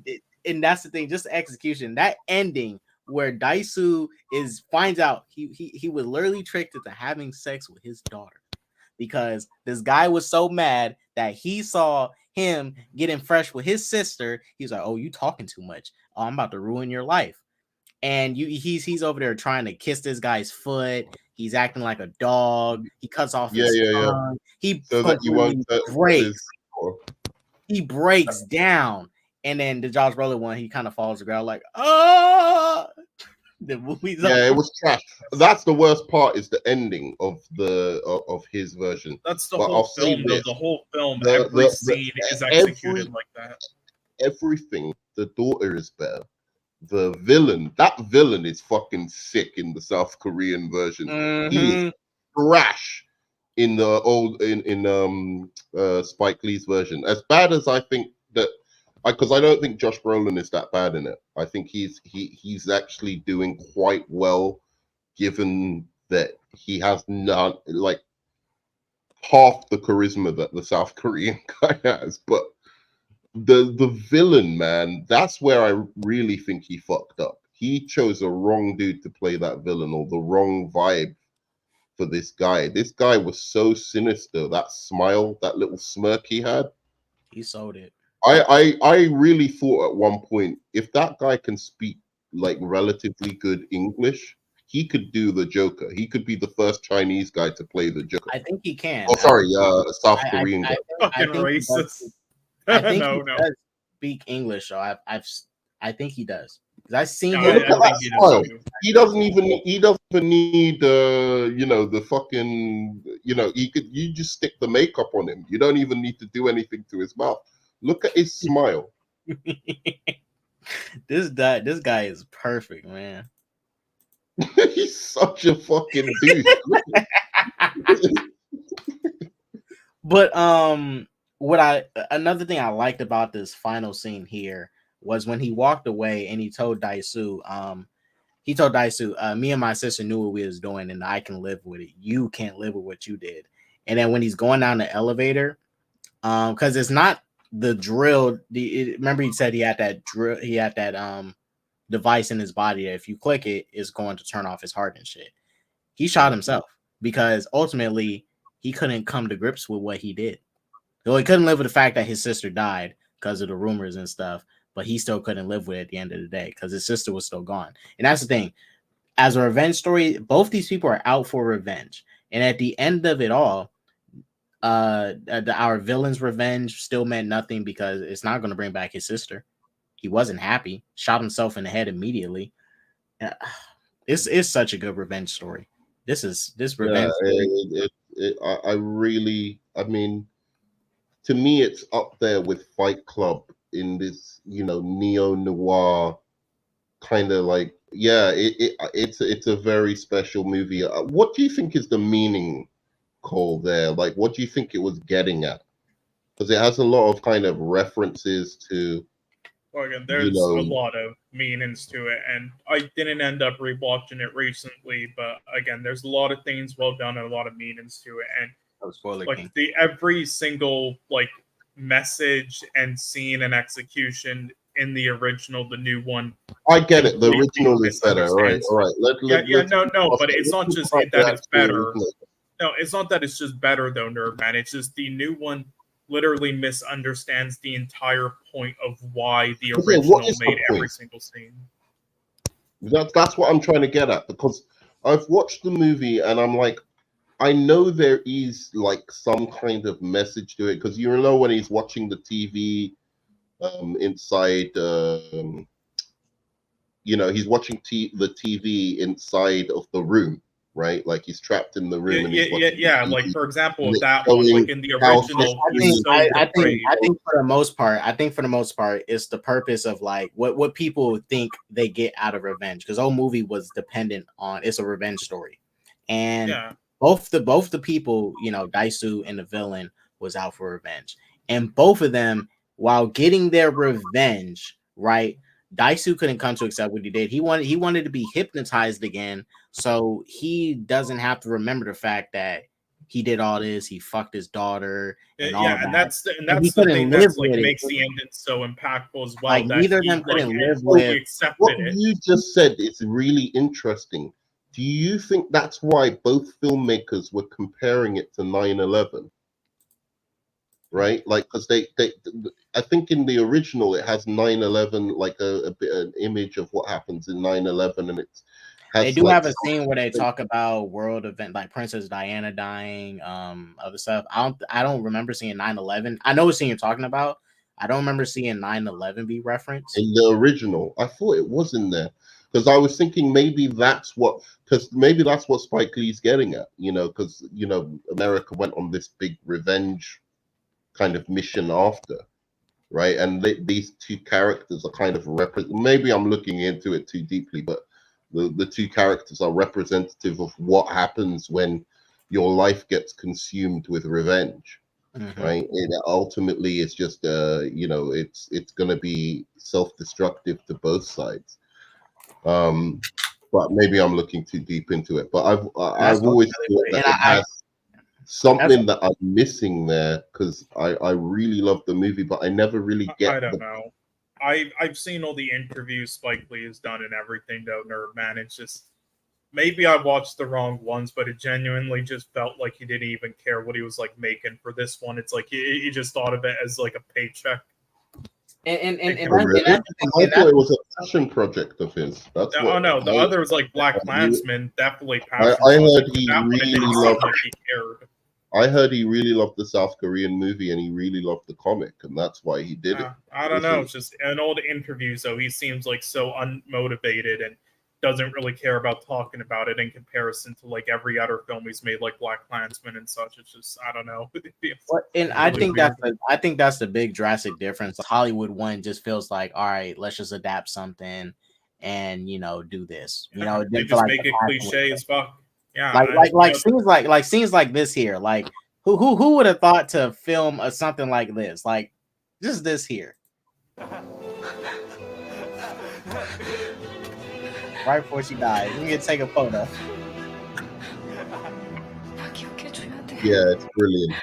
and that's the thing, just the execution, that ending where Daisu finds out he was literally tricked into having sex with his daughter because this guy was so mad that he saw him getting fresh with his sister. He's like, "Oh, you talking too much. Oh, I'm about to ruin your life." And he's over there trying to kiss this guy's foot. He's acting like a dog. He cuts off his tongue. He So that you won't breaks. He breaks down, and then the Josh Brolin one, he kind of falls to the ground like, "Oh." The movie's it was trash. That's the worst part is the ending of his version. That's the whole film, though. The whole film, every scene is executed like that. Everything. The daughter is better. The villain, that villain is fucking sick in the South Korean version. He is trash in the old Spike Lee's version. As bad as I think that, because I don't think Josh Brolin is that bad in it. I think he's actually doing quite well, given that he has not like half the charisma that the South Korean guy has. But the villain, man, that's where I really think he fucked up. He chose a wrong dude to play that villain, or the wrong vibe for this guy. This guy was so sinister. That smile, that little smirk he had, he sold it. I really thought at one point, if that guy can speak like relatively good English, he could do the Joker. He could be the first Chinese guy to play the Joker. I think he can. Oh, sorry, South Korean guy. Fucking racist. I think No, he no. does speak English, so I think he does. Because I've seen No, him. Look at that he smile. does too. He doesn't even need the fucking, you just stick the makeup on him. You don't even need to do anything to his mouth. Look at his smile. This guy is perfect, man. He's such a fucking dude. But another thing I liked about this final scene here was when he walked away and he told Daisu, me and my sister knew what we was doing and I can live with it. You can't live with what you did. And then when he's going down the elevator, because it's not the drill. Remember he said he had that drill, he had that device in his body that if you click it, it's going to turn off his heart and shit. He shot himself because ultimately he couldn't come to grips with what he did. So he couldn't live with the fact that his sister died because of the rumors and stuff, but he still couldn't live with it at the end of the day because his sister was still gone. And that's the thing. As a revenge story, both these people are out for revenge. And at the end of it all, our villain's revenge still meant nothing because it's not going to bring back his sister. He wasn't happy, shot himself in the head immediately. It's such a good revenge story. This revenge story. I mean, to me, it's up there with Fight Club in this, neo-noir kind of like, it's a very special movie. What do you think is the meaning, Cole, there? Like, what do you think it was getting at? Because it has a lot of kind of references to. Well, again, there's a lot of meanings to it, and I didn't end up rewatching it recently, but again, there's a lot of things well done and a lot of meanings to it, and like every single like message and scene and execution in the original, the new one. I get it. The original is better. All right. But it's not just that it's better. No, it's not that it's just better though, Nerdman. It's just the new one literally misunderstands the entire point of why the original made every single scene. That's what I'm trying to get at, because I've watched the movie and I'm like, I know there is like some kind of message to it, because when he's watching the TV inside, he's watching the TV inside of the room, right? Like he's trapped in the room. Like for example, that one, like in the original, I think for the most part, it's the purpose of like what people think they get out of revenge, because the whole movie was dependent on it's a revenge story, and both the people, Daisu and the villain was out for revenge, and both of them, while getting their revenge, right? Daisu couldn't come to accept what he did. He wanted to be hypnotized again, so he doesn't have to remember the fact that he did all this, he fucked his daughter, and all yeah, that. and that's the he thing that's like with makes it. the ending so impactful as well. Like That neither of he them couldn't live fully with accepted What it. you just said is really interesting. Do you think that's why both filmmakers were comparing it to 9/11? Right, like because I think in the original it has 9/11 like a bit an image of what happens in 9/11, and it's they do like have a scene where they talk about world event like Princess Diana dying, other stuff. I don't remember seeing 9/11. I know what scene you're talking about. I don't remember seeing 9/11 be referenced in the original. I thought it was in there because I was thinking maybe that's what Spike Lee's getting at, because America went on this big revenge kind of mission after, right? And these two characters are kind of maybe I'm looking into it too deeply, but the two characters are representative of what happens when your life gets consumed with revenge. Right, and ultimately it's just it's going to be self-destructive to both sides. But maybe I'm looking too deep into it, but I've always thought that it has something that I'm missing there, because I really love the movie, but I never really get. I don't know. I've seen all the interviews Spike Lee has done and everything, though, nerd man. It's just maybe I watched the wrong ones, but it genuinely just felt like he didn't even care what he was like making for this one. It's like he just thought of it as like a paycheck. I thought it was a passion project of his. The other was like Black Klansman, definitely passion. I heard he really loved. Like he cared. I heard he really loved the South Korean movie, and he really loved the comic, and that's why he did it. I don't know. It's just in all the interviews, though, he seems like so unmotivated and doesn't really care about talking about it in comparison to like every other film he's made, like Black Klansman and such. It's just I don't know. And I think that's the big drastic difference. Hollywood one just feels like, all right, let's just adapt something and do this. They just make it cliche as fuck. Yeah, like scenes like this here. Like who would have thought to film something like this? Like just this here. Right before she died. We can take a photo. Yeah, it's brilliant.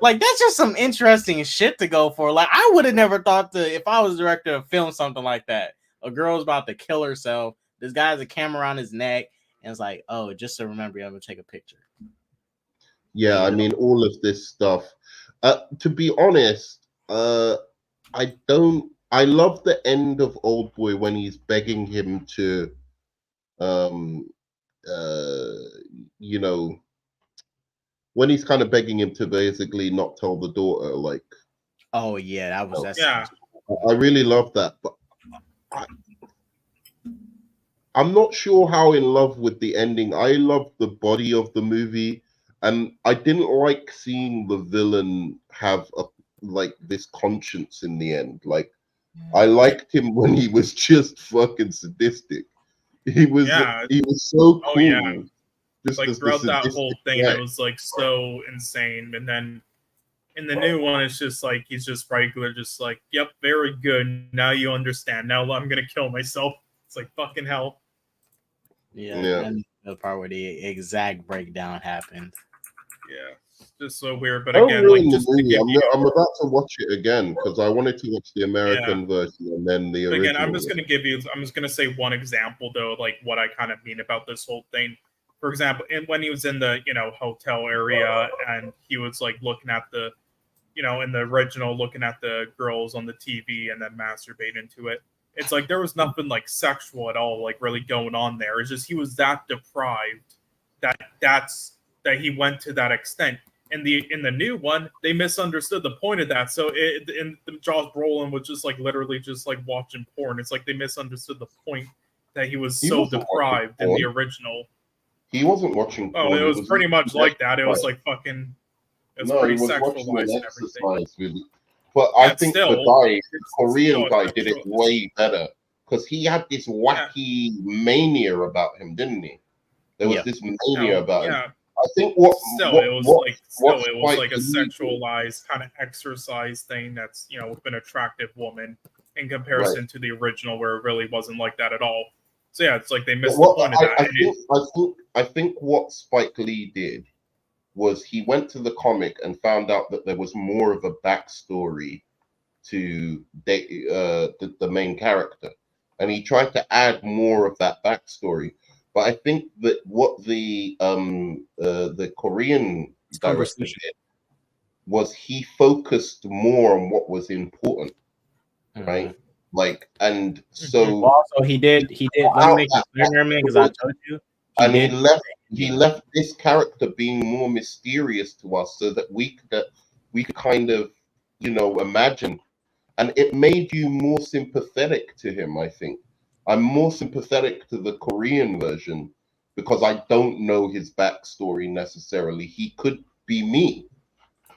Like that's just some interesting shit to go for. Like I would have never thought if I was director to film something like that. A girl's about to kill herself. This guy has a camera on his neck, and it's like, oh, just to remember, I'm gonna take a picture. Yeah, I mean, all of this stuff. To be honest, I love the end of Oldboy when he's begging him to, when he's kind of begging him to basically not tell the daughter, like. Oh yeah, yeah. I really love that, but I'm not sure how in love with the ending. I love the body of the movie, and I didn't like seeing the villain have this conscience in the end. Like, I liked him when he was just fucking sadistic. He was so cool. Oh yeah, just like throughout that whole thing, it was like so insane. And then in the new one, it's just like he's just regular, just like, yep, very good. Now you understand. Now I'm gonna kill myself. It's like fucking hell. Yeah. And the part where the exact breakdown happened. Yeah, just so weird. But again, like, I'm about to watch it again because I wanted to watch the American version and then the original. Again, I'm just gonna say one example though, like what I kind of mean about this whole thing. For example, when he was in the hotel area and he was like looking at the, in the original, looking at the girls on the TV and then masturbating to it. It's like there was nothing like sexual at all, like really going on there. It's just he was that deprived that he went to that extent. In the new one, they misunderstood the point of that. So Josh Brolin was just like literally just like watching porn. It's like they misunderstood the point that he was so deprived in the original. He wasn't watching porn. Oh, it was pretty much like that. It was like fucking. It was pretty sexualized and everything. But I think the Korean guy did it way better because he had this wacky mania about him, didn't he? There was this mania about him. I think it was like a sexualized kind of exercise thing that's with an attractive woman in comparison to the original where it really wasn't like that at all. So yeah, it's like they missed the point of that. what Spike Lee did was he went to the comic and found out that there was more of a backstory to the main character, and he tried to add more of that backstory. But I think that what the Korean director did was he focused more on what was important, right? Like, and so also he did. Let me make it clear, man, because I told you, he left this character being more mysterious to us, so that we could kind of, you know, imagine, and it made you more sympathetic to him. I think I'm more sympathetic to the Korean version because I don't know his backstory necessarily. He could be me,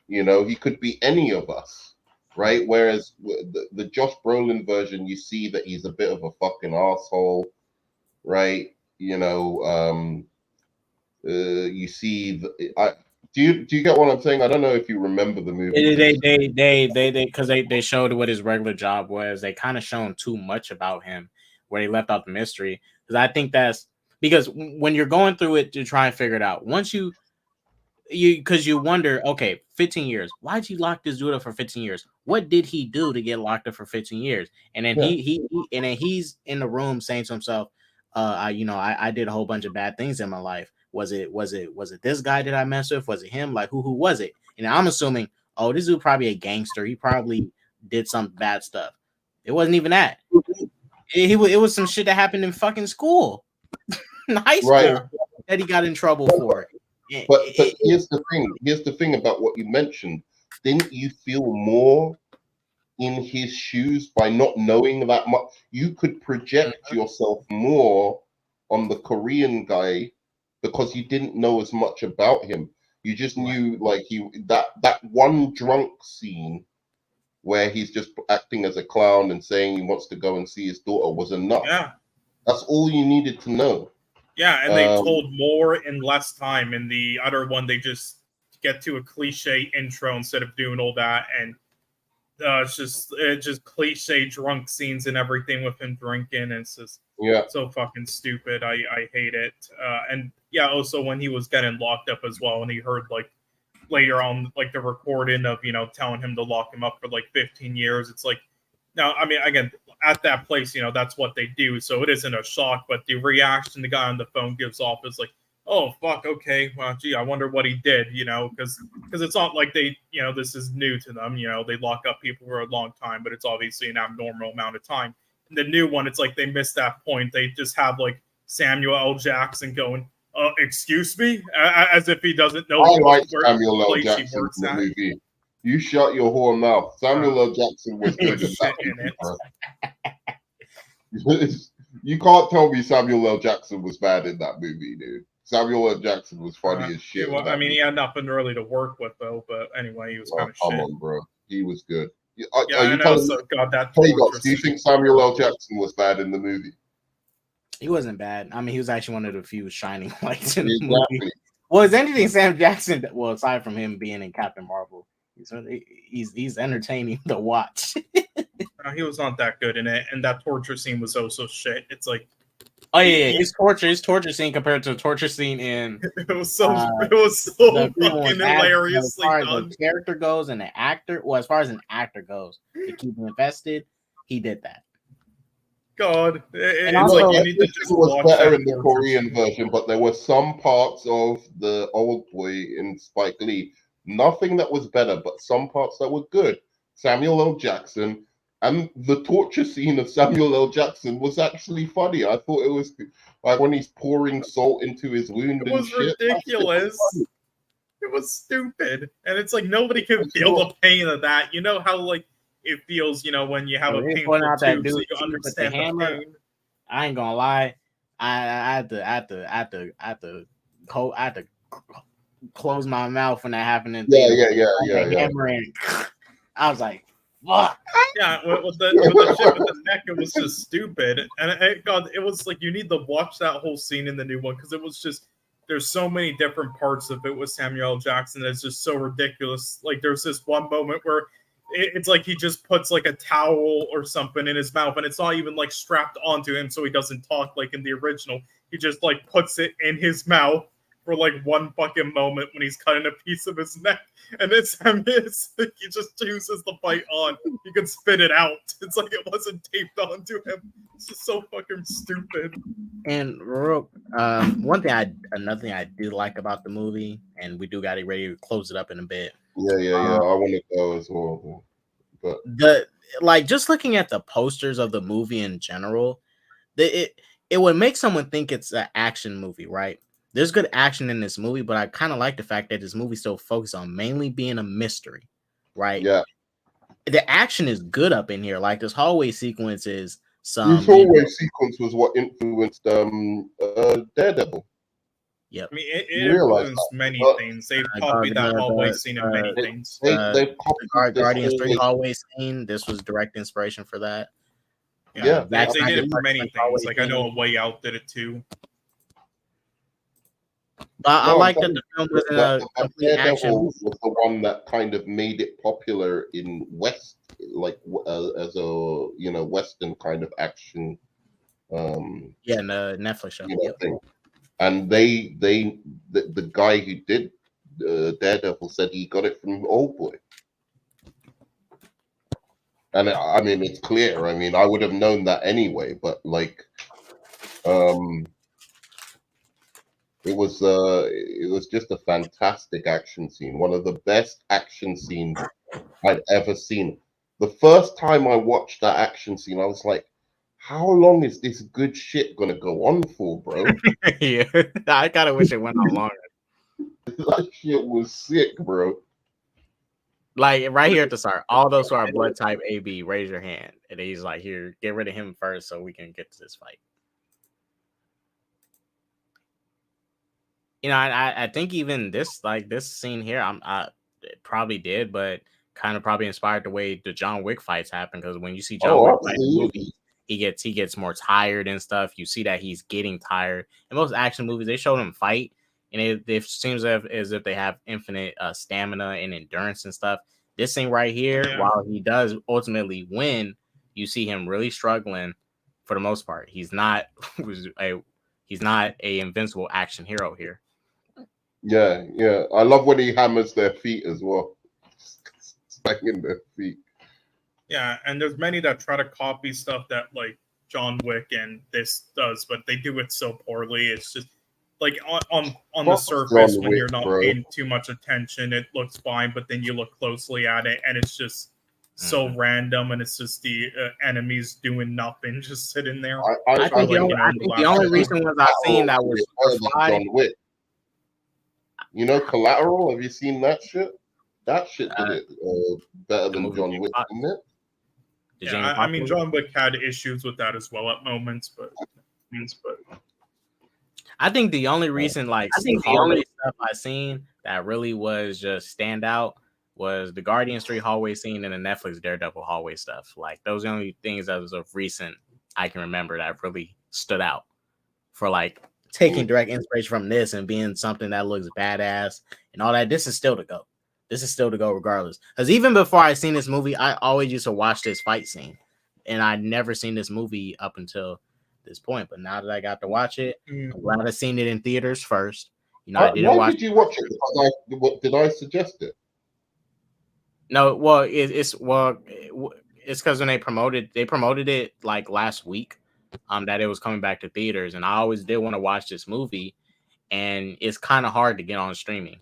you know, he could be any of us, right? Whereas the Josh Brolin version, you see that he's a bit of a fucking asshole, right? You know, you see do you get what I'm saying? I don't know if you remember the movie. Because they showed what his regular job was. They kind of shown too much about him, where they left out the mystery. Because I think that's because when you're going through it to try and figure it out, once you wonder, okay, 15 years. Why'd you lock this dude up for 15 years? What did he do to get locked up for 15 years? And then he's in the room saying to himself, I did a whole bunch of bad things in my life. Was it this guy that I messed with? Was it him? Like who was it? And I'm assuming, oh, this dude probably a gangster. He probably did some bad stuff. It wasn't even that. It was some shit that happened in fucking school, in high school, that he got in trouble for. But here's the thing about what you mentioned. Didn't you feel more in his shoes by not knowing that much? You could project yourself more on the Korean guy because you didn't know as much about him. You just knew like that one drunk scene where he's just acting as a clown and saying he wants to go and see his daughter was enough. Yeah. That's all you needed to know. Yeah, and they told more in less time. In the other one, they just get to a cliche intro instead of doing all that, and it's just cliche drunk scenes and everything with him drinking. And it's just so fucking stupid. I hate it. And yeah, also when he was getting locked up as well, and he heard like later on like the recording of telling him to lock him up for like 15 years. It's like, now I mean, again, at that place, that's what they do, so it isn't a shock. But the reaction the guy on the phone gives off is like, oh fuck, okay, well gee, I wonder what he did, because it's not like they, this is new to them. They lock up people for a long time, but it's obviously an abnormal amount of time. In the new one, it's like they missed that point. They just have like Samuel L. Jackson going, excuse me, as if he doesn't know. I like Samuel L. Jackson in the movie. You shut your whore mouth. Samuel L. Jackson was good in that. You can't tell me Samuel L. Jackson was bad in that movie, dude. Samuel L. Jackson was funny as shit. Well, I mean, he had nothing really to work with, though. But anyway, he was kind of shit. Come on, bro. He was good. I know. So, God, that. Do you think Samuel L. Jackson was bad in the movie? He wasn't bad. I mean, he was actually one of the few shining lights in the movie. Well, is anything Sam Jackson? Well, aside from him being in Captain Marvel, he's entertaining to watch. He was not that good in it, and that torture scene was also shit. It's like, oh yeah, his torture scene compared to the torture scene in it was so fucking hilariously done. As done. The character goes and the actor, well, as far as an actor goes, to keep him invested, he did that. God, and also, like you need to just was better in the Korean version, but there were some parts of the Oldboy in Spike Lee, nothing that was better, but some parts that were good. Samuel L. Jackson, and the torture scene of Samuel L. Jackson was actually funny. I thought it was like when he's pouring salt into his wound. It was ridiculous. It was stupid, and it's like nobody can feel the pain of that. You know how like it feels, when you have a painful tube, so you understand the pain. I ain't gonna lie, I had to close my mouth when that happened. Yeah. I was like, fuck. Yeah, with the shit with the neck, it was just stupid. And it was like you need to watch that whole scene in the new one because it was just there's so many different parts of it with Samuel L. Jackson that's just so ridiculous. Like there's this one moment where it's like he just puts like a towel or something in his mouth, and it's not even like strapped onto him, so he doesn't talk like in the original. he just like puts it in his mouth for like one fucking moment when he's cutting a piece of his neck, and it's he just chooses the bite on. He could spit it out. It's like it wasn't taped onto him. It's just so fucking stupid. And another thing I do like about the movie, and we do got it ready to close it up in a bit. Yeah. I want to go as well. But just looking at the posters of the movie in general, it would make someone think it's an action movie, right? There's good action in this movie, but I kind of like the fact that this movie still focuses on mainly being a mystery, right? Yeah. The action is good up in here. Like this hallway sequence is this hallway sequence was what influenced Daredevil. Yep. I mean, it influenced many things. They've copied that hallway scene in many things. They've copied Guardians 3 hallway scene. This was direct inspiration for that. Yeah, they did it for many things. Like I know A Way Out did it too. But I like that the film was a complete action. Was the one that kind of made it popular in West, like as a Western kind of action. In the Netflix show. Thing. And the guy who did Daredevil said he got it from Oldboy. And I mean, it's clear. I mean, I would have known that anyway. But like, it was just a fantastic action scene. One of the best action scenes I'd ever seen. The first time I watched that action scene, I was like, how long is this good shit gonna go on for, bro? Yeah, I kind of wish it went on longer. That shit was sick, bro. Like right here at the start, all those who are blood type AB, raise your hand. And he's like, here, get rid of him first so we can get to this fight. I think even this scene here, I probably did, but kind of probably inspired the way the John Wick fights happen. Because when you see John Wick fight in the movie, he gets more tired and stuff. You see that he's getting tired. In most action movies, they show him fight, and it seems as if they have infinite stamina and endurance and stuff. This thing right here, while he does ultimately win, you see him really struggling for the most part. He's not a invincible action hero here. Yeah. I love when he hammers their feet as well. Banging their feet. Yeah, and there's many that try to copy stuff that like John Wick and this does, but they do it so poorly. It's just like on the surface when you're not paying too much attention, it looks fine, but then you look closely at it and it's just so random, and it's just the enemies doing nothing, just sitting there. I think the only reason was I've seen that was John Wick. Collateral. Have you seen that shit? That shit did it better than John Wick, didn't it? Yeah, I mean, John Wick had issues with that as well at moments, but I think the only reason, stuff I seen that really was just stand out was the Guardians 3 hallway scene and the Netflix Daredevil hallway stuff. Like those are the only things that was of recent I can remember that really stood out for like taking direct inspiration from this and being something that looks badass and all that. This is still to go. This is still to go regardless. Because even before I seen this movie, I always used to watch this fight scene. And I'd never seen this movie up until this point. But now that I got to watch it, I'm glad I seen it in theaters first. I didn't watch. Did you watch it? Because did I suggest it? No, well, it's because when they promoted it like last week, that it was coming back to theaters, and I always did want to watch this movie, and it's kind of hard to get on streaming.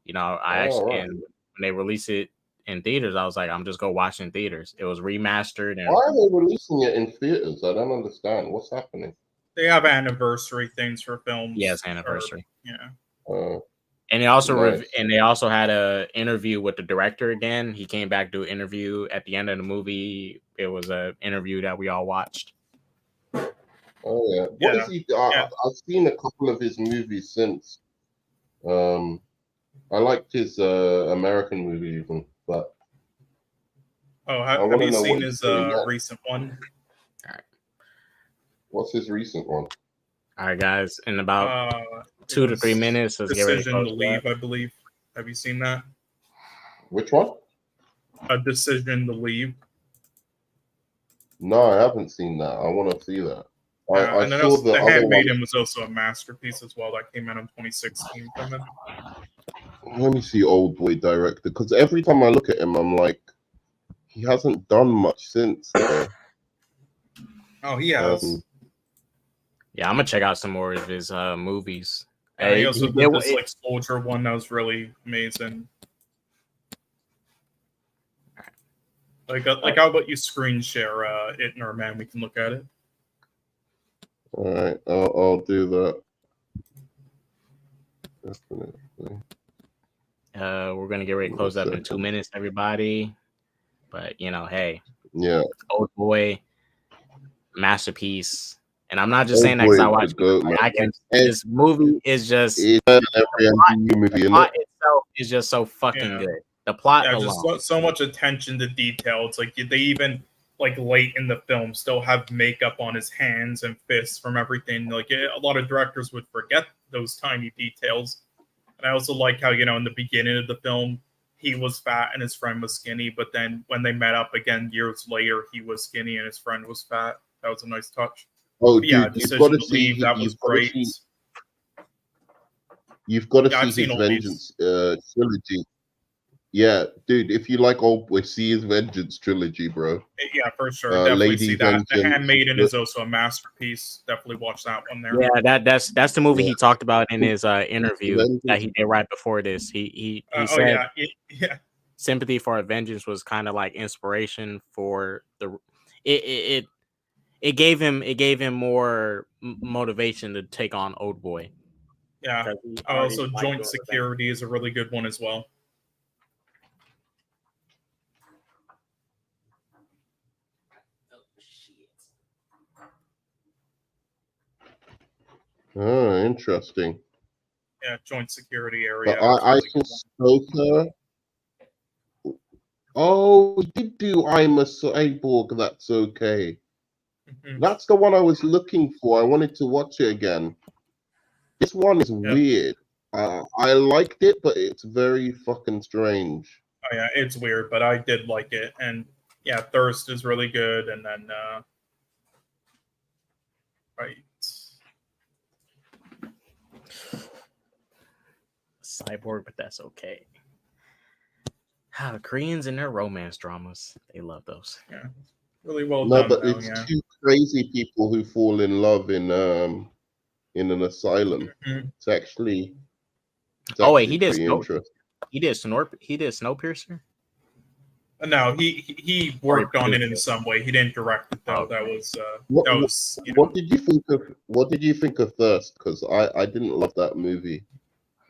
And when they release it in theaters, I was like, I'm just go watch it in theaters. It was remastered. And why are they releasing it in theaters? I don't understand. What's happening? They have anniversary things for films. Yes, anniversary. And they also had a interview with the director again. He came back to do an interview at the end of the movie. It was an interview that we all watched. Oh yeah. What is he? I've seen a couple of his movies since. I liked his American movie even, but have you seen his recent one? All right. What's his recent one? All right, guys. In about 2 to 3 minutes, let's get ready to Leave, I believe. Have you seen that? Which one? A Decision to Leave. No, I haven't seen that. I want to see that. I and then saw also, the The other one. Handmaiden was also a masterpiece as well. That came out in 2016 from him. Let me see Oldboy director, because every time I look at him, I'm like, he hasn't done much since. Though. Oh, he has. Yeah, I'm gonna check out some more of his movies. He also did this like Soldier one that was really amazing. Like how about you screen share it in our man? We can look at it. All right, I'll do that. Definitely. We're gonna get ready to close up in 2 minutes, everybody. But you know, hey, yeah, Oldboy, masterpiece. And I'm not just saying that because I watched it. Like, I can. This movie is just the plot itself is just so fucking good. The plot alone. Just so much attention to detail. It's like they even like late in the film still have makeup on his hands and fists from everything. Like a lot of directors would forget those tiny details. And I also like how, in the beginning of the film, he was fat and his friend was skinny, but then when they met up again years later, he was skinny and his friend was fat. That was a nice touch. Oh, but yeah, dude, you've got to see. That was great. You've got to see his Vengeance trilogy. Yeah, dude, if you like Oldboy, see his Vengeance trilogy, bro. Yeah, for sure. Definitely Lady see that. Vengeance. The Handmaiden is also a masterpiece. Definitely watch that one there. Yeah, that's the movie he talked about in his interview that he did right before this. He said yeah. Sympathy for a Vengeance was kind of like inspiration for the it gave him more motivation to take on Oldboy. Yeah. Also, Joint Security is a really good one as well. Oh, interesting. Yeah, Joint Security area. But I saw Stoker. Oh, he did do I'm a Cyborg, That's Okay. Mm-hmm. That's the one I was looking for. I wanted to watch it again. This one is weird. I liked it, but it's very fucking strange. Oh yeah, it's weird, but I did like it. And yeah, Thirst is really good. And then right. Cyborg, but that's okay. The Koreans and their romance dramas, they love those. Yeah, really well done. No, but it's two crazy people who fall in love in an asylum. Mm-hmm. It's actually wait, he did Snowpiercer. No, he worked on it in some way. He didn't direct it though. That was What did you think of Thirst? Because I didn't love that movie.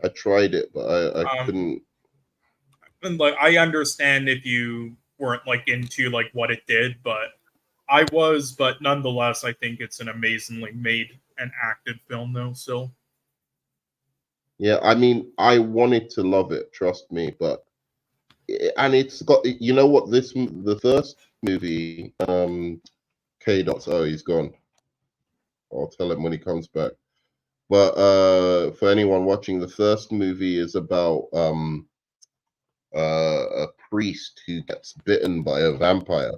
I tried it, but I couldn't. And like, I understand if you weren't like into like what it did, but I was. But nonetheless, I think it's an amazingly made and acted film, though. Still. Yeah, I mean, I wanted to love it. Trust me, but it's got. You know what? The first movie, K. Oh, he's gone. I'll tell him when he comes back. But for anyone watching, the first movie is about a priest who gets bitten by a vampire.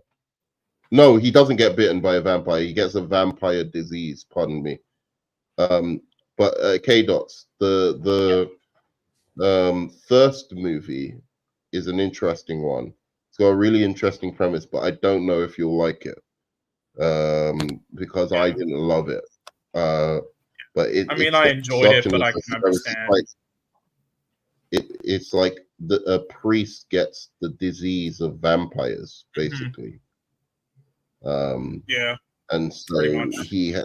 No, he doesn't get bitten by a vampire. He gets a vampire disease. Pardon me. But K. The first movie is an interesting one. It's got a really interesting premise, but I don't know if you'll like it because I didn't love it. But I enjoyed it, but I can understand. It's like a priest gets the disease of vampires, basically. Yeah, and so he.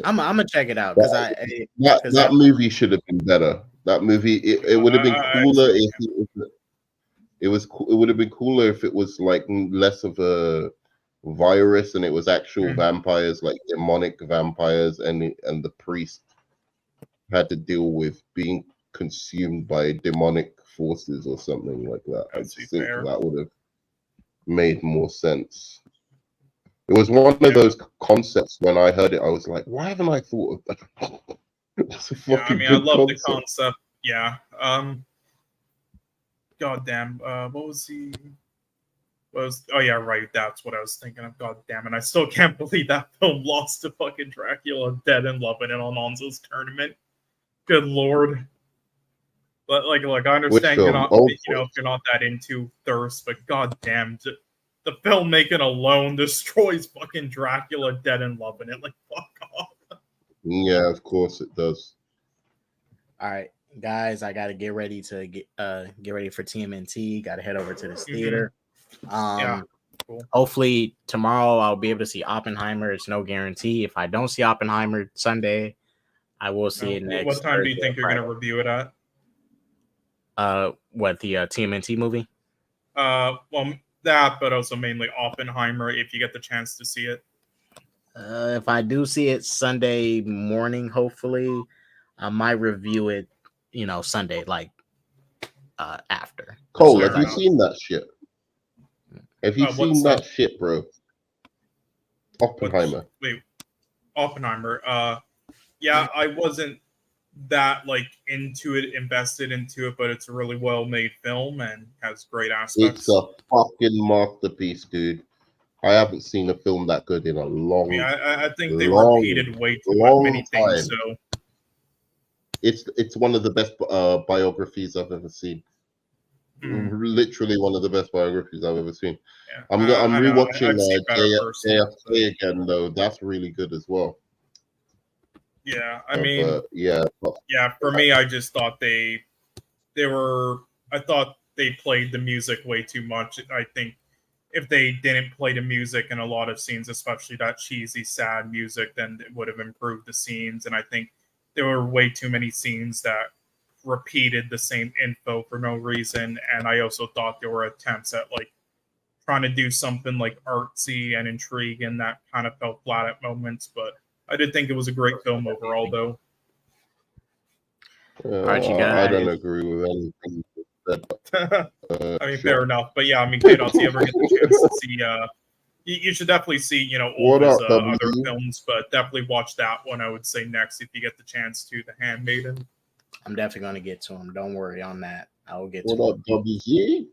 I'm gonna check it out because that movie should have been better. That movie it would have been cooler if it would have been cooler if it was like less of a virus and it was actual vampires, like demonic vampires, and the priest had to deal with being consumed by demonic forces or something like that. I think that would have made more sense. It was one of those concepts. When I heard it, I was like, "Why haven't I thought of that?" It's a fucking I love the concept. Yeah. God damn. What was he? Oh yeah, right. That's what I was thinking of. God damn it! I still can't believe that film lost to fucking Dracula Dead and Loving It on Alonzo's tournament. Good lord. But like, look, I understand you're not, if you're not that into Thirst, but goddamn, the filmmaking alone destroys fucking Dracula Dead and Loving It. Like, fuck off. Yeah, of course it does. All right, guys, I gotta get ready to get ready for TMNT. Gotta head over to this theater. Yeah. Cool. Hopefully tomorrow I'll be able to see Oppenheimer. It's no guarantee. If I don't see Oppenheimer Sunday, I will see it next. What time do you think you're gonna review it at? What, the TMNT movie? Well, that, but also mainly Oppenheimer. If you get the chance to see it. If I do see it Sunday morning, hopefully, I might review it. Sunday, like after. Cole, have you seen that shit? Have you seen that shit, bro? Oppenheimer. Wait, Oppenheimer. Yeah, I wasn't that into it, invested into it, but it's a really well made film and has great aspects. It's a fucking masterpiece, dude. I haven't seen a film that good in a long. I think they repeated way too many things. So it's one of the best biographies I've ever seen. Literally one of the best biographies I've ever seen. Yeah. I'm rewatching JFK again though. That's really good as well. Yeah, I mean, yeah. For me, I just thought I thought they played the music way too much. I think if they didn't play the music in a lot of scenes, especially that cheesy, sad music, then it would have improved the scenes. And I think there were way too many scenes that repeated the same info for no reason. And I also thought there were attempts at trying to do something artsy and intriguing that kind of felt flat at moments, but I did think it was a great film overall, though. I don't agree with anything. I mean, fair enough, but yeah, I mean, Kados, you ever get the chance to see? You should definitely see, all his other films, but definitely watch that one. I would say next if you get the chance to, The Handmaiden. I'm definitely going to get to him. Don't worry on that. I will get to him. WZ?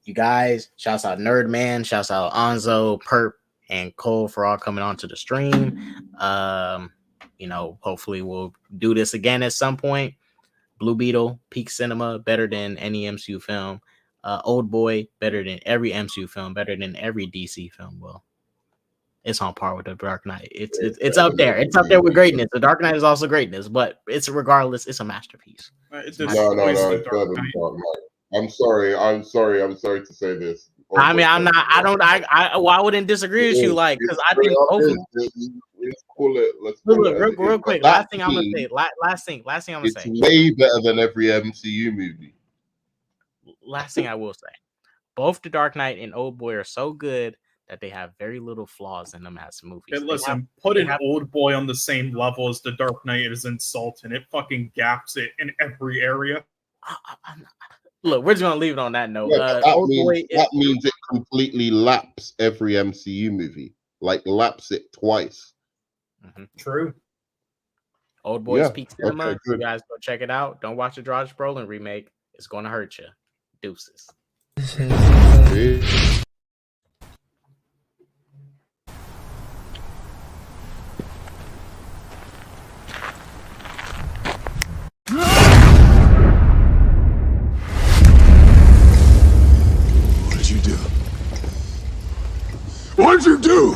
You guys, shouts out Nerdman, shouts out Anzo, Perp, and Cole for all coming onto the stream. Hopefully we'll do this again at some point. Blue Beetle, peak cinema, better than any MCU film. Oldboy, better than every MCU film, better than every DC film. Well, it's on par with The Dark Knight. It's up there. It's up there with greatness. The Dark Knight is also greatness, but it's a masterpiece. No, it's better than Dark Knight. I'm sorry to say this. I mean, I'm not. I wouldn't disagree with you, because I think Let's real quick. Last thing I'm gonna say. It's way better than every MCU movie. Last thing I will say, both The Dark Knight and Oldboy are so good that they have very little flaws in them as movies. Hey, listen, putting Oldboy on the same level as The Dark Knight is insulting. It fucking gaps it in every area. Look, we're just gonna leave it on that note. Yeah, that means it completely laps every MCU movie, laps it twice. Mm-hmm. True. Oldboy's peak cinema. Okay, you guys go check it out. Don't watch the Josh Brolin remake. It's gonna hurt you. Deuces. What did you do?